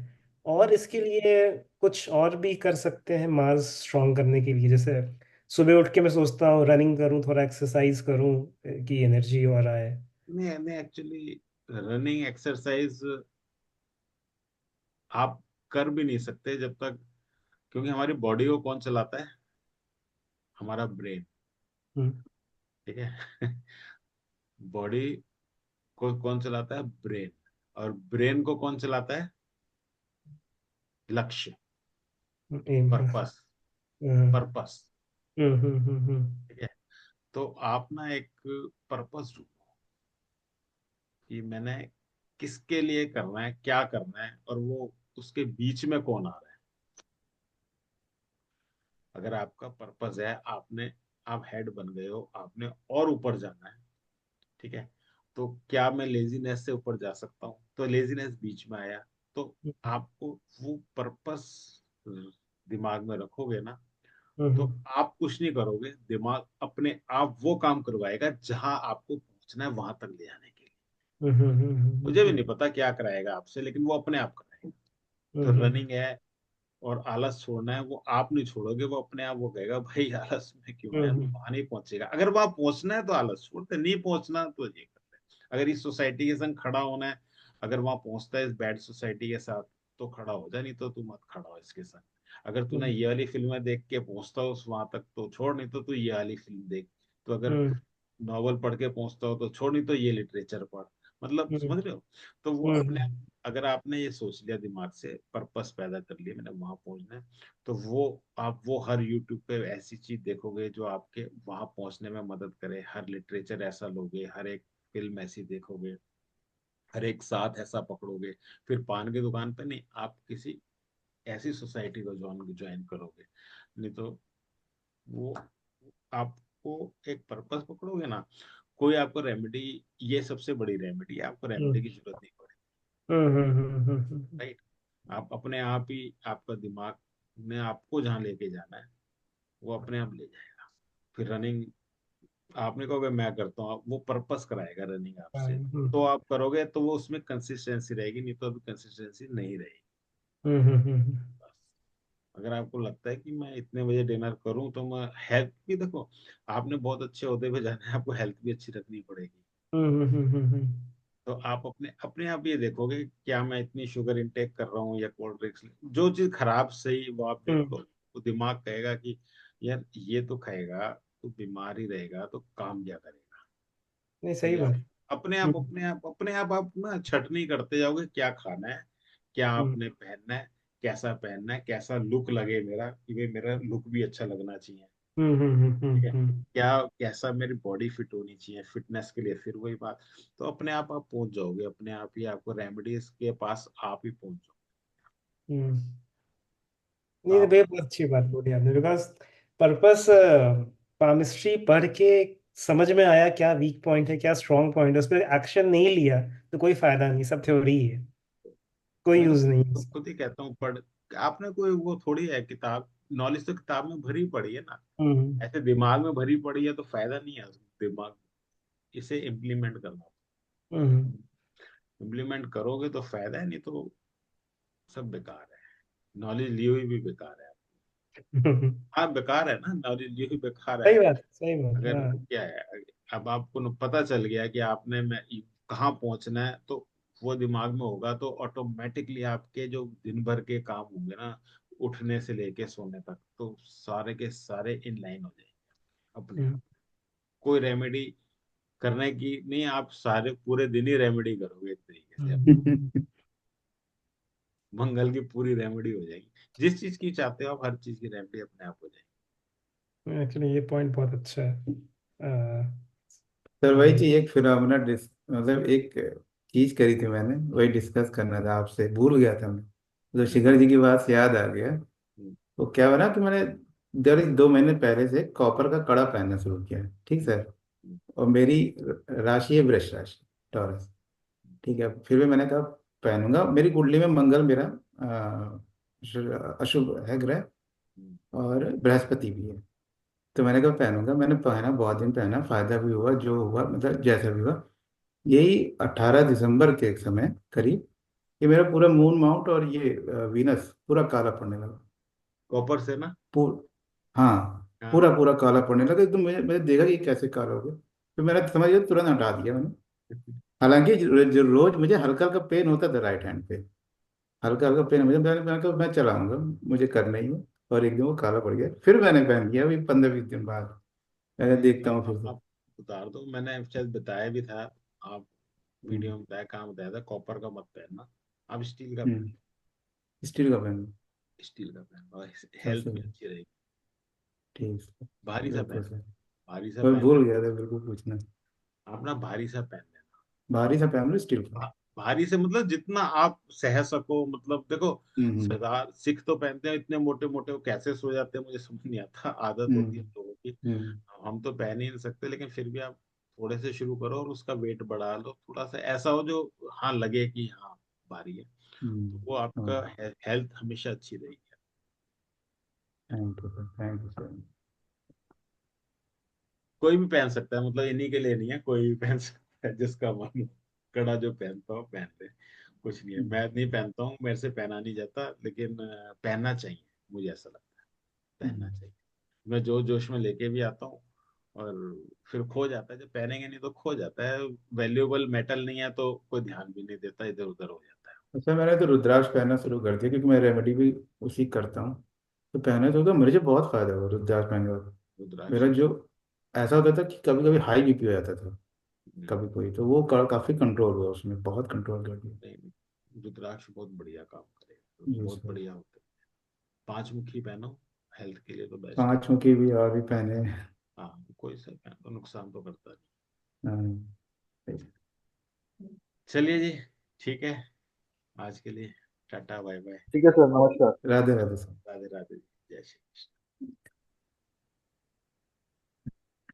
और इसके लिए कुछ और भी कर सकते हैं मार्स स्ट्रांग करने के लिए? जैसे सुबह उठ के मैं सोचता हूँ रनिंग करूँ, थोड़ा एक्सरसाइज करूँ कि एनर्जी और आए। नहीं नहीं, एक्चुअली रनिंग एक्सरसाइज आप कर भी नहीं सकते जब तक, क्योंकि हमारी बॉडी को कौन चलाता है? हमारा ब्रेन, हम्म ठीक है? बॉडी को कौन चलाता है? ब्रेन। और ब्रेन को कौन चलाता है? लक्ष्य, एम का। पर्पस, हम्म पर्पस, हम्म हम्म हम्म हम्म ठीक है? तो आप ना एक पर्पस ढूंढो कि मैंने किसके लिए करना है, क्या करना है, और वो उसके बीच में कौन आ रहा है। अगर आपका पर्पस है, आपने, आप हेड बन गए हो, आपने और ऊपर जाना है, ठीक है? तो क्या मैं लेजीनेस से ऊपर जा सकता हूँ? तो लेजीनेस बीच में आया, तो आपको वो पर्पस दिमाग में रखोगे ना, तो हम्म आप कुछ नहीं करोगे, दिमाग अपने आप वो काम करवाएगा जहां आपको पहुंचना है, वहां तक ले जाने के लिए। मुझे भी नहीं पता क्या कराएगा आपसे, लेकिन वो अपने आप कराएगा। तो रनिंग है और आलस छोड़ना है, वो आप नहीं छोड़ोगे, वो अपने आप वो कहेगा भाई आलस में क्यों है, वो वहां नहीं पहुंचेगा। अगर वहां पहुंचना है तो आलस छोड़ते, नहीं पहुंचना तो ये करते। अगर इस सोसाइटी के संग खड़ा होना है, अगर वहां पहुंचता है इस बैड सोसाइटी के साथ, तो खड़ा हो जा, नहीं तो तू मत खड़ा हो इसके संग। अगर तूने ये वाली फिल्में देख के पहुंचता हो वहां तक तो छोड़, नहीं तो तू ये वाली फिल्म देख। तो अगर नॉवल पढ़ के पहुंचता हो तो छोड़, नहीं तो ये लिटरेचर पढ़। मतलब समझ रहे हो? तो वो अपने, अगर आपने ये सोच लिया दिमाग से, पर्पस पैदा कर लिया मैंने वहां पहुंचना है, तो वो आप वो हर यूट्यूब पे ऐसी चीज देखोगे जो आपके वहां पहुंचने में मदद करे। हर लिटरेचर ऐसा लोगे, हर एक फिल्म ऐसी देखोगे, हर एक साथ ऐसा पकड़ोगे। फिर पान की दुकान पे नहीं, आप किसी ऐसी सोसाइटी को ज्वाइन करोगे। नहीं तो वो आपको एक पर्पस पकड़ोगे ना, कोई आपको रेमेडी, ये सबसे बड़ी रेमेडी है, आपको रेमेडी की जरूरत नहीं पड़ेगी। राइट? आप अपने आप ही, आपका दिमाग ने आपको जहाँ लेके जाना है वो अपने आप ले जाएगा। फिर रनिंग आपने कहोगे मैं करता हूँ, वो पर्पस कराएगा रनिंग आपसे, तो आप करोगे, तो वो उसमें कंसिस्टेंसी रहेगी, नहीं तो अभी कंसिस्टेंसी नहीं रहेगी। बस। अगर आपको लगता है कि मैं इतने बजे डिनर करूं, तो मैं हेल्थ भी देखो, आपने बहुत अच्छे ओहदे पे जाना है, आपको हेल्थ भी अच्छी रखनी पड़ेगी। तो आप अपने अपने आप ये देखोगे क्या मैं इतनी शुगर इनटेक कर रहा हूँ या कोल्ड ड्रिंक्स, जो चीज खराब सही वो आप देख लो। तो दिमाग कहेगा कि यार ये तो खाएगा तो बीमार ही रहेगा, तो काम क्या करेगा। नहीं, तो सही ये आप बात। अपने आप आप ना छटनी करते जाओगे, क्या खाना है, क्या हम्म आपने पहनना है, कैसा लुक लगे मेरा, कि भाई मेरा लुक भी अच्छा लगना चाहिए। हम्म हम्म ठीक है? हम्म क्या कैसा मेरी बॉडी फिट होनी चाहिए, फिटनेस के लिए फिर वही बात। तो अपने आप पहुंच जाओगे, अपने आप ही आपको रेमेडीज के पास आप ही पहुंच जाओगे। हम्म। तो नहीं, तो आप, भैया बहुत अच्छी बात बोली आपने, बिकॉज पर्पस केमिस्ट्री पढ़ के समझ में आया क्या वीक पॉइंट है, क्या स्ट्रांग पॉइंट है, उस पर एक्शन नहीं लिया तो कोई फायदा नहीं, सब थ्योरी है, कोई मैं तो यूज नहीं है उसका। खुद ही कहता हूँ, पढ़, आपने कोई वो थोड़ी है किताब, नॉलेज तो किताब में भरी पड़ी है ना, हम्म ऐसे दिमाग में भरी पड़ी है तो फायदा नहीं है दिमाग, इसे इम्प्लीमेंट करना। हम्म इम्प्लीमेंट करोगे तो फायदा है, नहीं तो सब बेकार है। नॉलेज ली हुई भी बेकार है। हाँ बेकार है ना, नॉलेज ली हुई बेकार है। सही बात, अगर हाँ। क्या है, अब आपको न पता चल गया कि आपने मैं कहाँ पहुंचना है, तो वो दिमाग में होगा, तो ऑटोमेटिकली आपके जो दिन भर के काम होंगे ना, उठने से लेके सोने तक, तो सारे के सारे इन लाइन हो जाएंगे अपने आप। हम्म कोई रेमेडी करने की नहीं, आप सारे पूरे दिन ही रेमेडी करोगे एक तरीके से। हम्म मंगल की पूरी रेमेडी हो जाएगी, जिस चीज की चाहते हो आप, हर चीज की रेमेडी अपने आप हो जाएगी। एक्चुअली ये पॉइंट बहुत अच्छा है। सर वही हम्म चीज, एक फिनोमेना मतलब एक चीज करी थी मैंने, वही डिस्कस करना था आपसे, भूल गया था मैं। तो हम्म, शिखर जी की बात से याद आ गया। हम्म, वो क्या हुआ ना कि मैंने जब 2 महीने पहले से कॉपर का कड़ा पहनना शुरू किया है, ठीक सर। हम्म, और मेरी राशि है वृष राशि, टॉरस। ठीक है, फिर भी मैंने कहा पहनूंगा। मेरी कुंडली में मंगल मेरा अशुभ है ग्रह, हम्म। और बृहस्पति भी है। तो मैंने कहा पहनूंगा। मैंने पहना, बहुत दिन पहना, फायदा भी हुआ, जो हुआ मतलब जैसा भी हुआ। यही 18 दिसंबर के समय करीब ये मेरा पूरा मून माउंट और ये वीनस पूरा काला पड़ने लगा। कॉपर से ना। पूर हाँ, पूरा हाँ। पूरा काला पड़ने लगा एकदम। मुझे मैंने देखा कि ये कैसे काला हो गया। फिर मैंने समझ लिया, तुरंत हटा दिया मैंने। हालांकि जो रोज मुझे हल्का हल्का पेन होता था राइट हैंड पे, हल्का हल्का पेन मुझे, मैंने कहा मैं चलाऊंगा, मुझे करना ही है। और एक दिन वो काला पड़ गया, फिर मैंने पहन लिया अभी 15-20 दिन बाद। मैं नहीं, देखता हूँ फिर से। आप उतार दो, मैंने शायद बताया भी था। आप हम्म वीडियो में बताया, कहाँ बताया था, कॉपर का मत पहनना, आप स्टील का पहन। हम्म, स्टील का पहन। स्टील का पहन और हेल्थ सबसे भी बढ़िया। अच्छी रहेगी। ठीक है, भारी सा बिल्कुल पहन, सर। भारी सा मैं पहन, भूल गया था बिल्कुल पूछना। आप ना भारी सा पहन लेना। भारी सा पहन लो, स्टील का। भारी से मतलब जितना आप सह सको, मतलब देखो, हम्म सरदार सिख तो पहनते हैं इतने मोटे मोटे, वो कैसे सो जाते हैं मुझे समझ नहीं आता, आदत होती है हम्म लोगों की। हम्म हम तो पहन ही नहीं सकते, लेकिन फिर भी आप थोड़े से शुरू करो और उसका वेट बढ़ा लो, थोड़ा सा ऐसा हो जो हाँ लगे कि हाँ भारी है। तो वो आपका हाँ, हेल्थ हमेशा अच्छी रहेगी। Thank you sir, thank you sir. कोई भी पहन सकता है, मतलब इन्हीं के लिए नहीं है, कोई भी पहन सकता है जिसका मन हो। कड़ा जो पहनता हूँ पहन ले, कुछ नहीं है। मैं नहीं पहनता हूँ, मेरे से पहना नहीं जाता, लेकिन पहनना चाहिए, मुझे ऐसा लगता है पहनना चाहिए। मैं जोश जोश में लेके भी आता हूँ और फिर खो जाता है, जब पहनेंगे नहीं तो खो जाता है। वैल्यूएबल मेटल नहीं है तो कोई ध्यान भी नहीं देता, इधर उधर हो जाता है। अच्छा, मैंने तो रुद्राक्ष पहनना शुरू कर दिया क्योंकि मैं रेमेडी भी उसी करता हूँ। तो पहने तो मुझे बहुत फायदा हुआ रुद्राक्ष पहनने के बाद। रुद्राक्ष मेरा तो जो ऐसा होता था कि कभी कभी हाई बीपी हो जाता था, हम्म, कभी कोई, तो वो काफी कंट्रोल हुआ, उसमें बहुत कंट्रोल कर दिया। नहीं नहीं, रुद्राक्ष बहुत बढ़िया काम करेगा, जी बहुत सर। बढ़िया होता है। पांच मुखी पहनो, हेल्थ के लिए तो बेस्ट है। 5 मुखी भी और भी पहने हैं। हाँ, कोई सा पहनो, नुकसान तो करता हाँ, नहीं। चलिए जी, ठीक है, आज के लिए टाटा बाय बाय। ठीक है सर, नमस्कार। राधे राधे सर। राधे राधे, जय श्री कृष्ण।